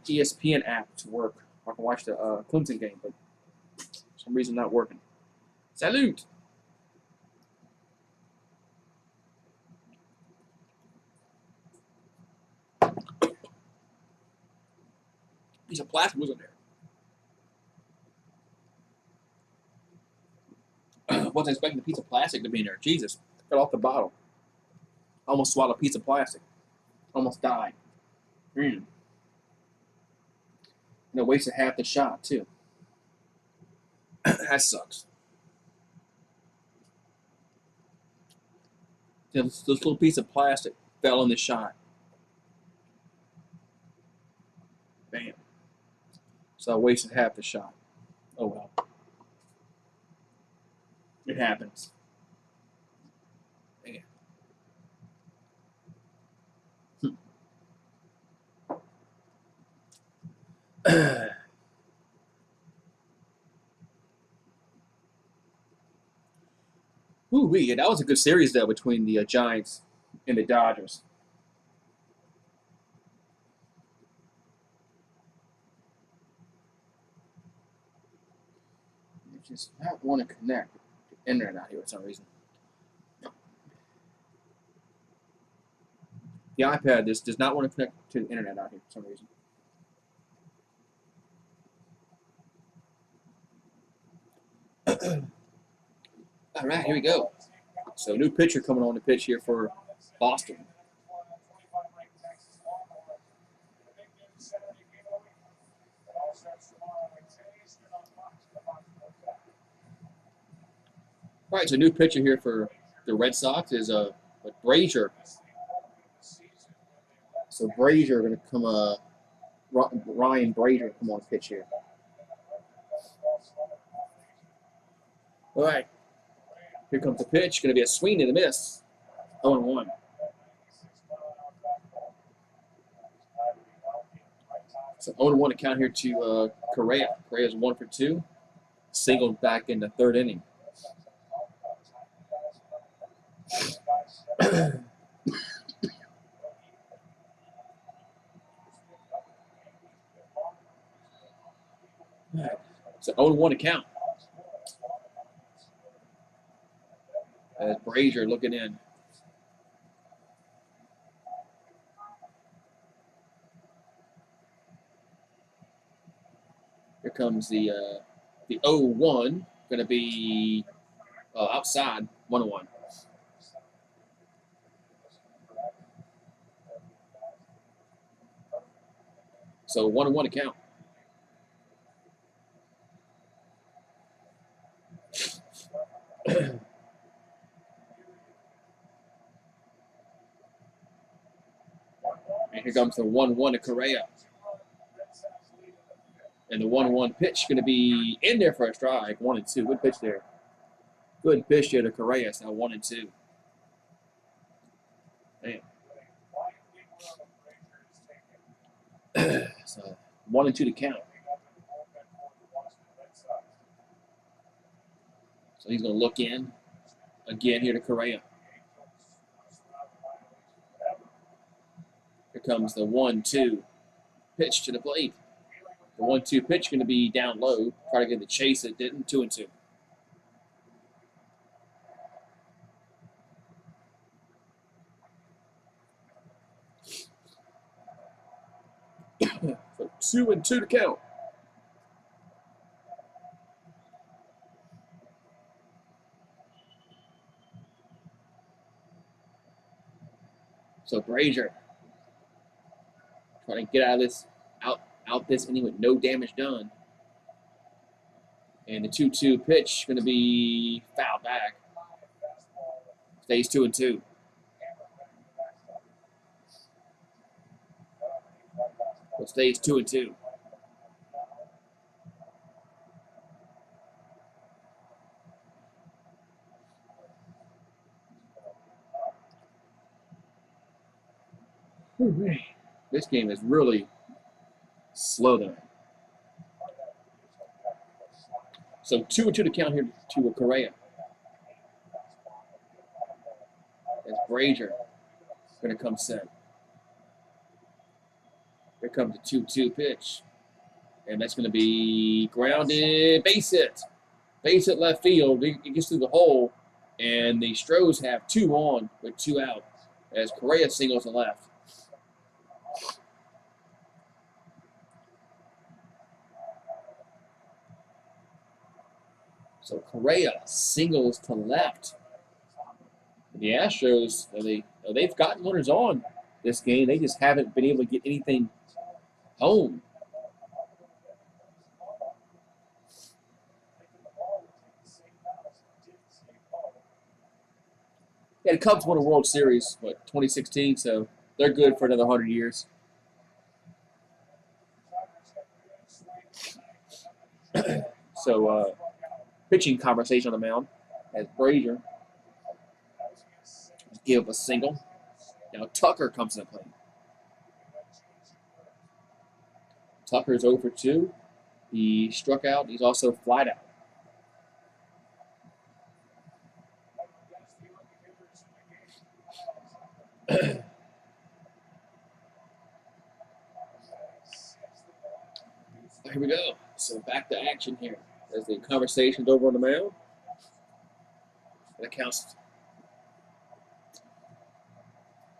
B: the ESPN app to work. I can watch the Clemson game, but for some reason not working. Salute! Piece of plastic was in there. Wasn't expecting the piece of plastic to be in there. Jesus. Got off the bottle. Almost swallowed a piece of plastic. Almost died. And I wasted half the shot, too. That sucks. This little piece of plastic fell in the shot. Bam. So I wasted half the shot. Oh well. It happens. Man. Ooh-wee, yeah, that was a good series, though, between the Giants and the Dodgers. You just not want to connect the internet out here for some reason. The iPad does not want to connect to the internet out here for some reason. All right, here we go. So new pitcher coming on the pitch here for Boston. All right, so new pitcher here for the Red Sox is Brazier. So Brazier going to come, Ryan Brazier come on the pitch here. All right, here comes the pitch. Going to be a swing and a miss. 0-1. So 0-1 to count here to Correa. Correa's 1 for 2. Singled back in the third inning. So 0-1 to count. As Brazier looking in. Here comes the 0-1. Going to be outside, 1-1. So 1-1 to count. And here comes the 1-1 to Correa. And the 1-1 pitch going to be in there for a strike. 1-2. Good pitch there. Good pitch there to Correa. Now 1-2. Damn. So 1-2 to count. So he's going to look in again here to Correa. Here comes the 1-2 pitch to the plate. The 1-2 pitch going to be down low. Try to get the chase. It didn't. 2-2. So 2-2 to count. So Brazier trying to get out of this out this inning with no damage done. And the 2-2 pitch going to be fouled back. Stays 2-2. So stays 2-2. This game is really slow though. So 2-2 to count here to Correa. As Brazier going to come set. Here comes the 2-2 pitch. And that's going to be grounded. Base hit. Base hit left field. It gets through the hole. And the Astros have 2 on with 2 out. As Correa singles to left. So Correa singles to left. The Astros, they've gotten runners on this game. They just haven't been able to get anything home. Yeah, the Cubs won a World Series, 2016, so they're good for another 100 years. So, pitching conversation on the mound as Brazier give a single. Now Tucker comes into play. Tucker's 0 for 2. He struck out. He's also flied out. Here we go. So back to action here. As the conversation's over on the mound. And it counts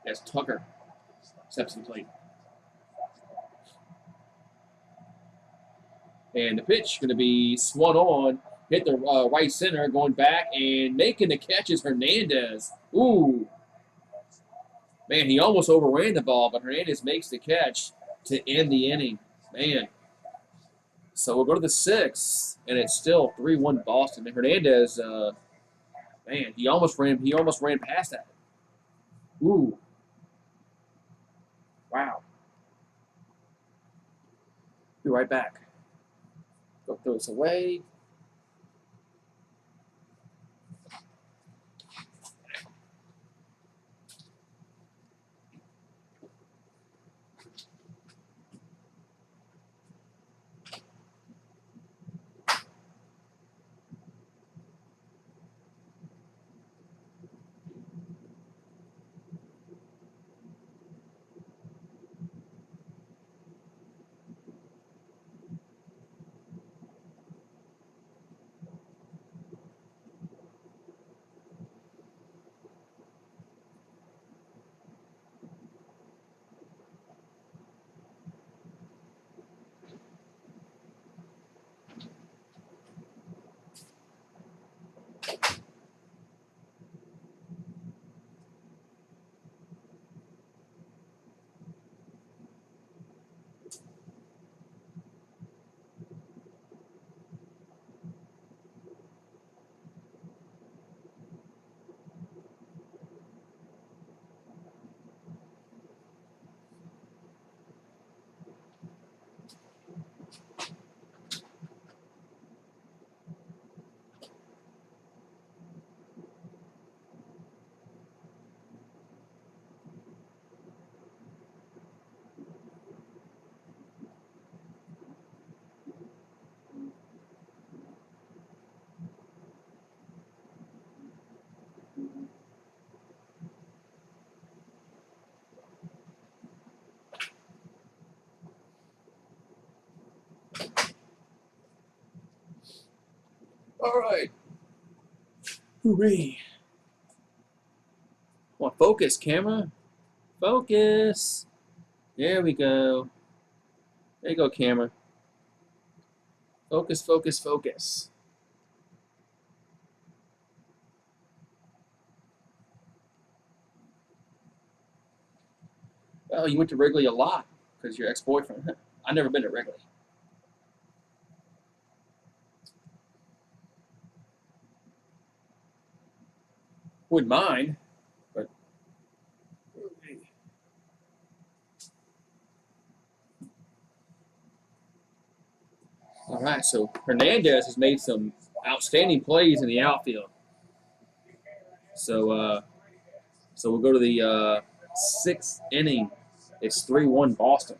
B: as Tucker steps in the plate. And the pitch going to be swung on, hit the right center, going back and making the catch is Hernandez. Ooh. Man, he almost overran the ball, but Hernandez makes the catch to end the inning. Man. So we'll go to the 6th, and it's still 3-1 Boston. And Hernandez, man, he almost ran past that. Ooh. Wow. Be right back. Go throw this away. All right. Hooray. Come on, focus, camera. Focus. There we go. There you go, camera. Focus, focus, focus. Well, you went to Wrigley a lot because your ex-boyfriend. I've never been to Wrigley. Wouldn't mind, but all right. So Hernandez has made some outstanding plays in the outfield. So so we'll go to the 6th inning. It's 3-1 Boston.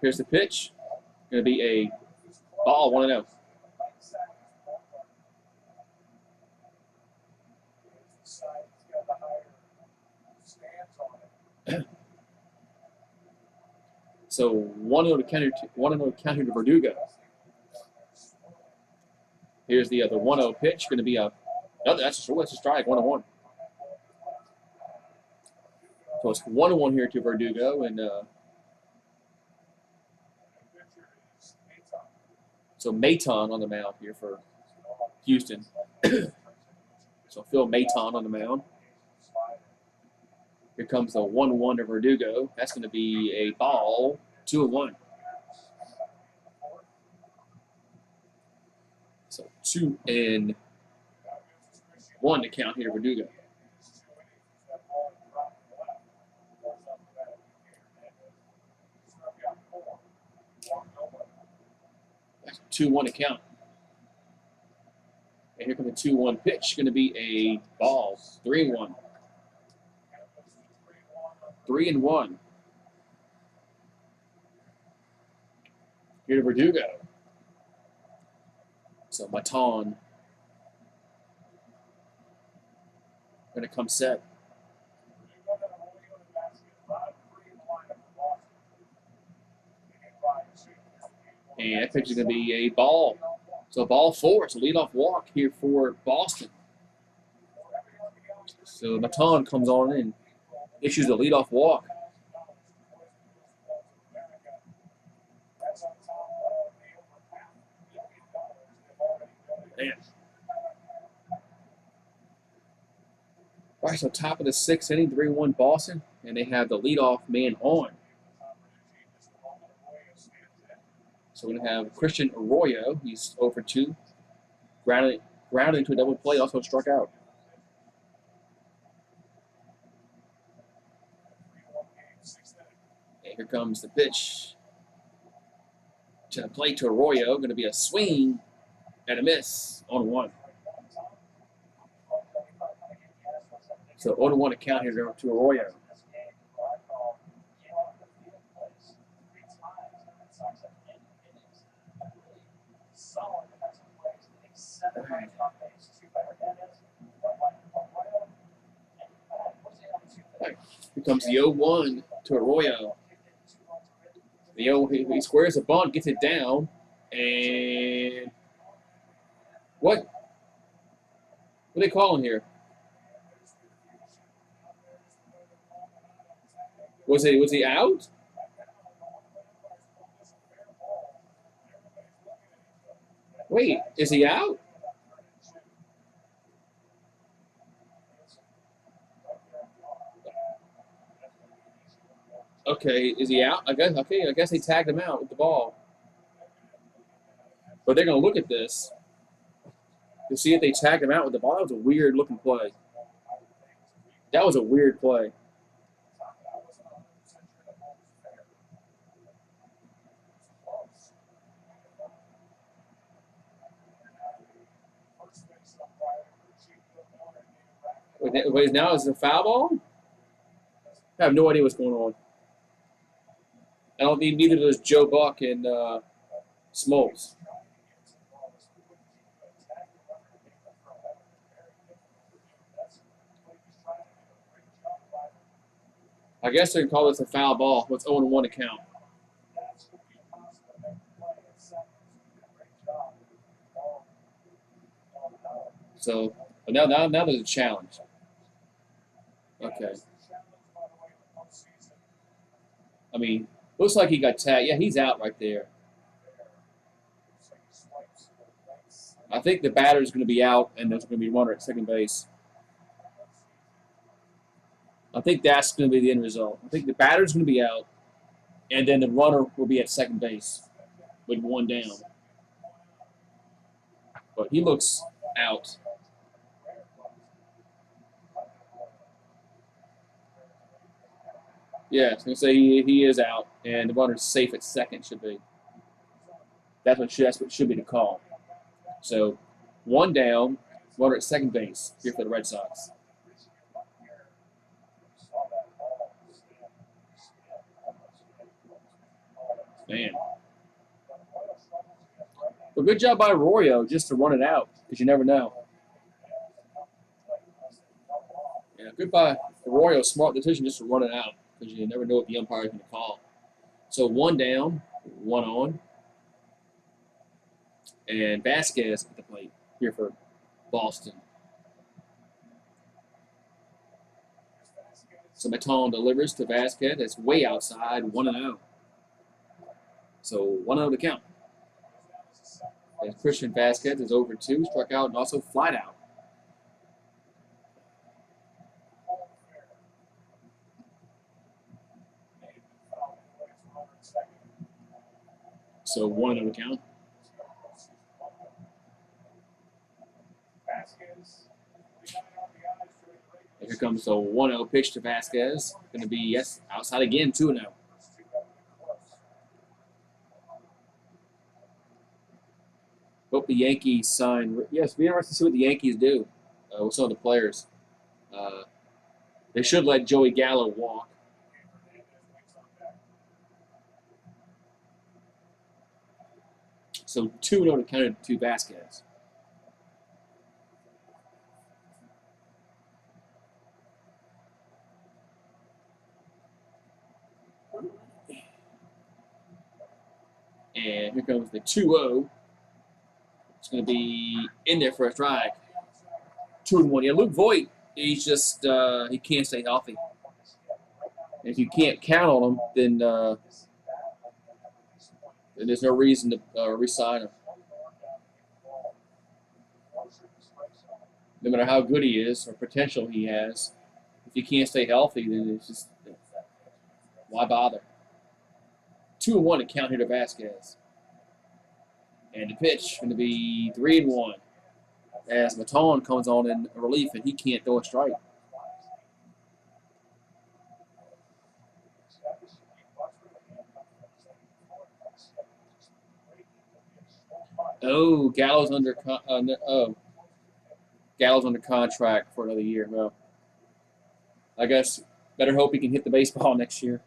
B: Here's the pitch. Going to be a ball, 1-0. So 1-0 to counter. 1-0 counter to Verdugo. Here's the 1-0 pitch. Going to be a. No, that's a strike. 1-1. So it's 1-1 here to Verdugo, and so Maton on the mound here for Houston. So Phil Maton on the mound. Here comes the 1-1 to Verdugo. That's going to be a ball, 2-1. So 2-1 to count here to Verdugo. 2-1 to count. And here comes the 2-1 pitch. Going to be a ball, 3-1. 3-1. Here to Verdugo. So Maton going to come set. And that pitch is going to be a ball. So ball 4. It's a leadoff walk here for Boston. So Maton comes on in, issues a leadoff walk. Man. All right, so top of the 6th inning, 3-1 Boston, and they have the leadoff man on. So we're going to have Christian Arroyo. He's 0 for 2. Grounded into a double play, also struck out. And here comes the pitch. To the plate to Arroyo. Going to be a swing and a miss on 1. So 0-1 to count here to Arroyo. Here comes the 0-1 to Arroyo. He squares the bunt, gets it down, and what? What are they calling here? Was he out? Wait, is he out? Okay, is he out? I guess they tagged him out with the ball. But they're gonna look at this to see if they tagged him out with the ball. That was a weird looking play. That was a weird play. Wait, now is it a foul ball? I have no idea what's going on. I don't need neither does Joe Buck and Smoltz. I guess they can call this a foul ball. What's 0-1 to count? So now there's a challenge. Okay. I mean, looks like he got tagged. Yeah, he's out right there. I think the batter's going to be out, and there's going to be a runner at second base. I think that's going to be the end result. I think the batter's going to be out, and then the runner will be at second base with one down. But he looks out. Yeah, I was going to say he is out, and the runner's safe at second should be. That's what should be the call. So, one down, runner at second base here for the Red Sox. Man. Well, good job by Arroyo just to run it out, because you never know. Yeah, good by Arroyo. Smart decision just to run it out, because you never know what the umpire is going to call. So one down, one on. And Vasquez at the plate here for Boston. So Maton delivers to Vasquez. That's way outside, 1-0. So 1-0 to count. And Christian Vasquez is over 2, struck out, and also flied out. So 1-0 to count. And here comes the 1-0 pitch to Vasquez. Going to be, yes, outside again, 2-0. Hope the Yankees sign. Yes, it'll be interesting to see what the Yankees do with some of the players. They should let Joey Gallo walk. So 2-0 to count to Vasquez. And here comes the 2-0. It's going to be in there for a strike. 2-1. Yeah, Luke Voit, he's just, he can't stay healthy. And if you can't count on him, then there's no reason to re-sign him. No matter how good he is or potential he has, if he can't stay healthy, then it's just, why bother? 2-1 to count here to Vasquez. And the pitch going to be 3-1 as Maton comes on in relief and he can't throw a strike. Oh, Gallo's under contract for another year. Well, I guess better hope he can hit the baseball next year.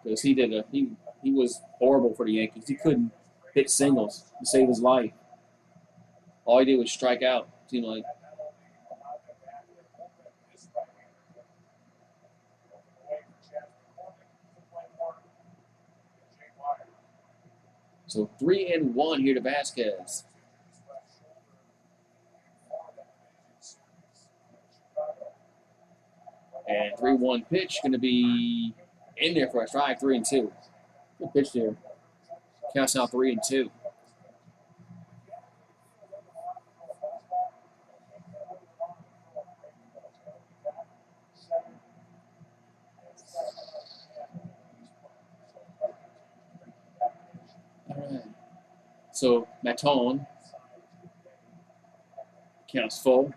B: Because he was horrible for the Yankees. He couldn't hit singles to save his life. All he did was strike out, it seemed like. So 3-1 here to Vasquez. And 3-1 pitch going to be in there for a strike, 3-2. Good pitch there. Counts out 3-2. All right. So Maton counts full.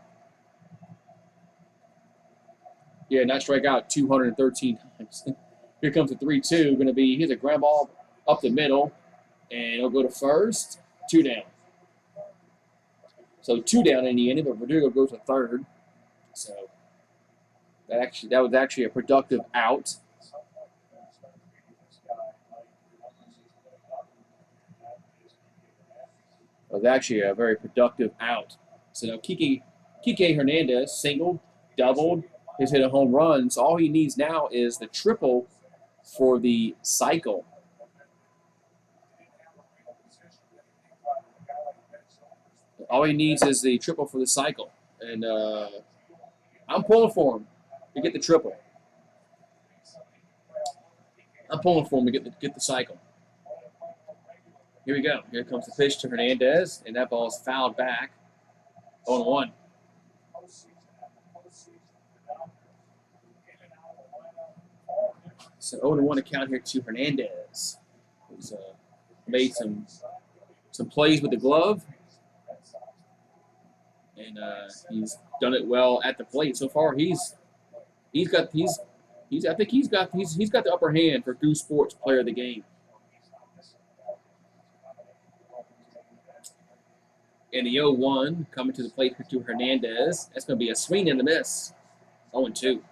B: Yeah, not strike out 213 times. Here comes the 3-2. Going to be, here's a ground ball up the middle, and it'll go to first. 2 down. So 2 down in the inning, but Verdugo goes to third. So that was actually a productive out. It was actually a very productive out. So now Kike Hernandez singled, doubled, has hit a home run. So all he needs now is the triple for the cycle. All he needs is the triple for the cycle. And I'm pulling for him to get the triple. I'm pulling for him to get the cycle. Here we go. Here comes the pitch to Hernandez, and that ball is fouled back. 0-1. So 0-1 account here to Hernandez. He's made some plays with the glove, and he's done it well at the plate so far. I think he's got the upper hand for GooseSports Player of the Game. And the 0-1 coming to the plate to Hernandez. That's going to be a swing and a miss. 0-2.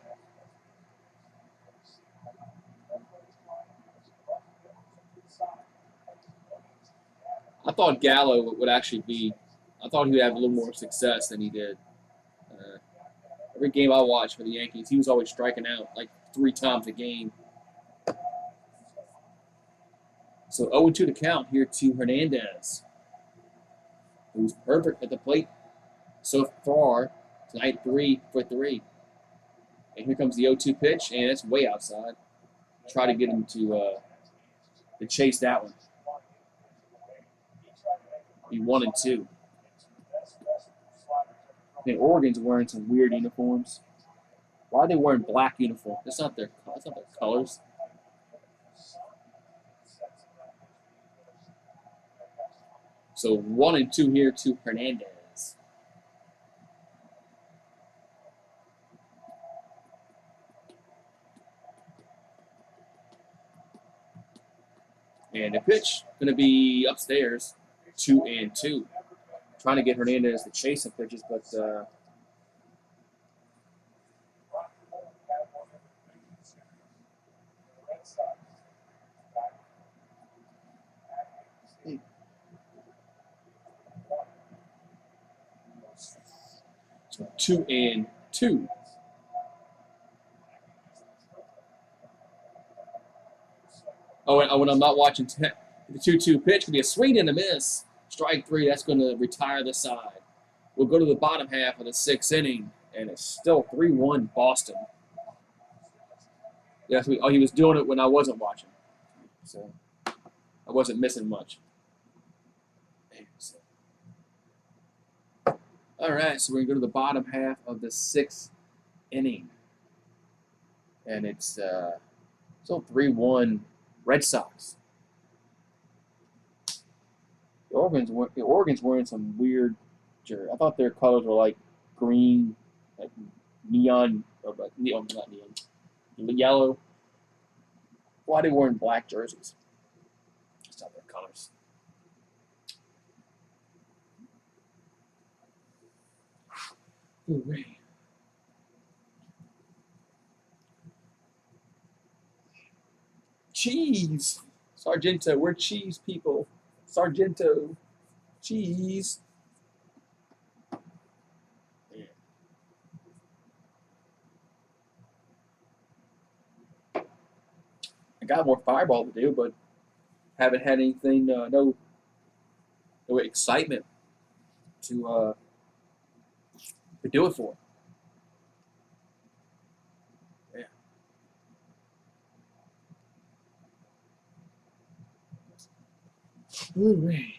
B: I thought Gallo would actually be. I thought he would have a little more success than he did. Every game I watched for the Yankees, he was always striking out like 3 times a game. So 0-2 to count here to Hernandez, who's perfect at the plate so far tonight, 3 for 3. And here comes the 0-2 pitch, and it's way outside. Try to get him to chase that one. Be 1-2. And Oregon's wearing some weird uniforms. Why are they wearing black uniforms? That's not their colors. So 1-2 here to Hernandez. And the pitch going to be upstairs, 2-2. Trying to get Hernandez to chase some pitches, but so 2-2. Oh, and when I'm not watching the 2-2 pitch, could be a swing and a miss. Strike 3, that's going to retire the side. We'll go to the bottom half of the 6th inning, and it's still 3-1 Boston. Yes, he was doing it when I wasn't watching, so I wasn't missing much. All right, so we're going to go to the bottom half of the 6th inning, and it's still 3-1 Red Sox. The Oregon's wearing some weird jersey. I thought their colors were like green, like neon, or not neon, yellow. Why are they wearing black jerseys? It's not their colors. Ooh, wait. Cheese! Sargento, we're cheese people. Sargento, cheese. Yeah. I got more Fireball to do, but haven't had anything, no excitement to do it for. Yeah. Ooh, man.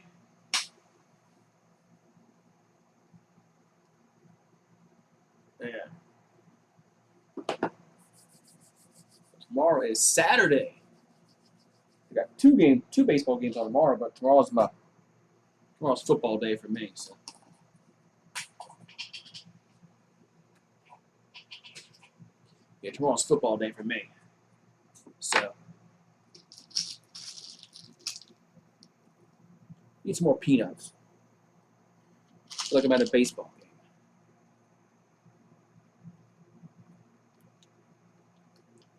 B: Yeah. Tomorrow is Saturday. We got two baseball games on tomorrow, but tomorrow's football day for me. So. Yeah, tomorrow's football day for me. So. Need some more peanuts. I feel like I'm at a baseball game.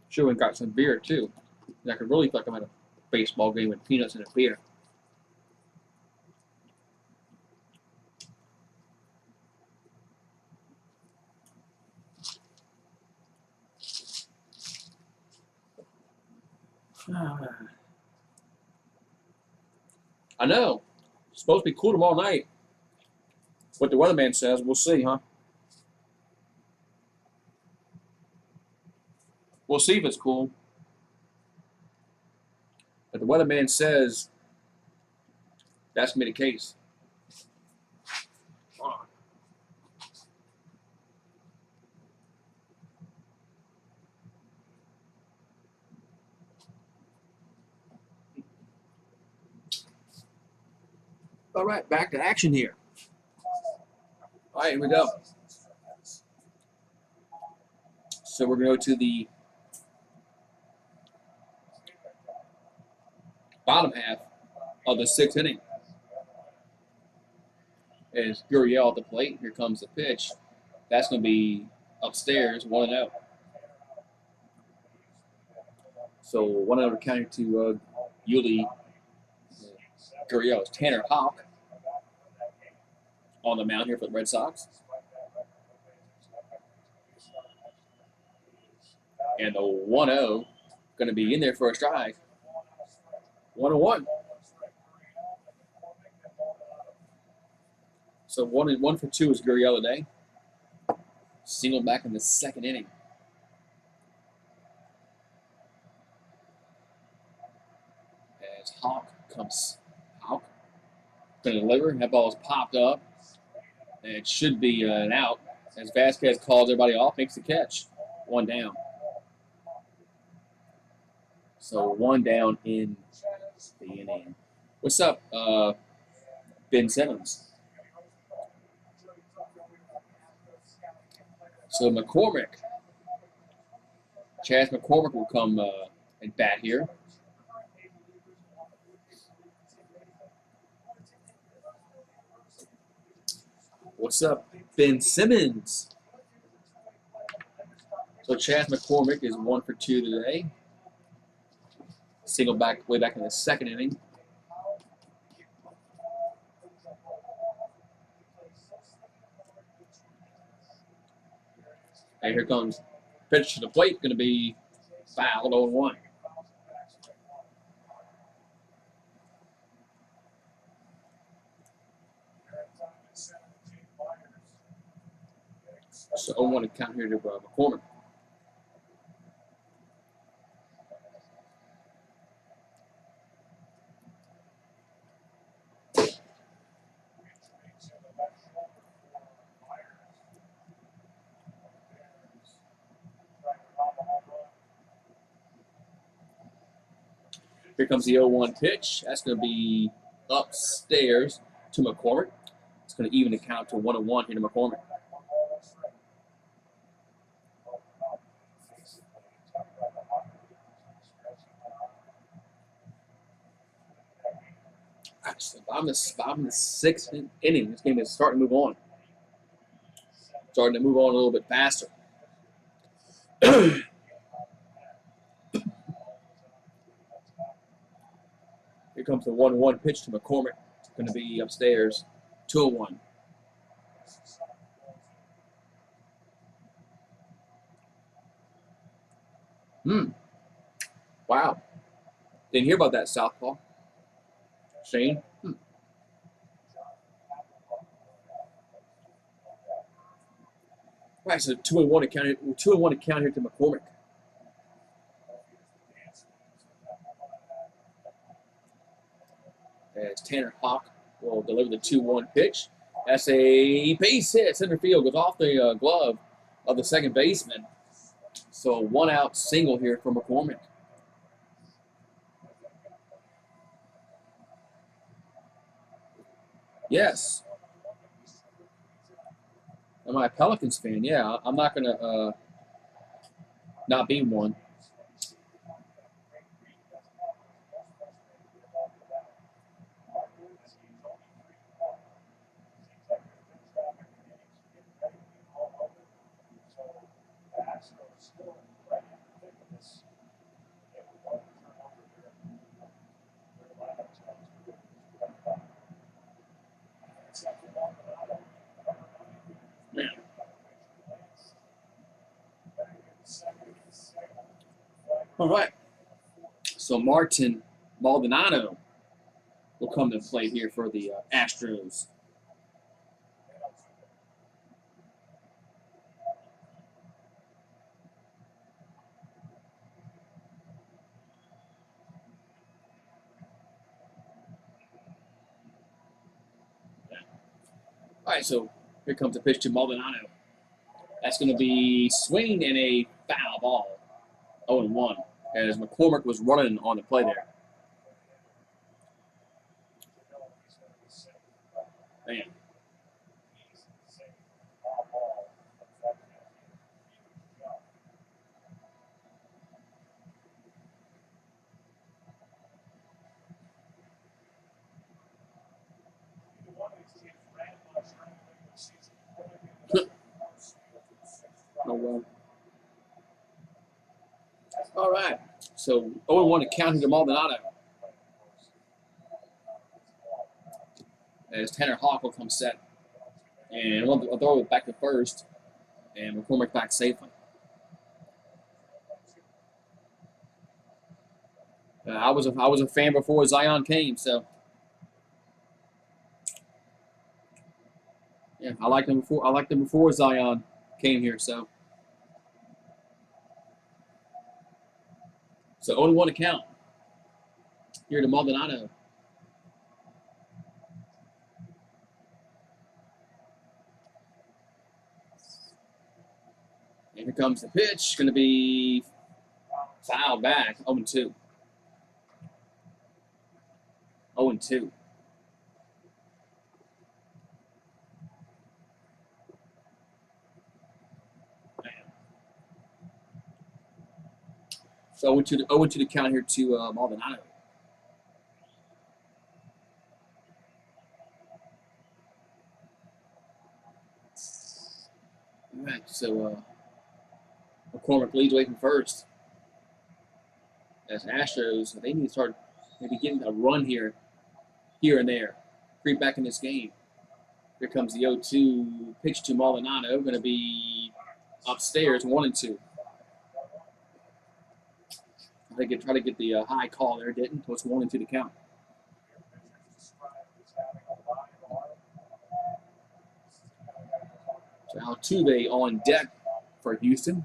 B: Sure, we got some beer too. And I could really feel like I'm at a baseball game with peanuts and a beer. I know. It's supposed to be cool tomorrow night. What the weatherman says, we'll see, huh? We'll see if it's cool. But the weatherman says That's going to be the case. All right, back to action here. All right, here we go. So we're going to go to the bottom half of the 6th inning. As Gurriel at the plate. Here comes the pitch. That's going to be upstairs, 1-0. So 1-0 to counter to Yuli Gurriel. It's Tanner Houck on the mound here for the Red Sox. And the 1-0 going to be in there for a strike. 1-1. So 1 for 2 is Gurriel today. Single back in the 2nd inning. As Houck going to deliver. That ball is popped up. And it should be an out. As Vasquez calls everybody off, makes the catch. 1 down. So 1 down in the inning. What's up, Ben Simmons? So McCormick, Chaz McCormick will come and bat here. What's up, Ben Simmons? So Chaz McCormick is 1 for 2 today. Single way back in the 2nd inning. And here comes pitch to the plate, going to be fouled 0-1. So 0-1 to count here to McCormick. Here comes the 0-1 pitch. That's going to be upstairs to McCormick. It's going to even the count to 1-1 here to McCormick. So I'm the 6th inning. This game is starting to move on. Starting to move on a little bit faster. Here comes the 1-1 pitch to McCormick. It's going to be upstairs, 2-1. Wow. Didn't hear about that southpaw. Shane? Right, so 2-1 to count here to McCormick. As Tanner Houck will deliver the 2-1 pitch. That's a base hit. Center field goes off the glove of the second baseman. So 1 out single here for McCormick. Yes. Am I a Pelicans fan? Yeah, I'm not going to not be one. All right. So Martin Maldonado will come to play here for the Astros. All right, so here comes a pitch to Maldonado. That's going to be swinging in a foul ball. 0-1, as McCormick was running on the play there. Man. Oh, well. All right, so 0-1 to count to Maldonado. As Tanner Hawk will come set. And I'll throw it back to first. And McCormick back safely. I was a fan before Zion came, so yeah, I liked him before Zion came here, so 0-1 to count here to Maldonado. And here comes the pitch. Going to be fouled back. 0-2. 0-2. So 0-2 to count here to Maldonado. All right, so McCormick leads away from first. As Astros, they need to start maybe getting a run here and there. Creep back in this game. Here comes the 0-2 pitch to Maldonado. Going to be upstairs, 1-2. Try to get the high call there, didn't. So it's 1-2 to count. So Altuve on deck for Houston.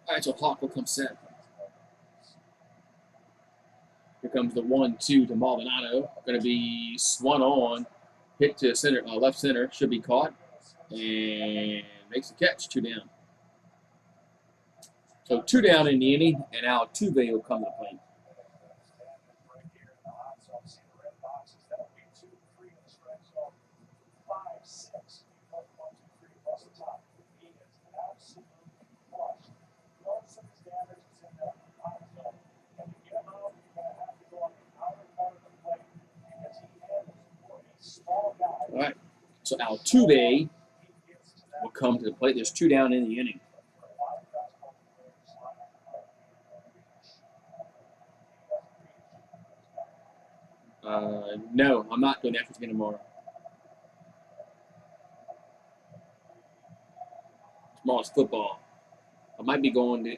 B: All right, so Hawk will come set. Here comes the 1-2 to Maldonado. Going to be swung on, hit to center, left center, should be caught, and makes the catch. 2 down. So 2 down in the inning, and Altuve will come to the plate. All right, so Altuve will come to the plate. There's 2 down in the inning. No, I'm not doing the Astros again tomorrow. Tomorrow's football. I might be going to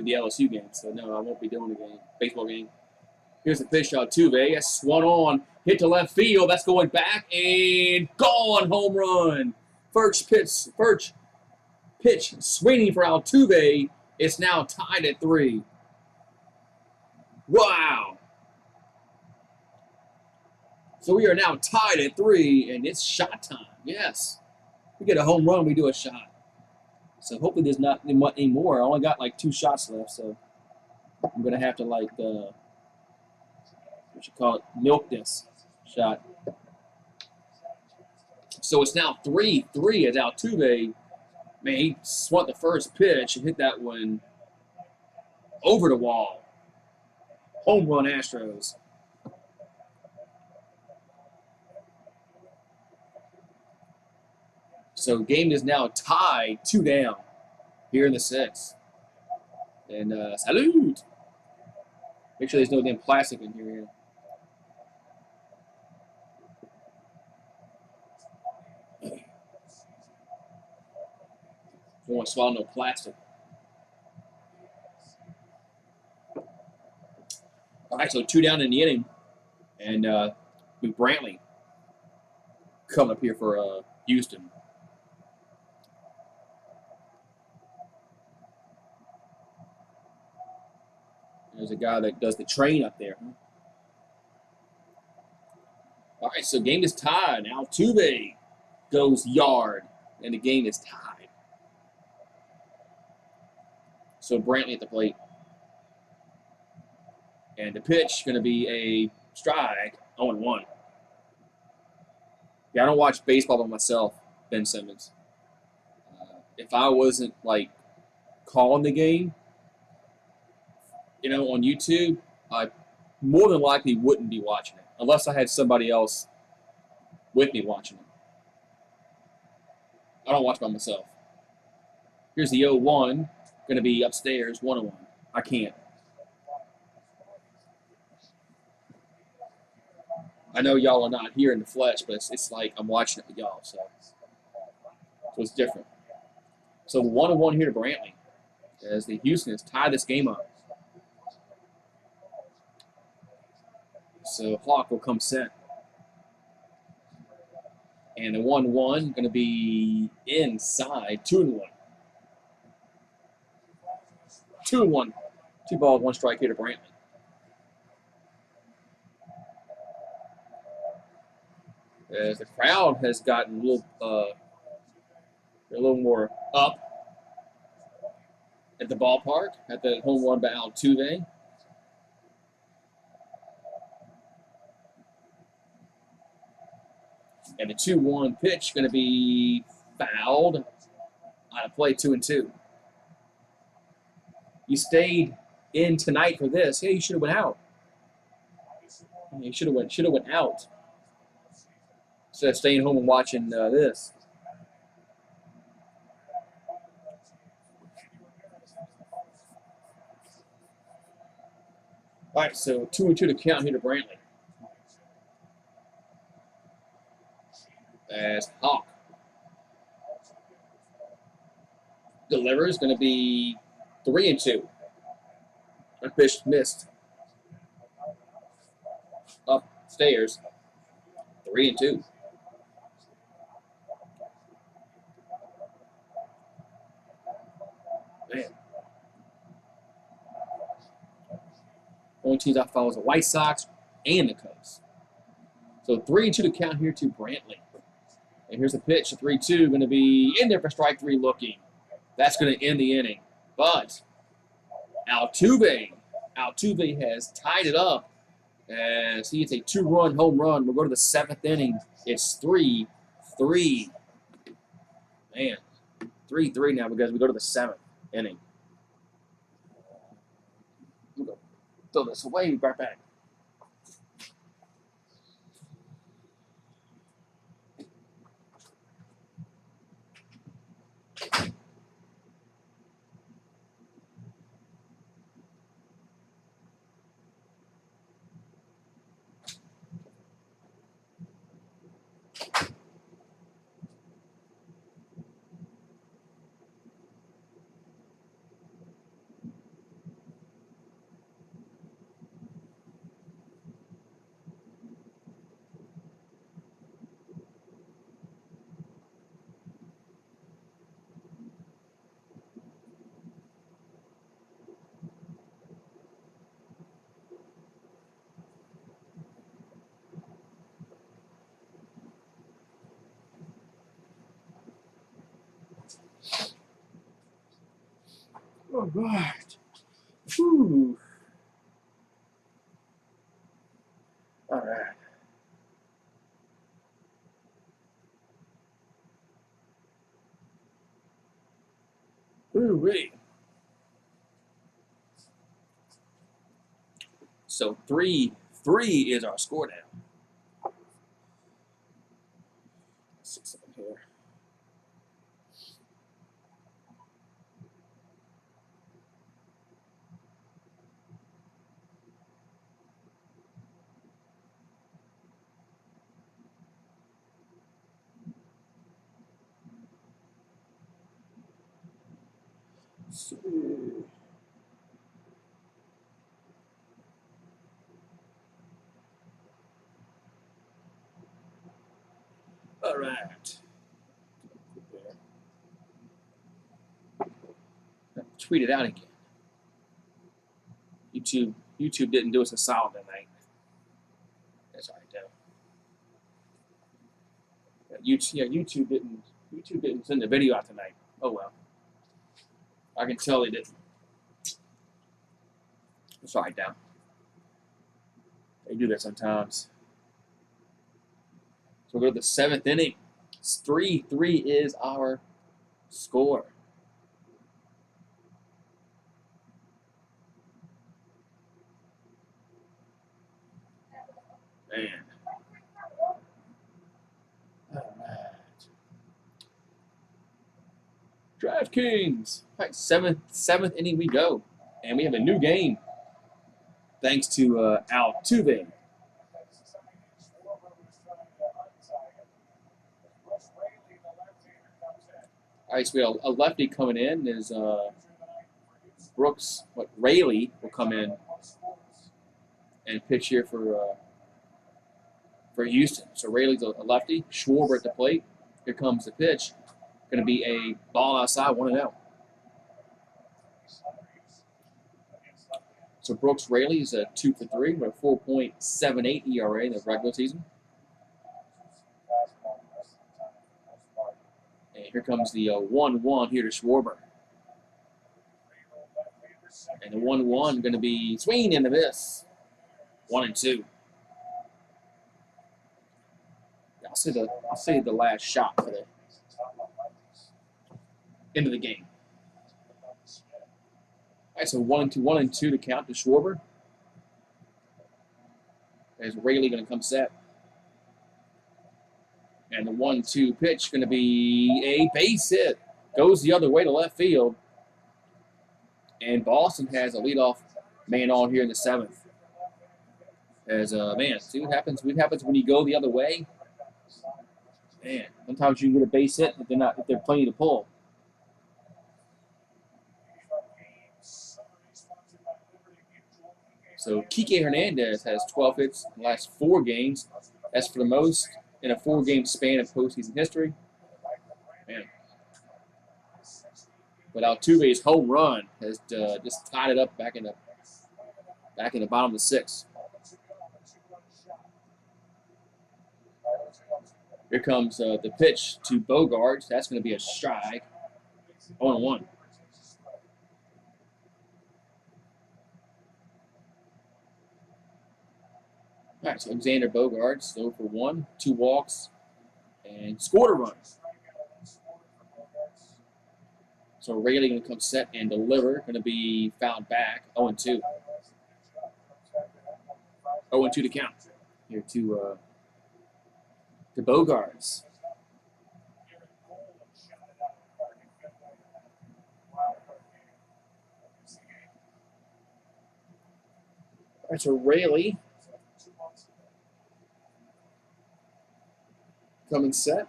B: the LSU game, so no, I won't be doing the game, baseball game. Here's the pitch, Altuve. That's swung on, hit to left field. That's going back and gone. Home run. First pitch swinging for Altuve. It's now tied at 3. Wow. So we are now tied at 3, and it's shot time. Yes. We get a home run, we do a shot. So hopefully there's not any more. I only got like 2 shots left, so I'm going to have to like, what you call it, milk this shot. So it's now 3-3 as Altuve, man, he swung the first pitch and hit that one over the wall. Home run Astros. So game is now tied 2 down here in the 6th. And salute. Make sure there's no damn plastic in here. Don't want to swallow no plastic. All right, so 2 down in the inning. And Brantley coming up here for Houston. There's a guy that does the train up there. All right, so game is tied. Altuve goes yard, and the game is tied. So Brantley at the plate. And the pitch going to be a strike, 0-1. Yeah, I don't watch baseball by myself, Ben Simmons. If I wasn't, like, calling the game, on YouTube, I more than likely wouldn't be watching it unless I had somebody else with me watching it. I don't watch by myself. Here's the 0-1, going to be upstairs, 1-1. I can't. I know y'all are not here in the flesh, but it's like I'm watching it with y'all, so it's different. So 1-1 here to Brantley as the Houstons tie this game up. So Hawk will come set. And the 1-1 going to be inside, 2-1. 2-1. 2 balls, 1 strike here to Brantley. As the crowd has gotten a little more up at the ballpark at the home run by Altuve. And the 2-1 pitch going to be fouled out of play, 2-2. You stayed in tonight for this. Hey, you should have went out. You should have went out instead of staying home and watching this. All right, so 2-2 to count here to Brantley. As Hawk delivers, going to be 3-2. That pitch missed. Upstairs, 3-2. Man. Only teams I follow is the White Sox and the Cubs. So 3-2 to count here to Brantley. And here's a pitch, a 3-2, going to be in there for strike 3 looking. That's going to end the inning. But Altuve has tied it up as he hits a 2-run home run. We'll go to the 7th inning. It's 3-3. Man, 3-3 now because we go to the 7th inning. We'll go throw this away. We'll be right back. All right. Whew. All right. Ooh-wee. So 3-3 is our score now. Let's see something here. So, all right. Tweet it out again. YouTube YouTube didn't do us a solid tonight. That's all right, though. YouTube didn't send the video out tonight. Oh well. I can tell they didn't. It's all right, though. They do that sometimes. So we'll go to the 7th inning. It's 3-3 is our score. Man. All right. DraftKings. All right, seventh inning we go. And we have a new game. Thanks to Altuve. All right, so we have a lefty coming in. Is Rayleigh will come in and pitch here for Houston. So Rayleigh's a lefty. Schwarber at the plate. Here comes the pitch. Going to be a ball outside, 1-0. So Brooks Rayleigh is a 2 for 3 with a 4.78 ERA in the regular season. And here comes the 1-1 here to Schwarber. And the 1-1 going to be swing and a miss. 1-2. I'll say the last shot for the end of the game. All right, so 1-2 to count to Schwarber. There's Rayleigh going to come set. And the 1-2 pitch going to be a base hit. Goes the other way to left field. And Boston has a leadoff man on here in the 7th. As man, see what happens? What happens when you go the other way? Man, sometimes you can get a base hit if they're playing to pull. So Kike Hernandez has 12 hits in the last 4 games. That's for the most in a 4-game span of postseason history. Man. But Altuve's home run has just tied it up back in the bottom of the 6th. Here comes the pitch to Bogarts. That's going to be a strike. 0-1. All right, so Alexander Bogarts, 0 for 1, 2 walks, and scored a run. So Rayleigh going to come set and deliver. Going to be fouled back. 0-2. 0-2 to count. Here to Bogarts. All right, so Rayleigh coming set.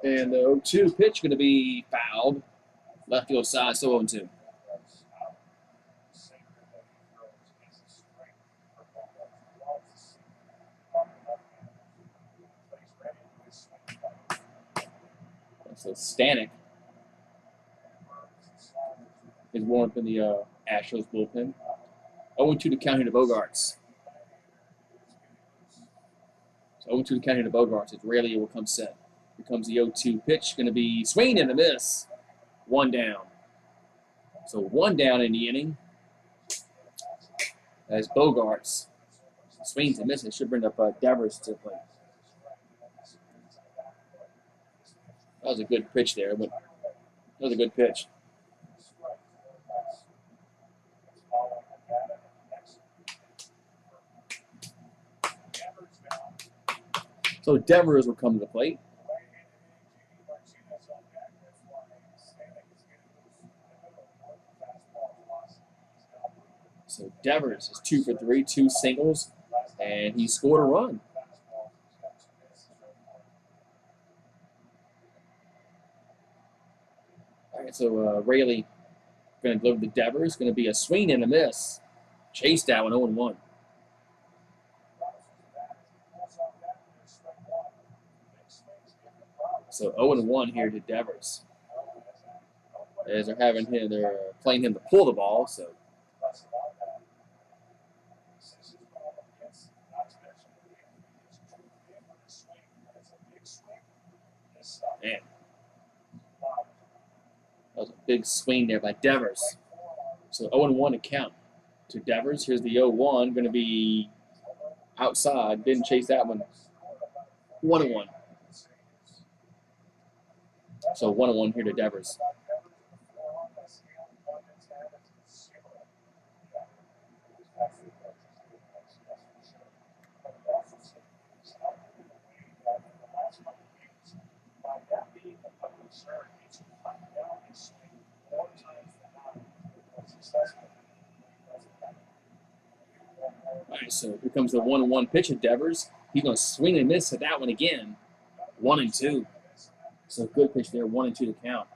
B: And the 0-2 pitch going to be fouled. Left field side, so 0-2. So Stanek is warmed up in the Astros bullpen. 0-2 to count here to Bogarts. So 0-2 to count here to Bogarts. As Rayleigh will come set. Here comes the 0-2 pitch. Going to be swing and a miss. 1 down. So 1 down in the inning. As Bogarts swings and misses. Should bring up Devers to the plate. That was a good pitch there, but that was a good pitch. So Devers will come to the plate. So Devers is 2 for 3, 2 singles, and he scored a run. All right, so Rayleigh going to deliver to Devers. Going to be a swing and a miss. Chased that one 0-1. So 0-1 here to Devers. as they're playing him to pull the ball. So man, that was a big swing there by Devers. So 0-1 to count to Devers. Here's the 0-1, going to be outside. Didn't chase that one. 1-1. So 1-1 here to Devers. All right, so here comes the 1-1 pitch of Devers. He's going to swing and miss at that one again. 1-2. So good pitch there, 1-2 to count.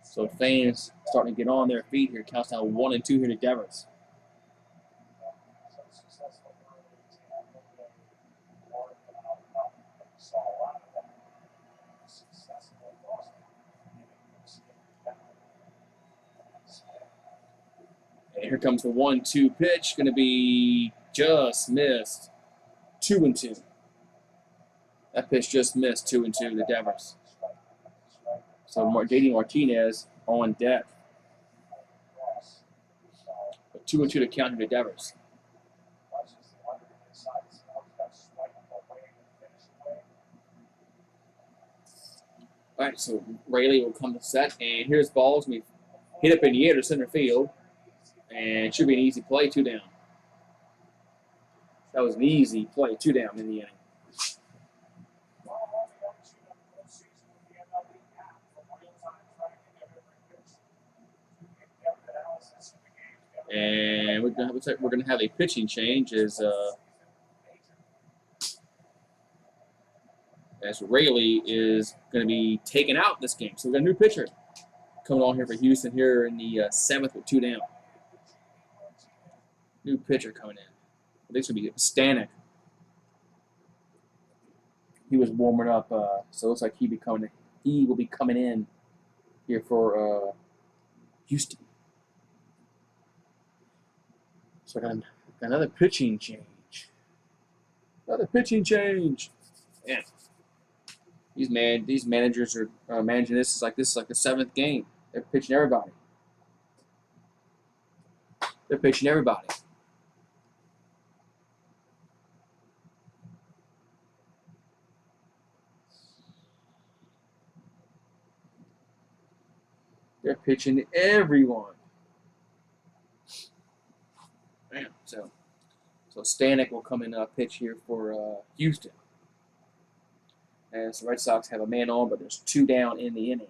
B: So fans starting to get on their feet here. Counts down 1-2 here to Devers. And here comes the 1-2 pitch. Going to be just missed. 2-2. That pitch just missed. 2-2 to Devers. So JD Martinez on deck. 2-2 to count here to Devers. All right, so Rayleigh will come to set, and here's balls. We hit up in the air to center field, and it should be an easy play. 2 down. That was an easy play. 2 down in the inning. And we're gonna have a pitching change as Rayleigh is going to be taken out this game. So we got a new pitcher coming on here for Houston here in the 7th with 2 down. New pitcher coming in. This would be Stanek. He was warming up, so it looks like he will be coming in here for Houston. So I got another pitching change. Another pitching change. Man. These managers are managing this is like the 7th game. They're pitching everybody. They're pitching everybody. They're pitching everyone. Man, so Stanek will come in pitch here for Houston. As the Red Sox have a man on, but there's 2 down in the inning.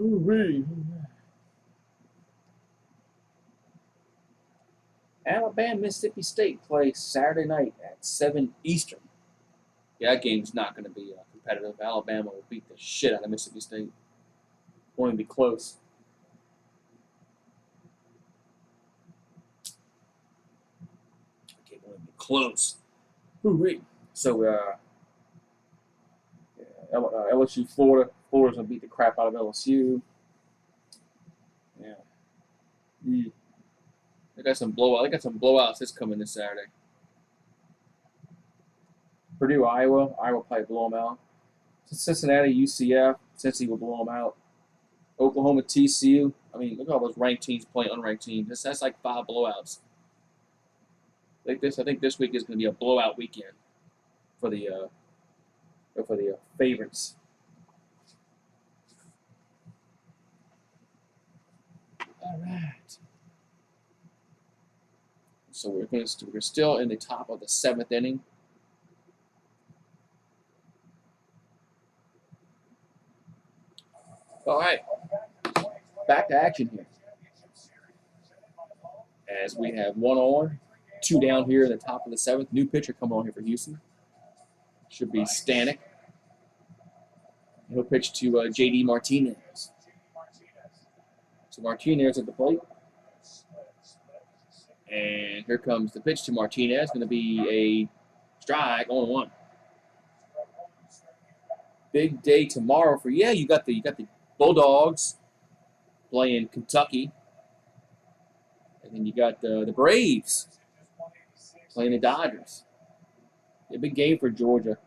B: Ooh-wee. Alabama, Mississippi State play Saturday night at 7 Eastern. Yeah, that game's not going to be competitive. Alabama will beat the shit out of Mississippi State. Won't even be close. Okay, won't even be close. Ooh-wee. So, LSU, Florida. Florida's going to beat the crap out of LSU. Yeah. They got some blowouts this coming this Saturday. Purdue, Iowa. Iowa probably blow them out. Cincinnati, UCF. Cincy will blow them out. Oklahoma, TCU. I mean, look at all those ranked teams playing unranked teams. That's like 5 blowouts. I think this week is going to be a blowout weekend for the favorites. All right. So we're still in the top of the 7th inning. All right. Back to action here. As we have 1 on, 2 down here in the top of the 7th. New pitcher coming on here for Houston. Should be Stanek. He'll pitch to JD Martinez. So Martinez at the plate. And here comes the pitch to Martinez. Going to be a strike, 0-1. Big day tomorrow for you got the Bulldogs playing Kentucky, and then you got the Braves playing the Dodgers. A big game for Georgia,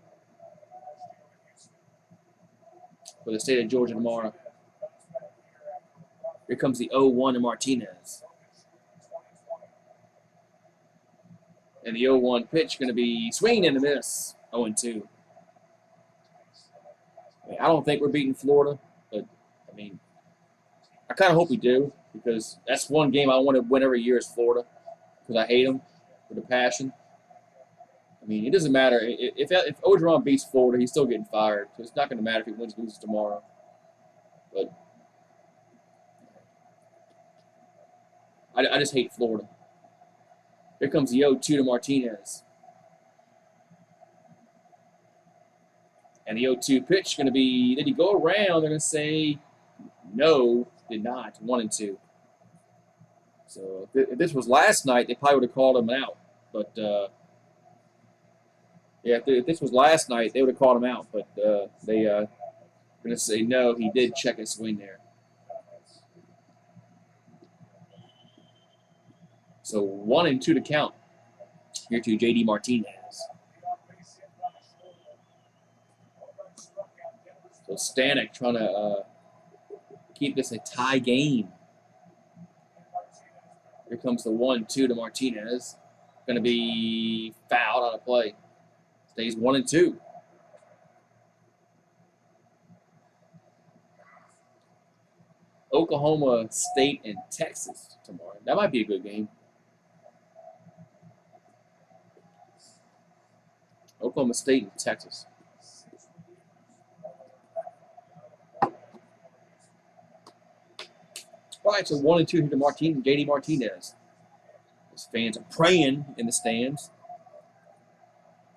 B: for the state of Georgia tomorrow. Here comes the 0-1 to Martinez. And the 0-1 pitch going to be swinging and a miss, 0-2. I don't think we're beating Florida, but, I mean, I kind of hope we do, because that's one game I want to win every year is Florida, because I hate them with a passion. I mean, it doesn't matter. If Orgeron beats Florida, he's still getting fired, so it's not going to matter if he wins or loses tomorrow. But I just hate Florida. Here comes the 0-2 to Martinez. And the 0-2 pitch going to be, did he go around? They're going to say, no, did not. 1-2. So if this was last night, they probably would have called him out. But, yeah, if this was last night, they would have called him out. But they going to say, no, he did check his swing there. So 1-2 to count here to J.D. Martinez. So Stanek trying to keep this a tie game. Here comes the 1-2 to Martinez. Going to be fouled on a play. Stays 1-2. Oklahoma State and Texas tomorrow. That might be a good game. Oklahoma State and Texas. All right, so 1-2 here to J.D. Martinez. His fans are praying in the stands.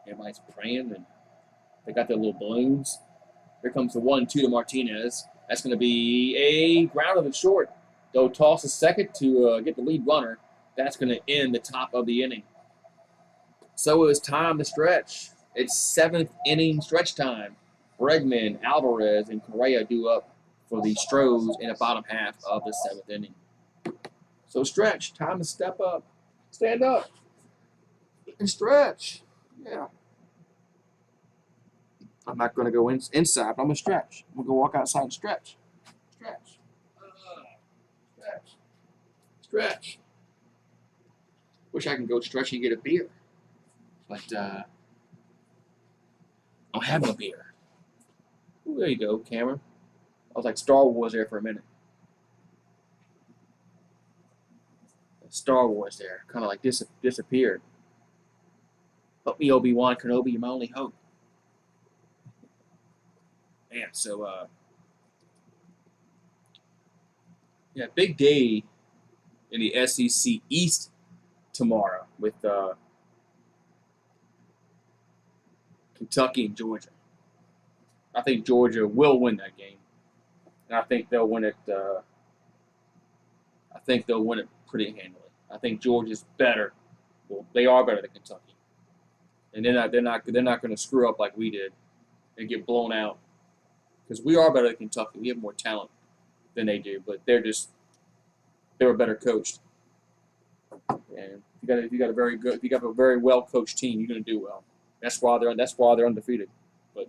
B: Everybody's praying, and they got their little balloons. Here comes the 1-2 to Martinez. That's going to be a ground of the short. They'll toss a second to get the lead runner. That's going to end the top of the inning. So it was time to stretch. It's 7th inning stretch time. Bregman, Alvarez, and Correa due up for the Astros in the bottom half of the 7th inning. So stretch. Time to step up. Stand up. And stretch. Yeah. I'm not going to go inside, but I'm going to stretch. I'm going to go walk outside and stretch. Stretch. Stretch. Stretch. Wish I could go stretch and get a beer. But, I don't have no beer. Ooh, there you go, camera. I was like Star Wars there for a minute. Star Wars there. Kind of like disappeared. Help me, Obi-Wan Kenobi. You're my only hope. Man, so, yeah, big day in the SEC East tomorrow with Kentucky and Georgia. I think Georgia will win that game, and I think they'll win it. I think they'll win it pretty handily. I think Georgia's better. Well, they are better than Kentucky, and they're not going to screw up like we did and get blown out. Because we are better than Kentucky. We have more talent than they do, but they were better coached. And if you got a very well coached team, you're going to do well. That's why they're undefeated. But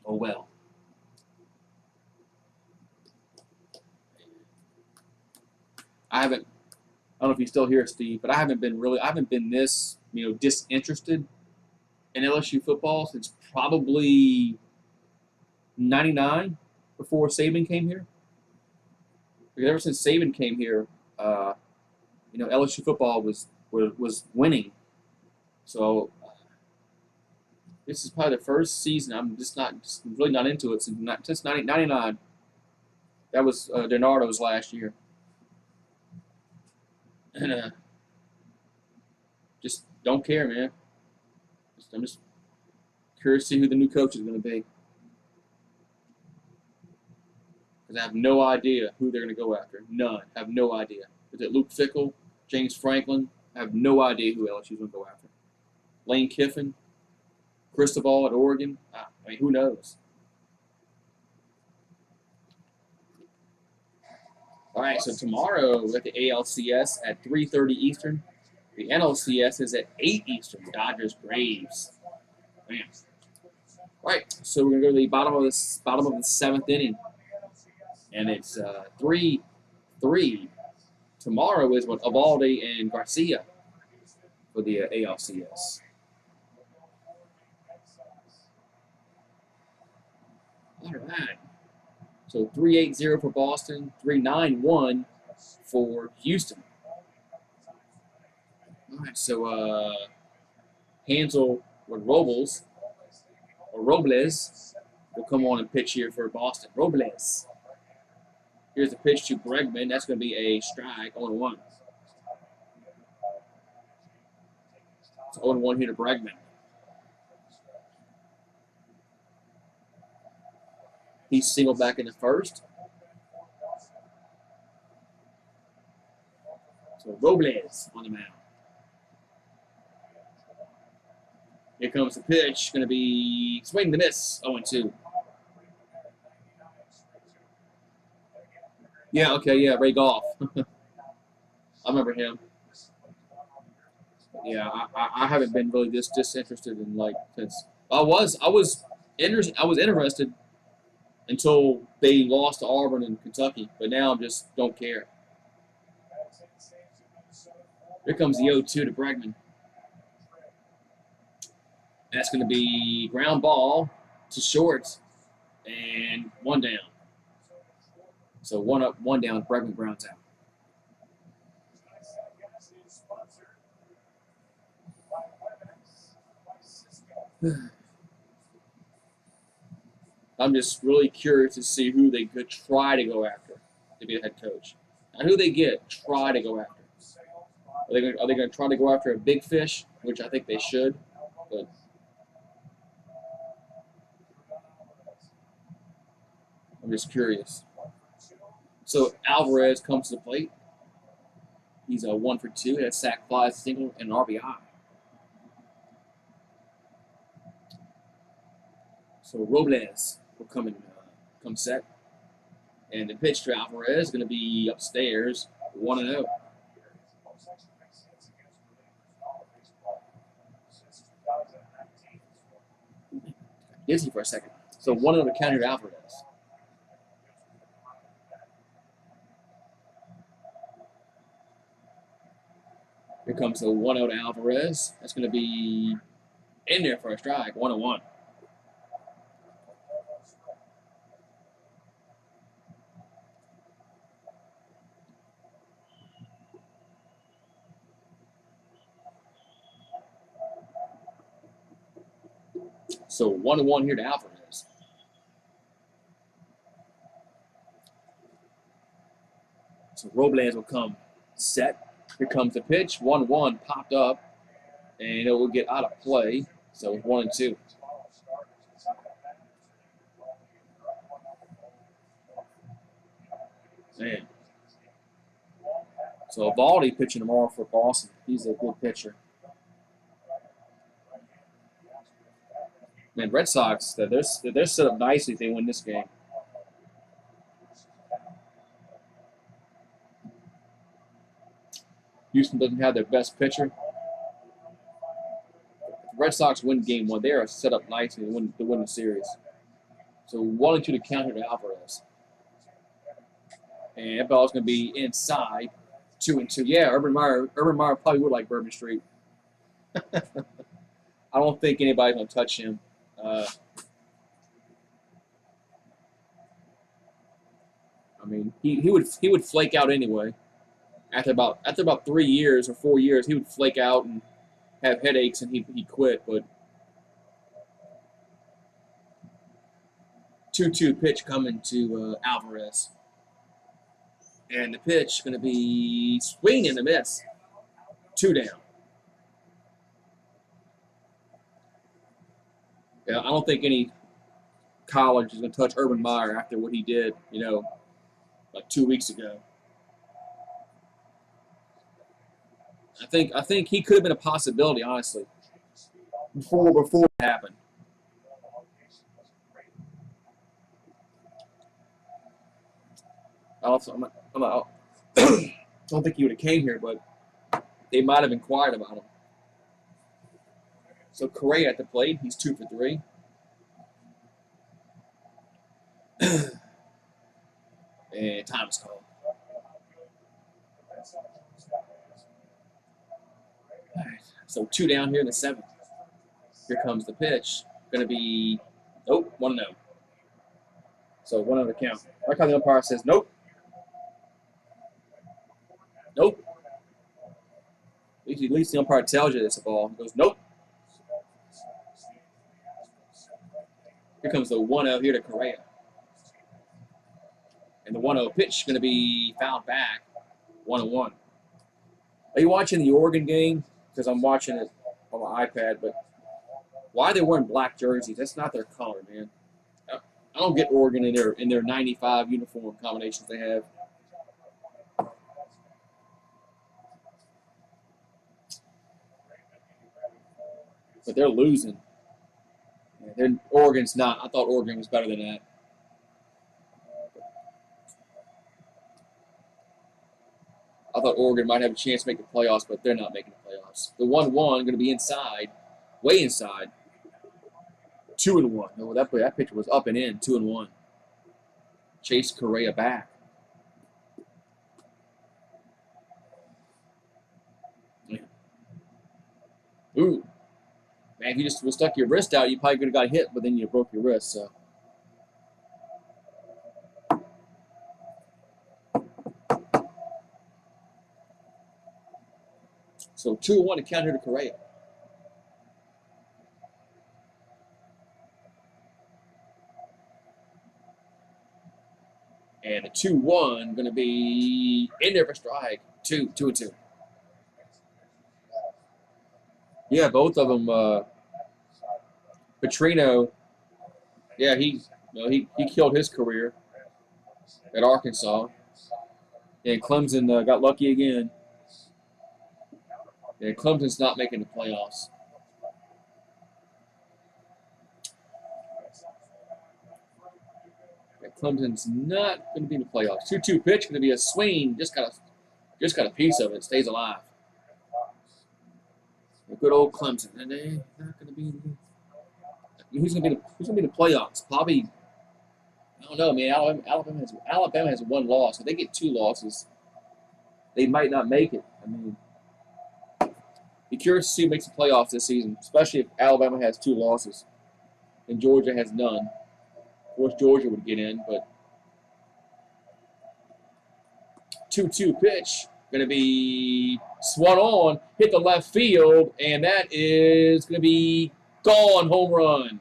B: oh well. I don't know if you're still here, Steve, but I haven't been this, disinterested in LSU football since probably 99, before Saban came here. Because ever since Saban came here, LSU football was winning. So this is probably the first season I'm just really not into it since 99. That was DiNardo's last year, and just don't care, man. I'm just curious to see who the new coach is going to be. because I have no idea who they're going to go after. None. I have no idea. Is it Luke Fickell, James Franklin? I have no idea who LSU's going to go after. Lane Kiffin, Cristobal at Oregon. I mean, who knows? All right, so tomorrow we got the ALCS at 3:30 Eastern. The NLCS is at 8 Eastern. Dodgers Braves. Man. All right, so we're gonna go to the bottom of the 7th inning, and it's 3-3. Tomorrow is what Evaldi and Garcia for the ALCS. All right. So 3-8-0 for Boston, 3-9-1 for Houston. All right, so Hansel Robles will come on and pitch here for Boston. Robles. Here's the pitch to Bregman. That's going to be a strike, 0-1. It's 0-1 here to Bregman. He's singled back in the first. So Robles on the mound. Here comes the pitch. Going to be swing and miss. 0-2. Yeah, okay, yeah, Ray Goff. I remember him. Yeah, I haven't been really this disinterested in since I was interested until they lost to Auburn and Kentucky, but now I just don't care. Here comes the 0-2 to Bregman. That's going to be ground ball to short, and 1 down. So 1 up, 1 down. Bregman grounds out. I'm just really curious to see who they could try to go after to be the head coach. Now, who they get, try to go after. Are they going to try to go after a big fish, which I think they should, but I'm just curious. So Alvarez comes to the plate. He's a 1 for 2. He had a sac fly, single, and an RBI. So Robles will come set. And the pitch to Alvarez is going to be upstairs, 1-0. Dizzy for a second. So 1-0 to counter to Alvarez. Here comes the 1-0 to Alvarez. That's going to be in there for a strike, 1-1. So 1-1 here to Alvarez. So Robles will come set. Here comes the pitch. 1-1 popped up, and it will get out of play. So it's 1-2. Man. So Evaldi pitching tomorrow for Boston. He's a good pitcher. Man, Red Sox, they're set up nicely if they win this game. Houston doesn't have their best pitcher. If the Red Sox win game 1, they are set up nicely to win the series. So 1-2 to counter to Alvarez. And that ball is going to be inside. 2-2. Yeah, Urban Meyer probably would like Bourbon Street. I don't think anybody's going to touch him. I mean, he would flake out anyway. After about 3 years or 4 years, he would flake out and have headaches, and he'd quit. But 2-2 pitch coming to Alvarez, and the pitch going to be swing and a miss, 2 down. Yeah, I don't think any college is going to touch Urban Meyer after what he did, like 2 weeks ago. I think he could have been a possibility, honestly, before it happened. I don't think he would have came here, but they might have inquired about him. So Correa at the plate, he's 2 for 3. And time is called. All right, so 2 down here in the 7th. Here comes the pitch. Going to be, nope, 1-0. So 1-0 to count. Like how the umpire says, nope. Nope. At least the umpire tells you it's a ball. He goes, nope. Here comes the 1-0 here to Correa. And the 1-0 pitch is going to be fouled back. 1-1. Are you watching the Oregon game? Because I'm watching it on my iPad, but why are they wearing black jerseys? That's not their color, man. I don't get Oregon in their 95 uniform combinations they have. But they're losing. Yeah, Oregon's not. I thought Oregon was better than that. I thought Oregon might have a chance to make the playoffs, but they're not making the playoffs. The 1-1 going to be inside, way inside. 2-1. Oh, that pitcher was up and in. 2-1. Chase Correa back. Yeah. Ooh. Man, if you just stuck your wrist out, you probably could have got hit, but then you broke your wrist. So 2-1 to count here to Correa. And the 2-1 going to be in there for strike. 2-2. Yeah, both of them. Petrino, yeah, he killed his career at Arkansas. And Clemson got lucky again. And Clemson's not making the playoffs. And Clemson's not going to be in the playoffs. 2-2 pitch, going to be a swing. Just got a piece of it. Stays alive. A good old Clemson, and they're not going to be. Who's going to be in the playoffs? Probably. I don't know, man. Alabama has 1 loss. If they get 2 losses, they might not make it. I mean, be curious to see who makes the playoffs this season, especially if Alabama has 2 losses and Georgia has none. Of course, Georgia would get in, but 2-2 pitch. Going to be swung on, hit the left field, and that is going to be gone, home run.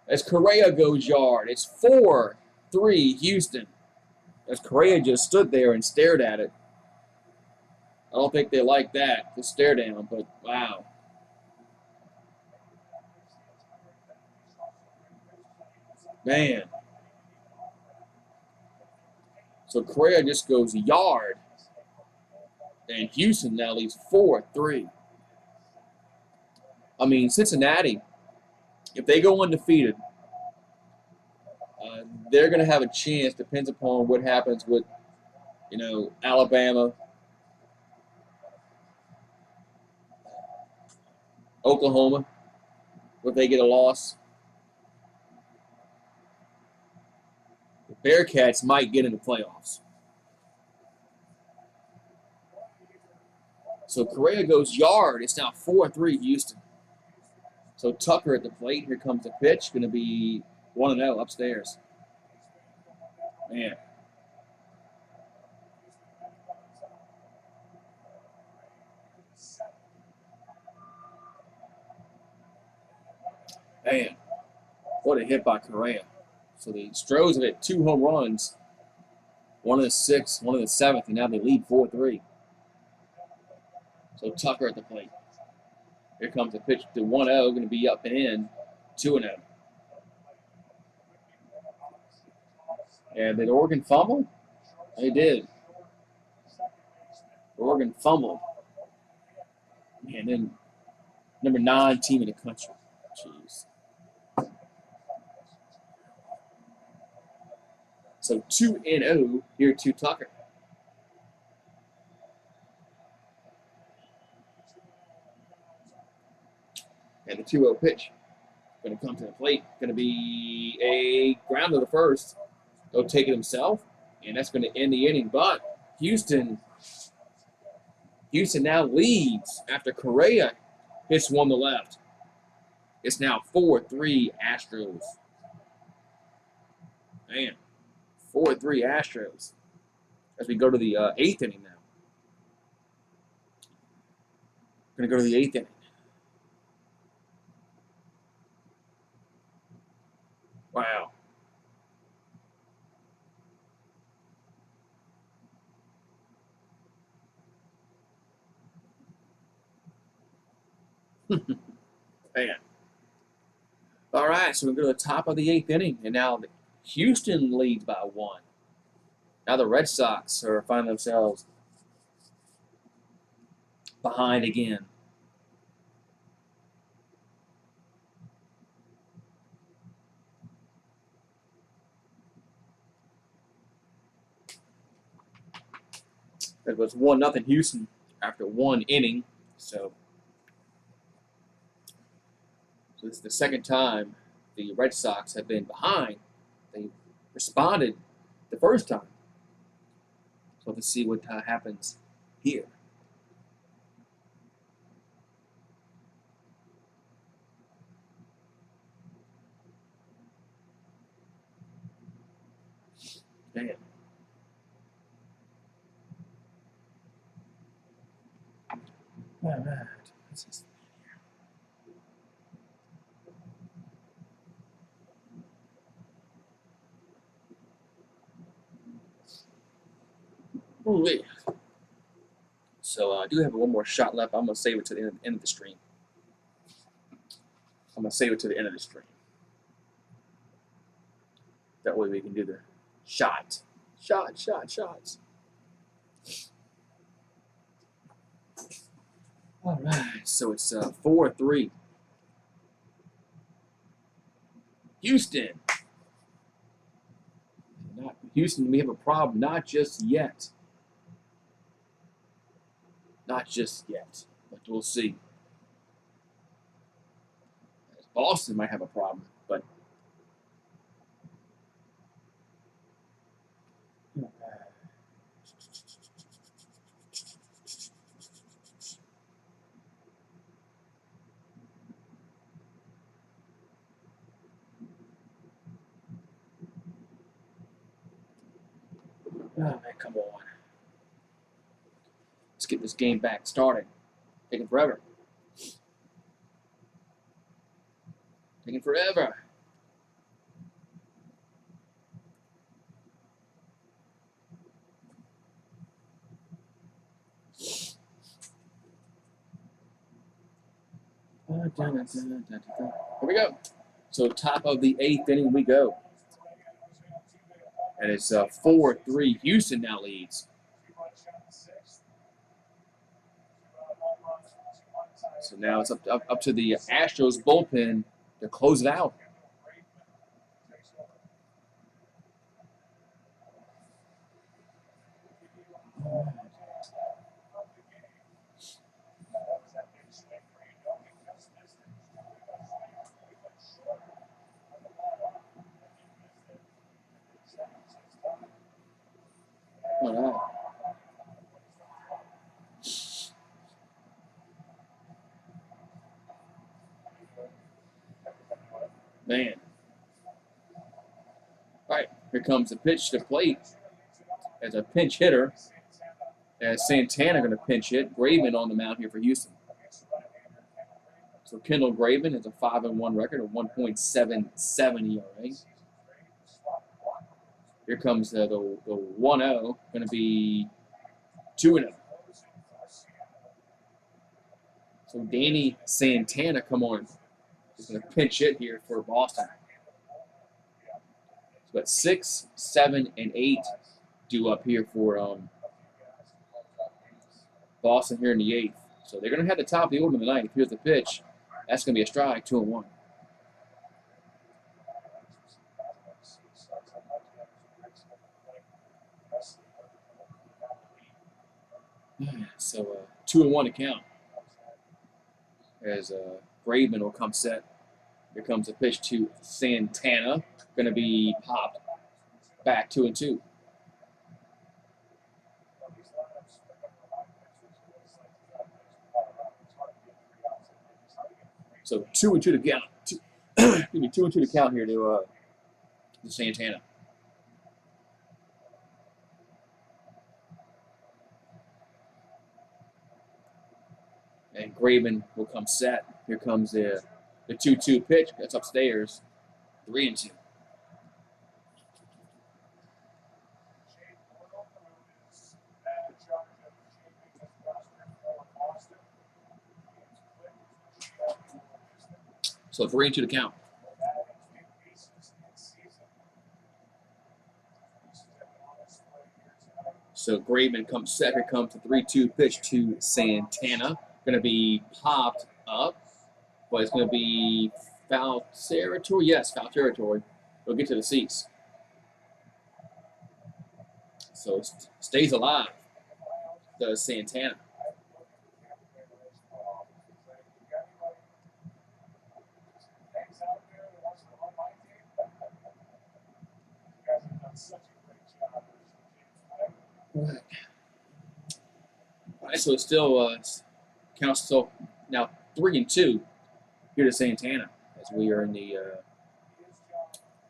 B: As Correa goes yard. It's 4-3 Houston. As Correa just stood there and stared at it. I don't think they like that, the stare down, but wow. Man. So Correa just goes yard. And Houston now leads 4-3. I mean, Cincinnati, if they go undefeated, they're going to have a chance. Depends upon what happens with, Alabama, Oklahoma, if they get a loss. The Bearcats might get in the playoffs. So Correa goes yard. It's now 4-3 Houston. So Tucker at the plate. Here comes the pitch. Going to be 1-0 upstairs. Man. Man. What a hit by Correa. So the Astros have hit 2 home runs. 1 in the 6th, 1 in the 7th, and now they lead 4-3. So Tucker at the plate. Here comes the pitch to 1-0, going to be up and in, 2-0. And did Oregon fumble? They did. Oregon fumbled. And then number 9 team in the country. Jeez. So 2-0 here to Tucker. And the 2-0 pitch. Going to come to the plate. Going to be a ground to the first. He'll take it himself. And that's going to end the inning. But Houston now leads after Correa hits one to left. It's now 4-3 Astros. Man, 4-3 Astros. As we go to the 8th inning now. We're going to go to the 8th inning. Wow. Man. All right, so we go to the top of the 8th inning, and now Houston leads by 1. Now the Red Sox are finding themselves behind again. It was 1-0 Houston after 1 inning, so this is the second time the Red Sox have been behind. They responded the first time. So let's see what happens here. Damn. All right. Let's just Ooh-wee. So I do have one more shot left. I'm going to save it to the end of the stream. I'm going to save it to the end of the stream. That way we can do the shots. All right. So it's 4-3. Houston. Houston, we have a problem. Not just yet. Not just yet, but we'll see. Boston might have a problem, but oh man, come on. Let's get this game back started. Taking forever. Taking forever. Here we go. So top of the 8th inning we go. And it's 4-3. Houston now leads. So now it's up to the Astros bullpen to close it out. All right. Man. All right, here comes the pitch to plate as a pinch hitter. As Santana going to pinch hit. Graven on the mound here for Houston. So Kendall Graven has a 5-1 record, a 1.77 ERA. Here comes the 1-0, going to be 2-0. So Danny Santana, come on. He's going to pinch hit here for Boston. So at 6, 7, and 8 due up here for Boston here in the 8th. So they're going to have the top of the order in the 9th. Here's the pitch. That's going to be a strike, 2-1. So 2-1 to count. As Graveman will come set. Here comes a pitch to Santana. Going to be popped back 2-2. So 2-2 to count. Give me 2-2 to count here to Santana. And Graveman will come set. Here comes the 2-2 pitch. That's upstairs. 3-2. So 3-2 to count. So Graveman comes set. Here comes the 3-2 pitch to Santana. Going to be popped up, but it's going to be foul territory. Yes, foul territory. We'll get to the seats. So it stays alive. Does Santana. All right, so it still counts. So now 3-2 here to Santana as we are in the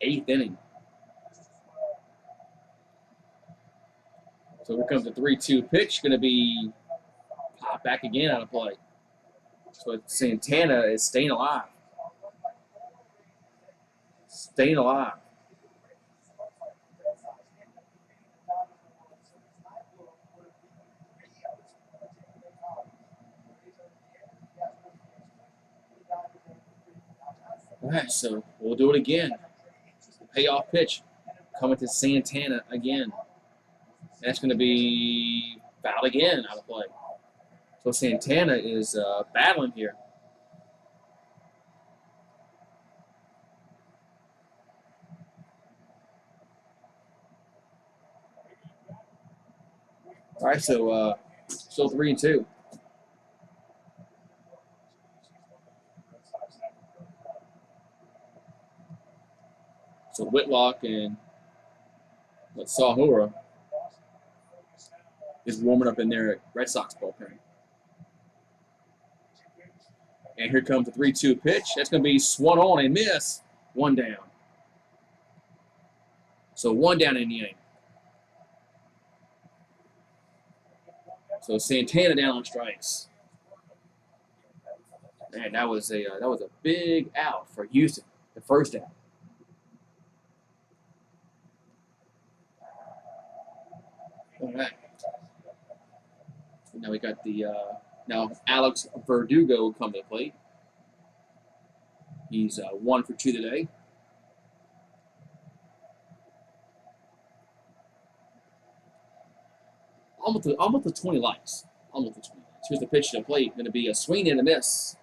B: 8th inning. So here comes the 3-2 pitch, going to be popped back again out of play. So Santana is staying alive. Staying alive. All right, so we'll do it again. The payoff pitch coming to Santana again. That's going to be fouled again out of play. So Santana is battling here. All right, so still 3-2. So Whitlock and Sahura is warming up in their Red Sox bullpen. And here comes the 3-2 pitch. That's going to be swung on and miss. 1 down. So 1 down in the inning. So Santana down on strikes. Man, that was a big out for Houston. The first out. All right. Now we got the now Alex Verdugo will come to the plate. He's 1 for 2 today. Almost the 20 likes. Almost the 20 likes. Here's the pitch to the plate. Going to be a swing and a miss.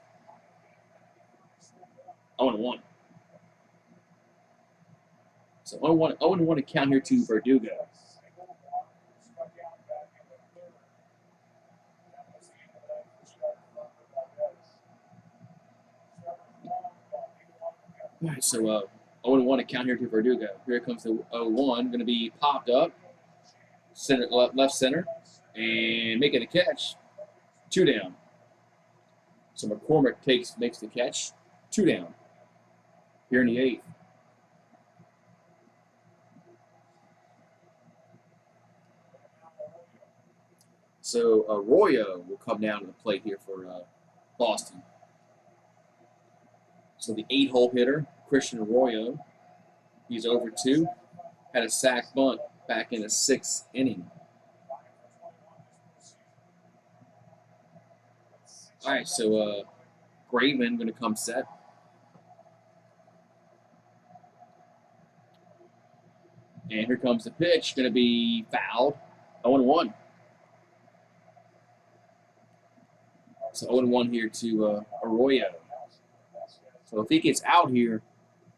B: 0-1. So 0-1 to count here to Verdugo. All right, so 0-1 to count here to Verdugo. Here comes the 0-1. Going to be popped up. Center, left center. And making a catch. 2 down. So McCormick makes the catch. 2 down. Here in the 8th. So Arroyo will come down to the plate here for Boston. So the 8-hole hitter, Christian Arroyo, he's over 2. Had a sac bunt back in the 6th inning. All right, so Graveman going to come set. And here comes the pitch. Going to be fouled. 0-1. So 0-1 here to Arroyo. So if he gets out here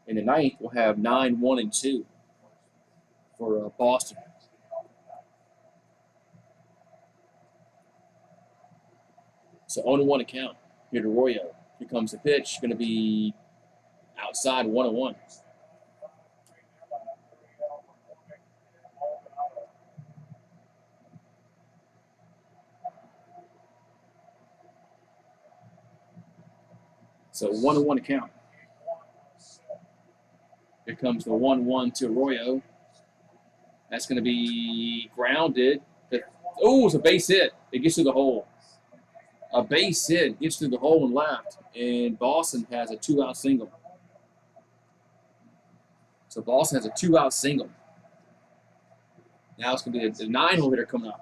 B: in the ninth, we'll have 9-1-2 for Boston. So 0-1 account here to Arroyo. Here comes the pitch. Going to be outside 1-1. So 1-1 account. Here comes the 1-1 to Arroyo. That's going to be grounded. Oh, it's a base hit. It gets through the hole. A base hit gets through the hole and left, and Boston has a 2-out single. So Boston has a 2-out single. Now it's going to be the 9-hole hitter coming up.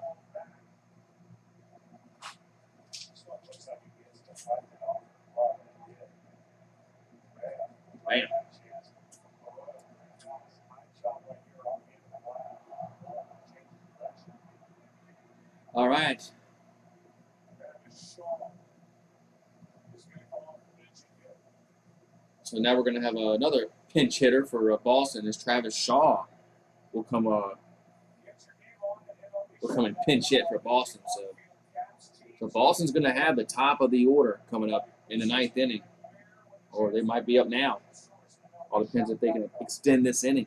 B: Bam. All right. So now we're going to have another pinch hitter for Boston. Is Travis Shaw will come and pinch hit for Boston. So Boston's going to have the top of the order coming up in the 9th inning, or they might be up now. All depends if they can extend this inning.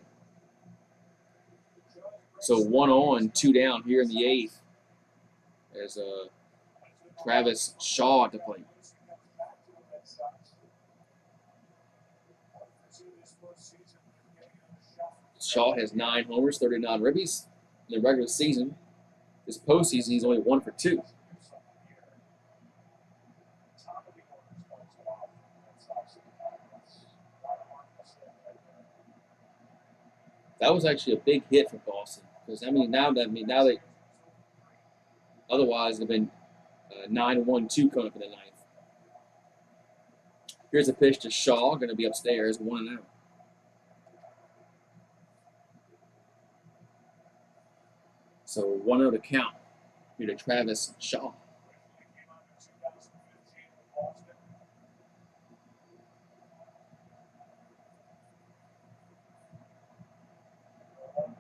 B: So 1 on, 2 down here in the 8th as Travis Shaw at the plate. Shaw has 9 homers, 39 ribbies in the regular season. This postseason, he's only 1 for 2. That was actually a big hit for Boston because now they otherwise they've been 9-1-2 coming up in the 9th. Here's a pitch to Shaw, going to be upstairs, 1-0. So 1-0 to count here to Travis Shaw.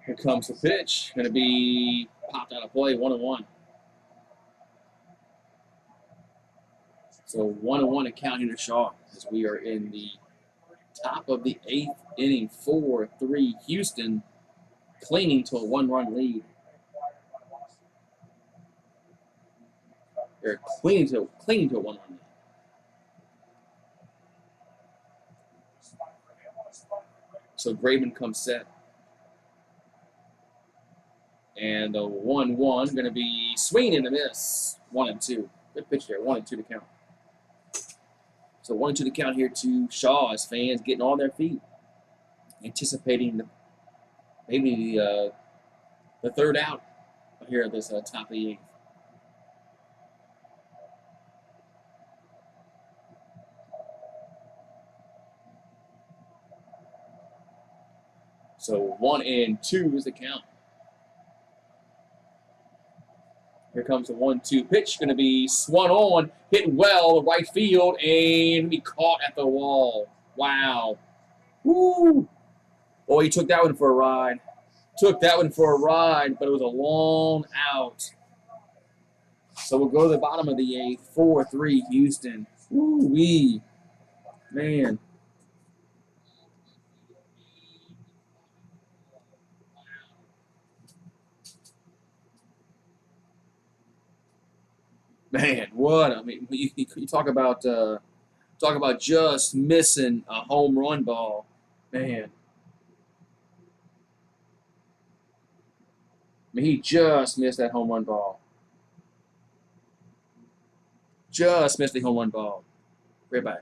B: Here comes the pitch. Going to be popped out of play, 1-1. So 1-1 to count here to Shaw as we are in the top of the 8th inning, 4-3 Houston, clinging to a 1-run lead. They're clinging to a 1-run lead. So Graveman comes set. And a 1-1 going to be swinging and a miss. 1-2. Good pitch there. 1-2 to count. So 1-2 to count here to Shaw as fans getting on their feet, anticipating maybe the 3rd out here at this top of the 8th. So 1-2 is the count. Here comes the 1-2 pitch. Going to be swung on, hit well, right field, and be caught at the wall. Wow. Woo! Boy, he took that one for a ride. But it was a long out. So we'll go to the bottom of the 8th, 4-3 Houston. Woo-wee. Man. Man, what? I mean, you talk about just missing a home run ball. Man. I mean, he just missed that home run ball. Just missed the home run ball. Right back.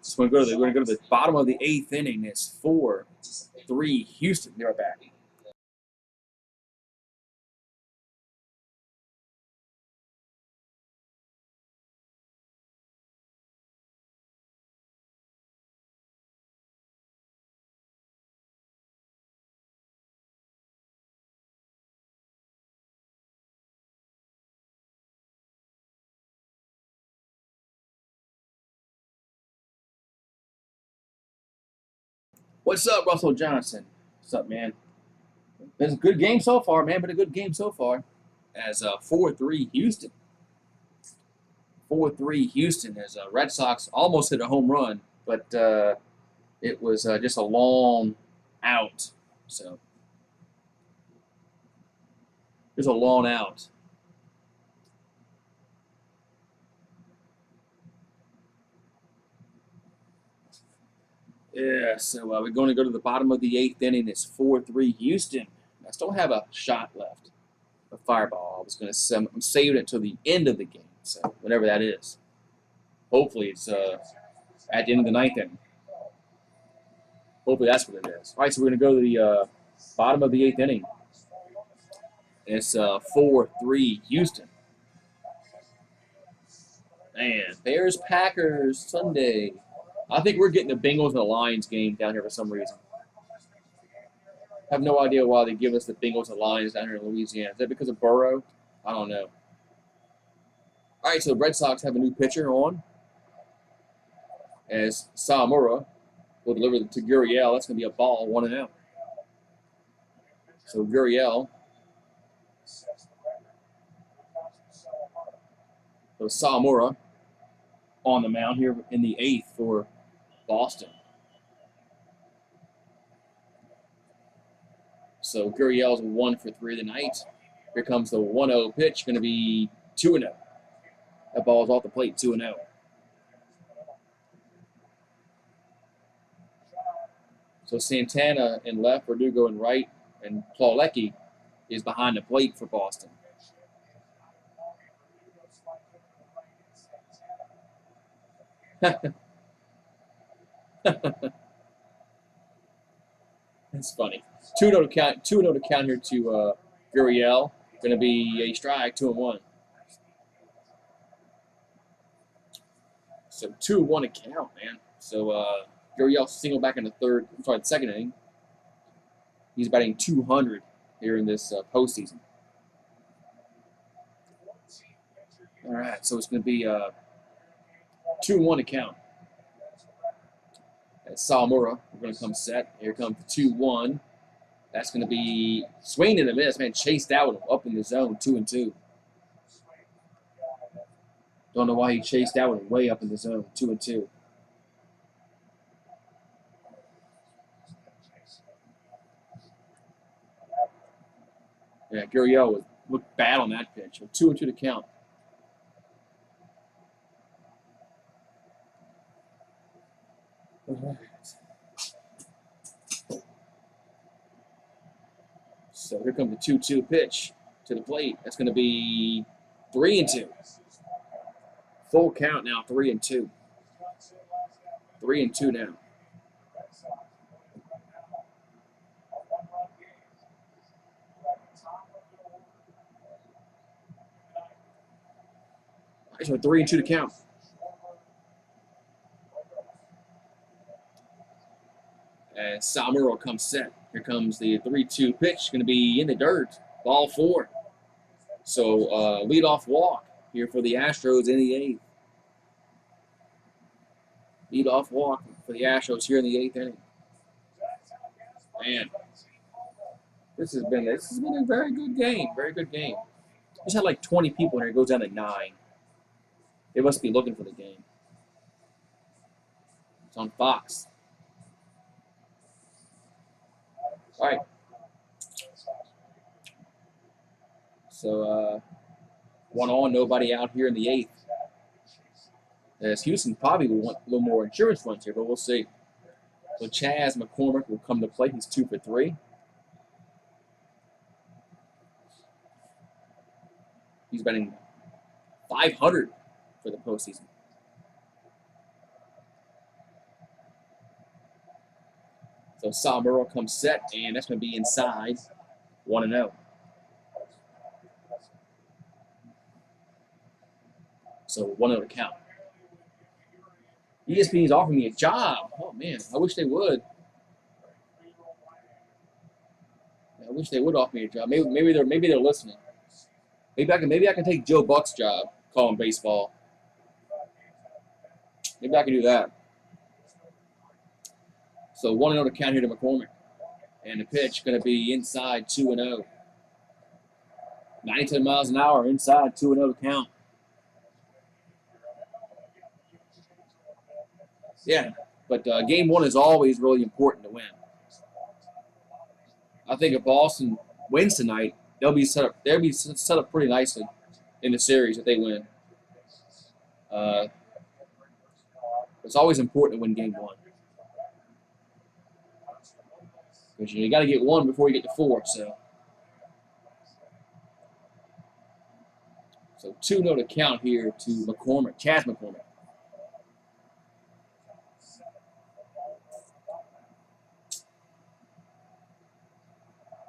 B: So we're going to go to the bottom of the 8th inning. It's 4-3 Houston. They're back. What's up, Russell Johnson? What's up, man? It's a good game so far, man. Been a good game so far. As 4-3 Houston. 4-3 Houston as Red Sox almost hit a home run, but it was just a long out. So just a long out. Yeah, so we're going to go to the bottom of the 8th inning. It's 4-3 Houston. I still have a shot left, a fireball. I was going to I'm saving it till the end of the game, so whatever that is. Hopefully it's at the end of the 9th inning. Hopefully that's what it is. All right, so we're going to go to the bottom of the 8th inning. It's 4-3 Houston. Man, Bears Packers Sunday. I think we're getting the Bengals and the Lions game down here for some reason. I have no idea why they give us the Bengals and Lions down here in Louisiana. Is that because of Burrow? I don't know. All right, so the Red Sox have a new pitcher on. As Sawamura will deliver to Gurriel. That's going to be a ball, 1-0. So Gurriel. So Sawamura on the mound here in the 8th for Boston. So Gurriel's 1 for 3 tonight. Here comes the 1-0 pitch, going to be 2-0. That ball's off the plate, 2-0. So Santana in left, Verdugo in right, and Plawlecki is behind the plate for Boston. That's funny. 2-0 to count. 2-0 to count here to Gurriel. Going to be a strike, 2-1. So 2-1 to count, man. So Gurriel single back in the second inning. He's batting 200 here in this postseason. All right, so it's going to be 2-1 to count. That's Sawamura. We're going to come set. Here comes 2-1. That's going to be swing and a miss. Man, chased out up in the zone, 2-2. Don't know why he chased out way up in the zone, 2-2. Yeah, Gurriel looked bad on that pitch. 2-2 to count. So here comes the 2-2 pitch to the plate. That's going to be 3-2. Full count now, 3-2. 3-2 now. So 3-2 to count. And Sawamura comes set. Here comes the 3-2 pitch. Going to be in the dirt. Ball 4. So leadoff walk here for the Astros in the 8th. Leadoff walk for the Astros here in the 8th inning. Man, this has been a very good game. Very good game. Just had like 20 people in here. It goes down to 9. They must be looking for the game. It's on Fox. All right. So 1 on, nobody out here in the 8th. As Houston probably will want a little more insurance runs here, but we'll see. So Chaz McCormick will come to play. He's 2 for 3. He's batting 500 for the postseason. So Salmuro comes set, and that's going to be inside 1-0. So 1-0 to count. ESPN's offering me a job. Oh man, I wish they would. I wish they would offer me a job. Maybe they're listening. Maybe I can take Joe Buck's job calling baseball. Maybe I can do that. So 1-0 to count here to McCormick. And the pitch going to be inside 2-0. 92 miles an hour inside 2-0 to count. Yeah, but game 1 is always really important to win. I think if Boston wins tonight, they'll be set up pretty nicely in the series if they win. It's always important to win game 1. Because you got to get 1 before you get to 4. So 2-0 to count here to McCormick, Chas McCormick.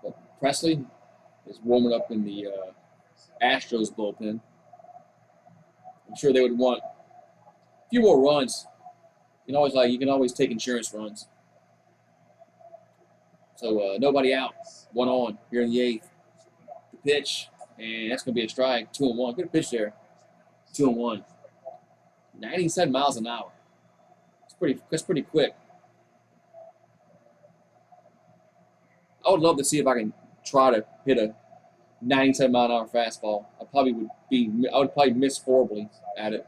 B: But Presley is warming up in the Astros bullpen. I'm sure they would want a few more runs. You can always take insurance runs. So nobody out, 1 on here in the 8th. The pitch, and that's going to be a strike. 2-1. Good pitch there. 2-1. 97 miles an hour. That's pretty quick. I would love to see if I can try to hit a 97 mile an hour fastball. I would probably miss horribly at it.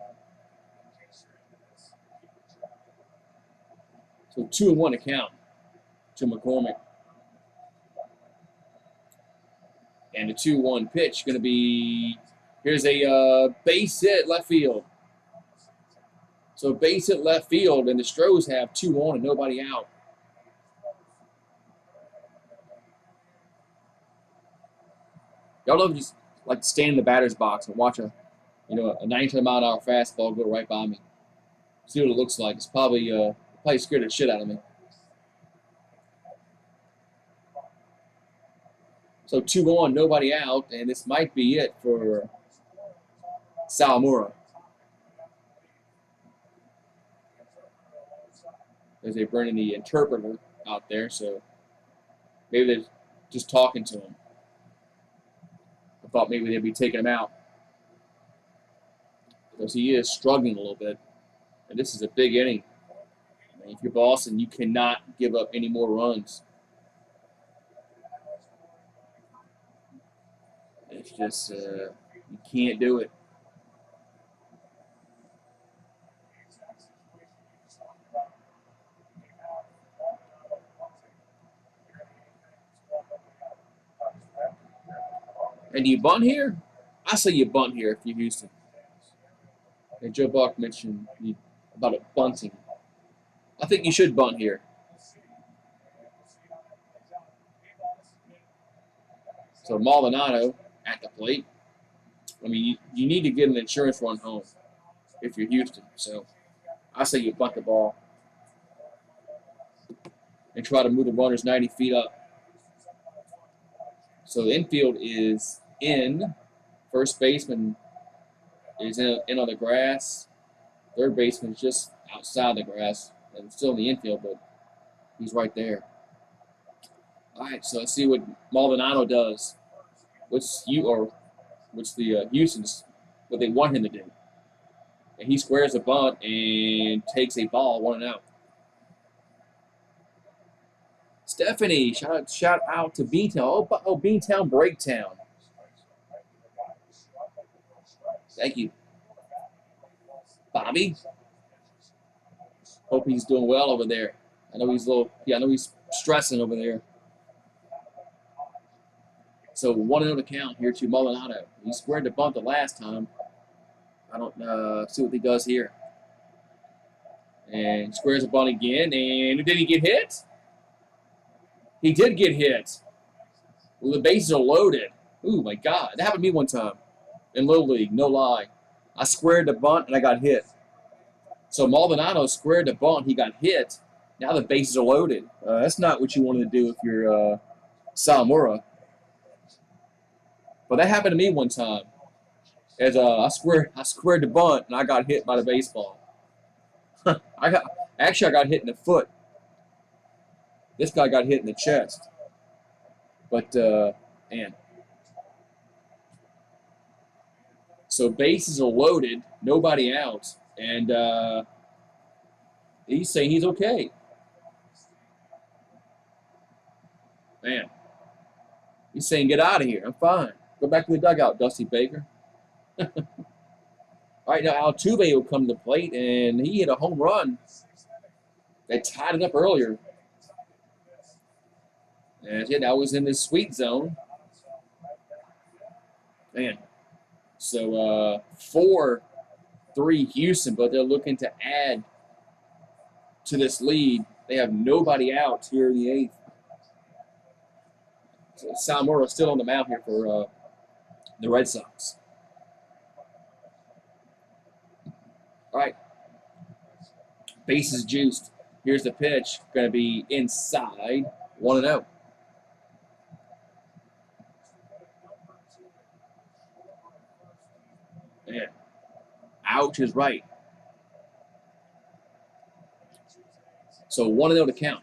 B: So 2-1 to count to McCormick. And the 2-1 pitch going to be, here's a base hit left field. So base hit left field, and the Astros have 2 on and nobody out. Y'all love just like to stand in the batter's box and watch a 97 mile an hour fastball go right by me. See what it looks like. It's probably scared the shit out of me. So 2 on, nobody out, and this might be it for Salmuro. As they're bringing the interpreter out there, so maybe they're just talking to him. I thought maybe they'd be taking him out because he is struggling a little bit, and this is a big inning. I mean, if you're Boston, you cannot give up any more runs. It's just, you can't do it. And do you bunt here? I say you bunt here if you're Houston. And Joe Buck mentioned about it bunting. I think you should bunt here. So Maldonado at the plate. I mean, you need to get an insurance run home if you're Houston. So I say you bunt the ball and try to move the runners 90 feet up. So the infield is in. First baseman is in on the grass. Third baseman is just outside the grass and still in the infield, but he's right there. All right, so let's see what Maldonado does. What's the Houston's what they want him to do? And he squares a bunt and takes a ball 1-out. Stephanie, shout out to Beantown. Oh, Beantown Breaktown. Thank you. Bobby. Hope he's doing well over there. I know he's stressing over there. So 1-0 to count here to Maldonado. He squared the bunt the last time. I don't see what he does here. And squares the bunt again. And did he get hit? He did get hit. Well, the bases are loaded. Ooh, my God. That happened to me one time in Little League, no lie. I squared the bunt and I got hit. So Maldonado squared the bunt. He got hit. Now the bases are loaded. That's not what you wanted to do if you're Salamura. But that happened to me one time. As I squared the bunt and I got hit by the baseball. I got hit in the foot. This guy got hit in the chest. But man. So bases are loaded, nobody out, and he's saying he's okay. Man. He's saying, get out of here. I'm fine. Go back to the dugout, Dusty Baker. All right, now Altuve will come to the plate, and he hit a home run. They tied it up earlier. And yeah, that was in the sweet zone. Man. So 4-3 Houston, but they're looking to add to this lead. They have nobody out here in the 8th. So Salamura still on the mound here for the Red Sox. All right. Bases juiced. Here's the pitch. Going to be inside. 1-0. Man. Ouch is right. So 1-0 to count.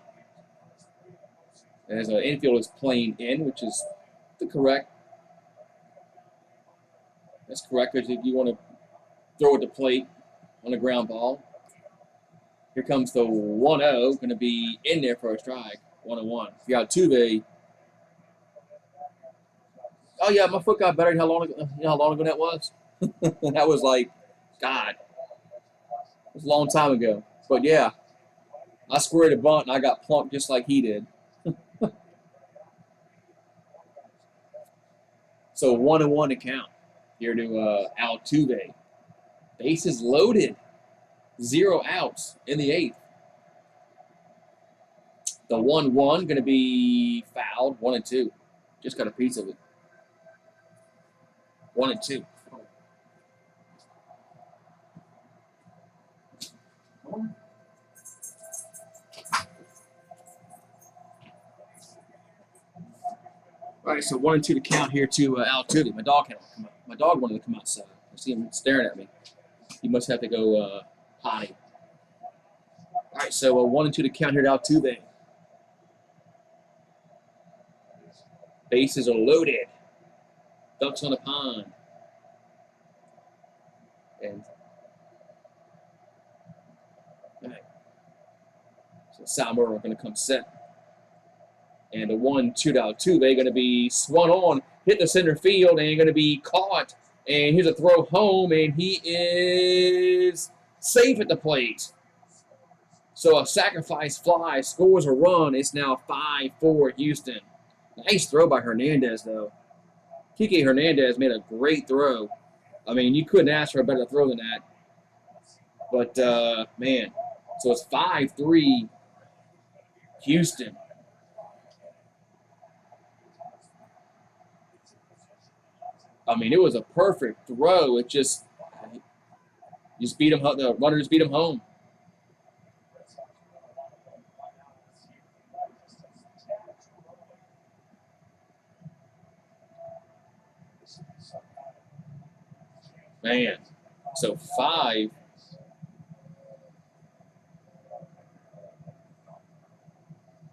B: As an infield is playing in, which is the correct. That's correct because if you want to throw at the plate on a ground ball. Here comes the 1-0, going to be in there for a strike. 1-1. You got Altuve. Oh yeah, my foot got better. You know how long ago that was? That was like, God, it was a long time ago. But yeah, I squared a bunt and I got plunked just like he did. So 1-1 to count here to Altuve. Bases loaded. 0 outs in the 8th. The 1-1 going to be fouled. 1-2. Just got a piece of it. 1-2. All right, so 1-2 to count here to Altuve. My dog wanted to come outside. I see him staring at me. He must have to go potty. All right, so 1-2 to count here to Altuve. Bases are loaded. Ducks on the pond. And all right. So Salamura are going to come set. And the 1-2 to Altuve going to be swung on, hit the center field, and going to be caught. And here's a throw home, and he is safe at the plate. So a sacrifice fly scores a run. It's now 5-4 Houston. Nice throw by Hernandez, though. Kike Hernandez made a great throw. I mean, you couldn't ask for a better throw than that. But, man, so it's 5-3 Houston. I mean, it was a perfect throw. It just beat him. The runner just beat him home. Man, so 5.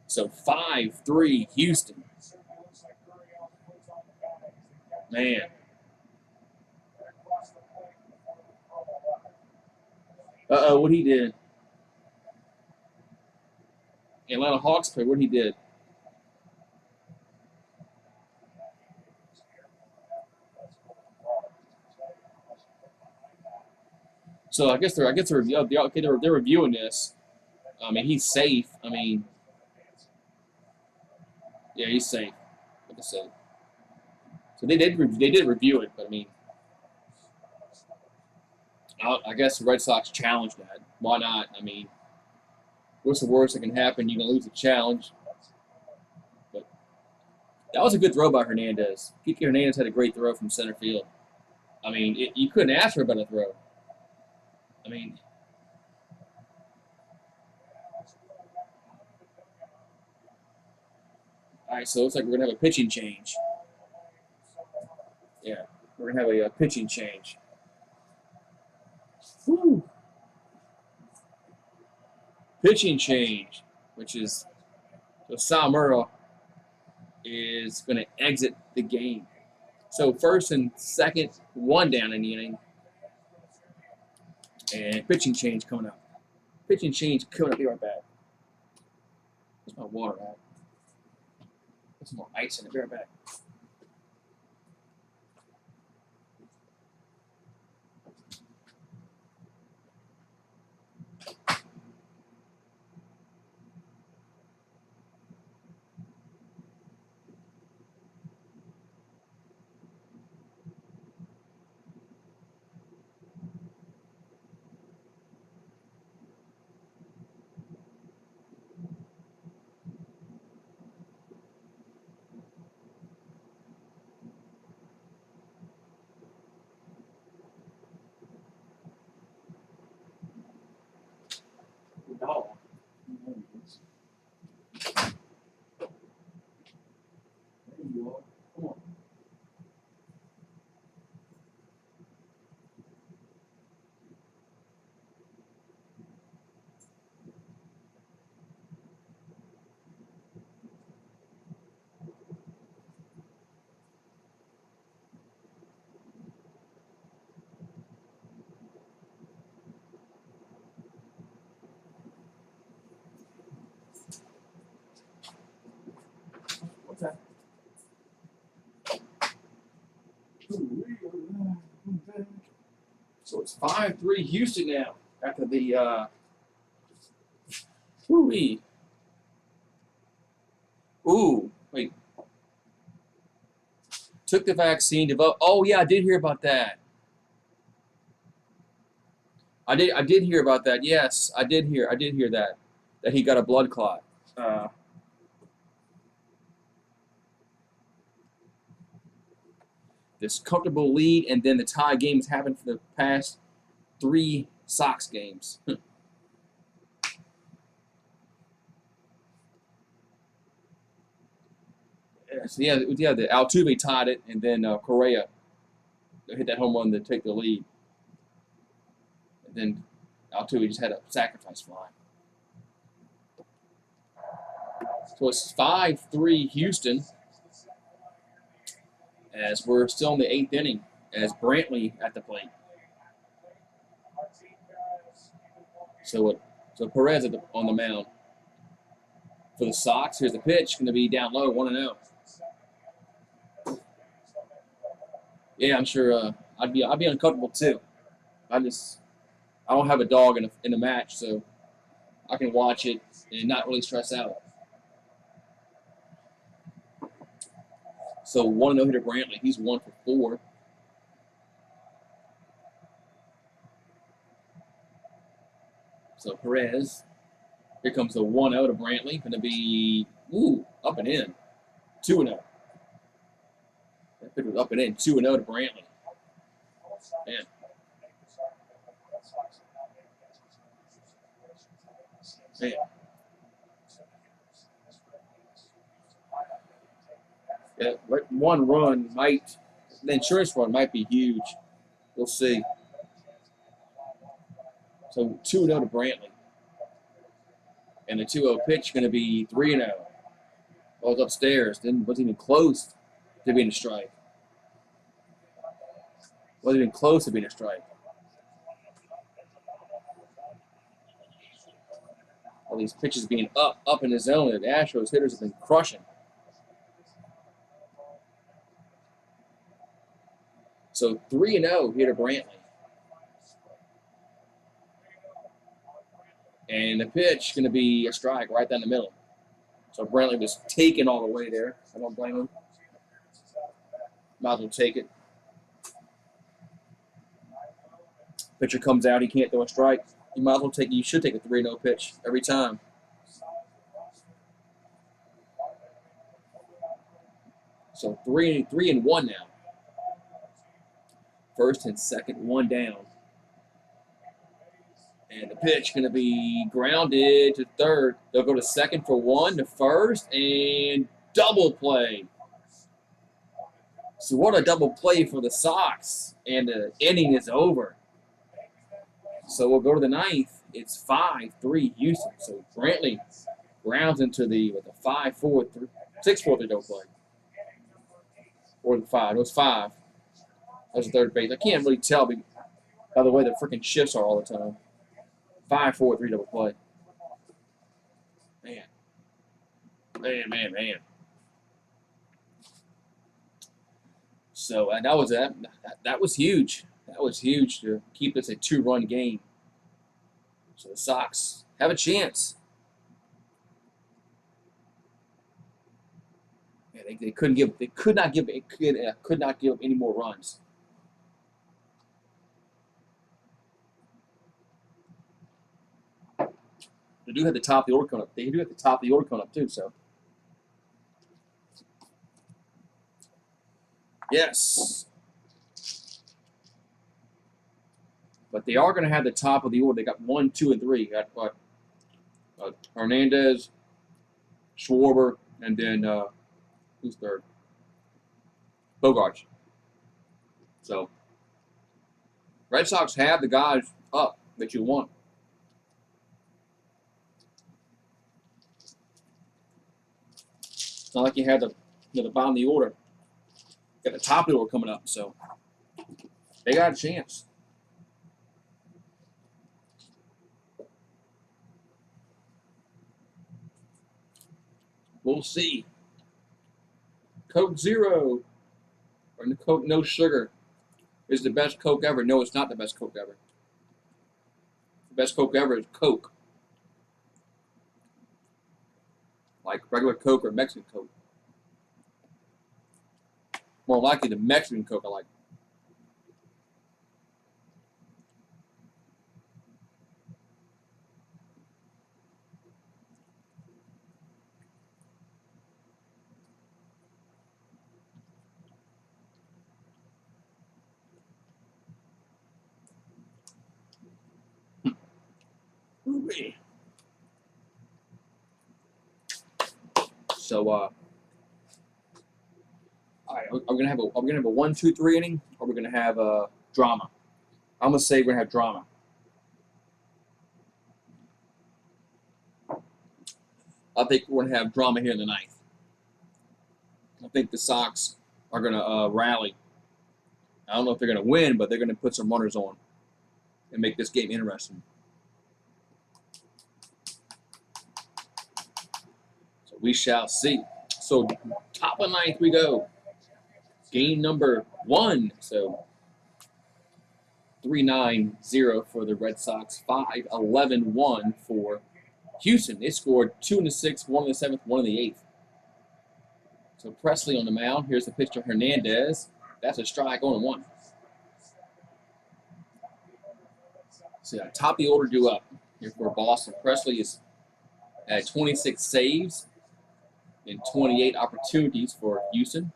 B: So 5-3 Houston. Man. What he did. Atlanta Hawks play, what he did. So I guess they're reviewing this. I mean, he's safe. I mean, yeah, he's safe. Like I said. So they did review it, but I mean, I guess the Red Sox challenged that. Why not? I mean, what's the worst that can happen? You can lose a challenge. But that was a good throw by Hernandez. Kike Hernandez had a great throw from center field. I mean, you couldn't ask for a better throw. I mean, All right, so it looks like we're gonna have a pitching change. Yeah, we're gonna have a pitching change. Woo. Pitching change, which is so Salmura is going to exit the game. So first and second, one down in the inning, and pitching change coming up. Pitching change coming up. Be right back. Where's my water at? Put some more ice in it. Be right back. No. There you are. Come on. What's that? So it's 5-3 Houston now after the woo-wee. Ooh, wait. Took the vaccine, developed. Oh yeah, I did hear about that. I did hear about that. Yes, I did hear that he got a blood clot. This comfortable lead, and then the tie game has happened for the past 3 Sox games. So yeah, the Altuve tied it, and then Correa hit that home run to take the lead. And then Altuve just had a sacrifice fly. So it's 5-3 Houston, as we're still in the 8th inning, as Brantley at the plate. So Perez on the mound. For the Sox, here's the pitch, going to be down low, 1-0. Yeah, I'm sure I'd be uncomfortable too. I don't have a dog in a match, so I can watch it and not really stress out. So 1-0 hitter Brantley, he's 1 for 4. So Perez, here comes the 1-0 to Brantley, going to be up and in, 2-0. That pitch was up and in, 2-0 to Brantley. Man. Man. Yeah, one run might, the insurance run might be huge. We'll see. So 2-0 to Brantley. And the 2-0 pitch going to be 3-0. Oh, it's upstairs. Wasn't even close to being a strike. Wasn't even close to being a strike. All these pitches being up in the zone. The Astros hitters have been crushing. So 3-0 here to Brantley. And the pitch going to be a strike right down the middle. So Brantley was taken all the way there. I don't blame him. Might as well take it. Pitcher comes out, he can't throw a strike. You should take a 3-0 pitch every time. So 3-1 now. First and second, 1 down. And the pitch going to be grounded to third. They'll go to second for 1, to first, and double play. So what a double play for the Sox. And the inning is over. So we'll go to the ninth. It's 5-3 Houston. So Brantley grounds into the with a 5-4-3, 6-4-3 double play. Or the 5. It was 5. That was the third base. I can't really tell by the way the freaking shifts are all the time. 5-4-3 double play. Man. So that was that. That was huge. That was huge to keep this a 2-run game. So the Sox have a chance. Yeah, they could not give any more runs. They do have the top of the order coming up. They do have the top of the order coming up too. So yes. But they are going to have the top of the order. They got 1, 2, and 3. Got what? Hernandez, Schwarber, and then who's third? Bogarts. So Red Sox have the guys up that you want. It's not like you had the bottom of the order. You got the top of the order coming up. So they got a chance. We'll see. Coke Zero or Coke No Sugar is the best Coke ever. No, it's not the best Coke ever. The best Coke ever is Coke. Like regular Coke or Mexican Coke. More likely the Mexican Coke I like. So, all right, are we gonna have a 1, 2, 3 inning, or are we gonna have a drama? I'm gonna say we're gonna have drama. I think we're gonna have drama here in the ninth. I think the Sox are gonna rally. I don't know if they're gonna win, but they're gonna put some runners on and make this game interesting. We shall see. So, top of ninth we go. Game number 1. So, 3-9-0 for the Red Sox. 5-11-1 for Houston. They scored 2 in the 6th, 1 in the 7th, 1 in the 8th. So, Presley on the mound. Here's the pitch to Hernandez. That's a strike on 1. So, top of the order due up here for Boston. Presley is at 26 saves and 28 opportunities for Houston.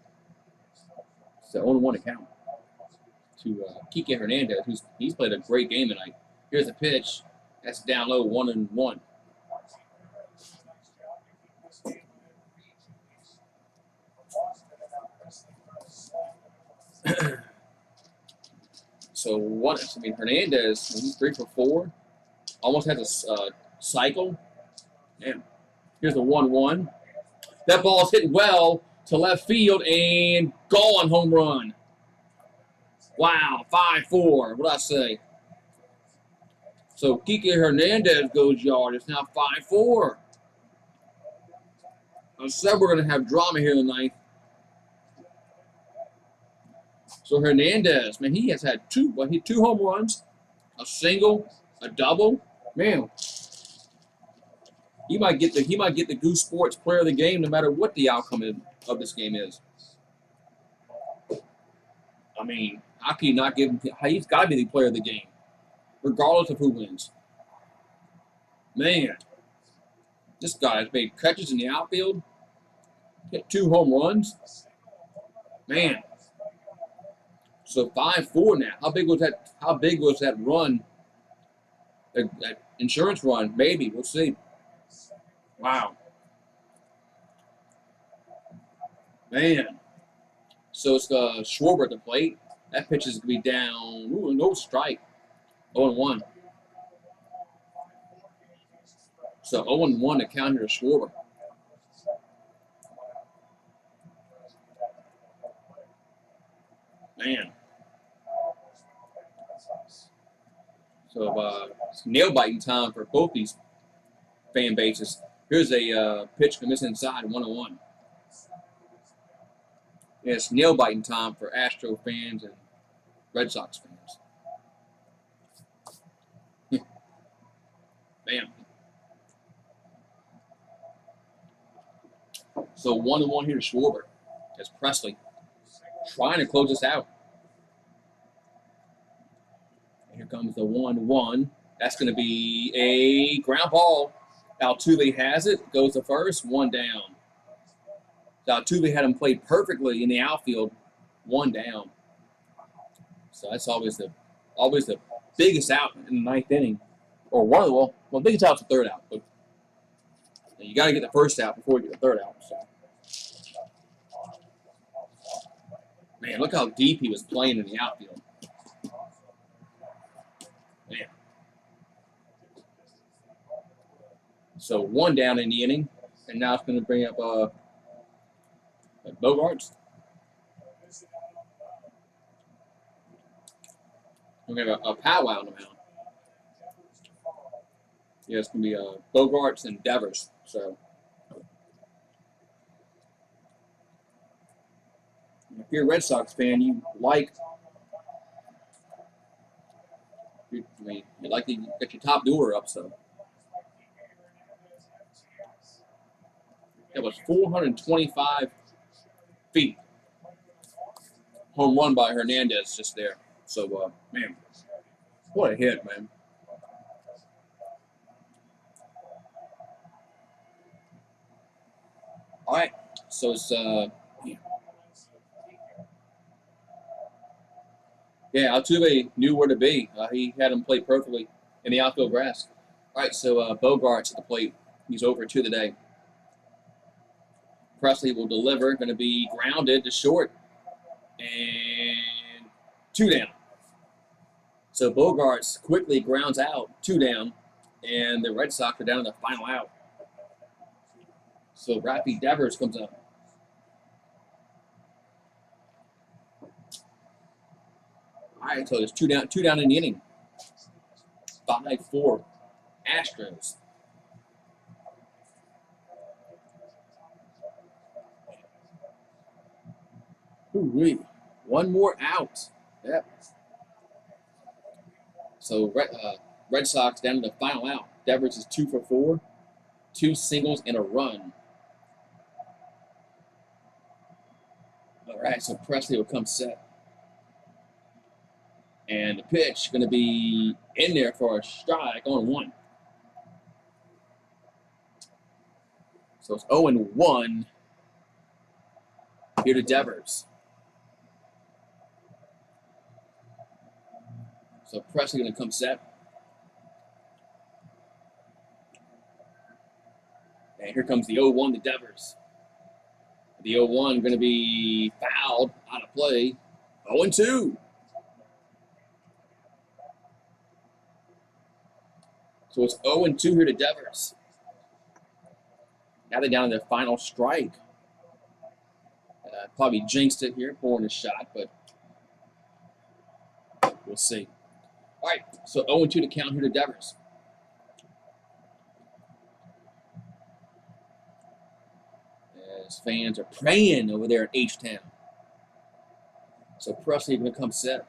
B: So 0-1 to count to Kike Hernandez, he's played a great game tonight. Here's a pitch. That's down low, 1-1. So Hernandez, he's 3 for 4. Almost has a cycle. Damn. Here's the 1-1. That ball's hit well to left field and gone, home run. Wow, 5-4. What'd I say? So Kike Hernandez goes yard. It's now 5-4. I said we're going to have drama here in the ninth. So Hernandez, man, he has had 2 home runs, a single, a double. Man, he might get the GooseSports Player of the Game no matter what the outcome of this game is. I mean, how can you not give him? He's got to be the Player of the Game, regardless of who wins. Man, this guy has made catches in the outfield, hit 2 home runs. Man, so 5-4 now. How big was that? How big was that run? That insurance run? Maybe we'll see. Wow. Man. So it's Schwarber at the plate. That pitch is going to be down. Ooh, no strike. 0-1. So 0-1 to count here to Schwarber. Man. So it's nail biting time for both these fan bases. Here's a pitch that miss inside, 1-1. Yeah, it's nail biting time for Astro fans and Red Sox fans. Bam. So 1-1 here to Schwarber. That's Presley trying to close this out. And here comes the 1-1. That's going to be a ground ball. Altuve has it. Goes to first. 1 down. So Altuve had him played perfectly in the outfield. 1 down. So that's always the biggest out in the ninth inning, or one of the well, biggest out's the third out, but you got to get the first out before you get the third out. So, man, look how deep he was playing in the outfield. Man. So 1 down in the inning, and now it's going to bring up Bogarts. We're going to have a powwow on the mound. Yeah, it's going to be Bogarts and Devers. So, if you're a Red Sox fan, you like to get your top dueler up. So, it was 425 feet. Home run by Hernandez just there. So, man, what a hit, man. All right, so it's, yeah, Altuve knew where to be. He had him play perfectly in the outfield grass. All right, so Bogarts at the plate. He's over 2 today. Presley will deliver. Going to be grounded to short. And 2 down. So Bogarts quickly grounds out, 2 down, and the Red Sox are down to the final out. So Rafi Devers comes up. All right, so there's 2 down in the inning. 5-4 Astros. Ooh-wee. 1 more out. Yep. So Red Sox down to the final out. Devers is 2 for 4, 2 singles and a run. All right, so Presley will come set. And the pitch going to be in there for a strike on 1. So it's 0-1 here to Devers. So Presley going to come set. And here comes the 0-1 to Devers. The 0-1 going to be fouled out of play. 0-2. So it's 0-2 here to Devers. Now they're down to their final strike. Probably jinxed it here, pouring a shot, but we'll see. All right, so 0-2 to count here to Devers. As fans are praying over there in H-Town. So Presley going to come set.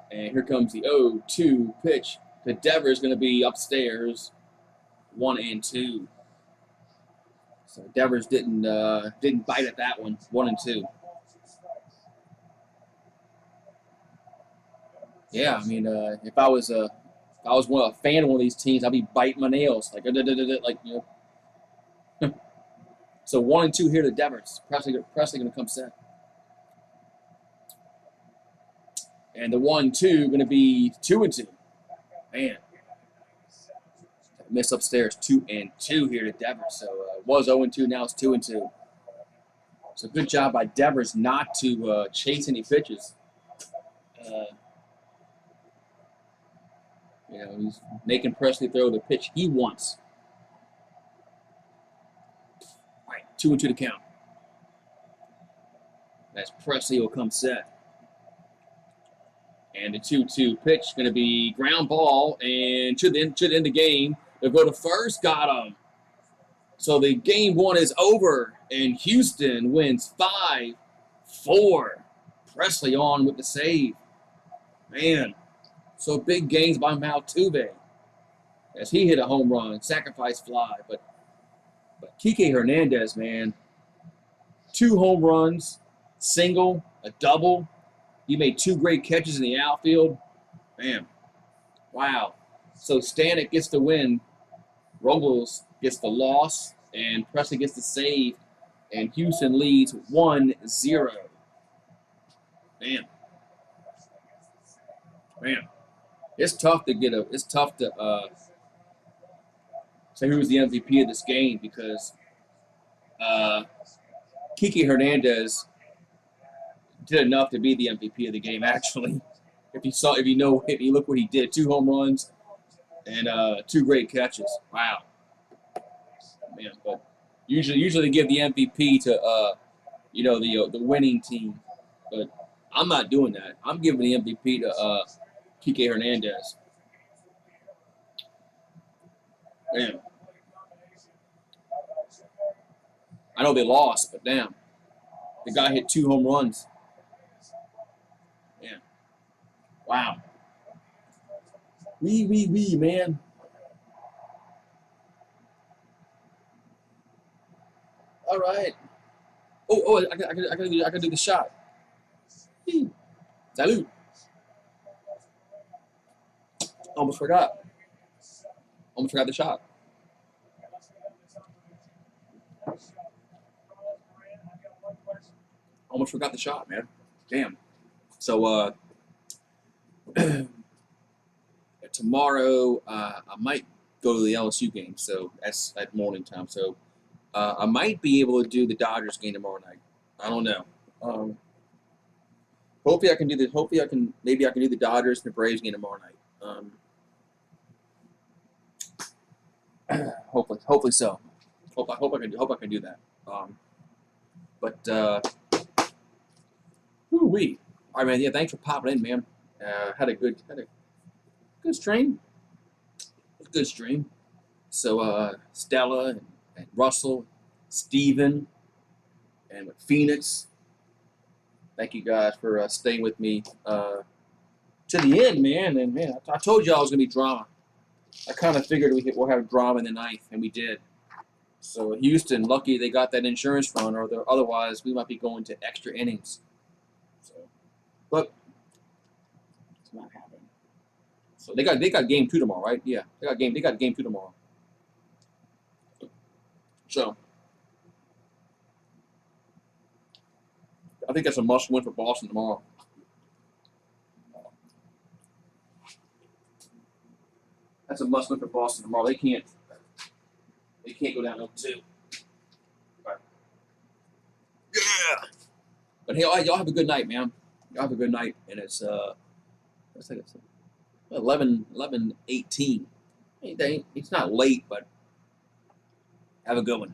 B: And here comes the 0-2 pitch to Devers, going to be upstairs, 1-2. So Devers didn't bite at that one, 1-2. Yeah, I mean, if I was a fan of one of these teams, I'd be biting my nails, like you know. So 1-2 here to Devers. Presley going to come set. And the 1-2 going to be 2-2. Man, Miss upstairs 2-2 here to Devers. So it was 0-2, now it's 2-2. So good job by Devers not to chase any pitches. He's making Presley throw the pitch he wants. All right, 2-2 to count. As Presley will come set. And the 2-2 pitch is going to be ground ball, and to the end of the game, they'll go to first. Got him. So the game 1 is over, and Houston wins 5-4. Presley on with the save. Man, so big gains by Maltuve as he hit a home run, sacrifice fly. But Kike Hernandez, man, 2 home runs, single, a double. He made 2 great catches in the outfield. Man, wow. So Stanek gets the win. Robles gets the loss, and Presley gets the save, and Houston leads 1-0. Man, it's tough to say who's the MVP of this game because Kike Hernandez did enough to be the MVP of the game. Actually, if you look what he did, 2 home runs and 2 great catches. Wow, man! But usually they give the MVP to the winning team, but I'm not doing that. I'm giving the MVP to Kike Hernandez. Man, I know they lost, but damn, the guy hit 2 home runs. Man, wow. Wee, man. All right. Oh, I can do the shot. Salute. Almost forgot the shot. Almost forgot the shot, man. Damn. So tomorrow I might go to the LSU game. So that's at morning time. So I might be able to do the Dodgers game tomorrow night. I don't know. Hopefully I can do this. Hopefully maybe I can do the Dodgers and the Braves game tomorrow night. Hopefully so. Hope I can do that. Woo-wee. All right, man. Yeah, thanks for popping in, man. Had a good stream. Good stream. So Stella and Russell, Steven, and with Phoenix. Thank you guys for staying with me to the end, man. And man, I told you I was gonna be drama. I kind of figured we'll have drama in the ninth, and we did. So Houston, lucky they got that insurance run, or otherwise we might be going to extra innings. So, but it's not happening. So they got game 2 tomorrow, right? Yeah, they got game 2 tomorrow. So I think that's a must win for Boston tomorrow. That's a must win for Boston tomorrow. They can't go down 0-2. Right. Yeah. But hey, y'all have a good night, man. Y'all have a good night, and it's 11:18. It's not late, but have a good one.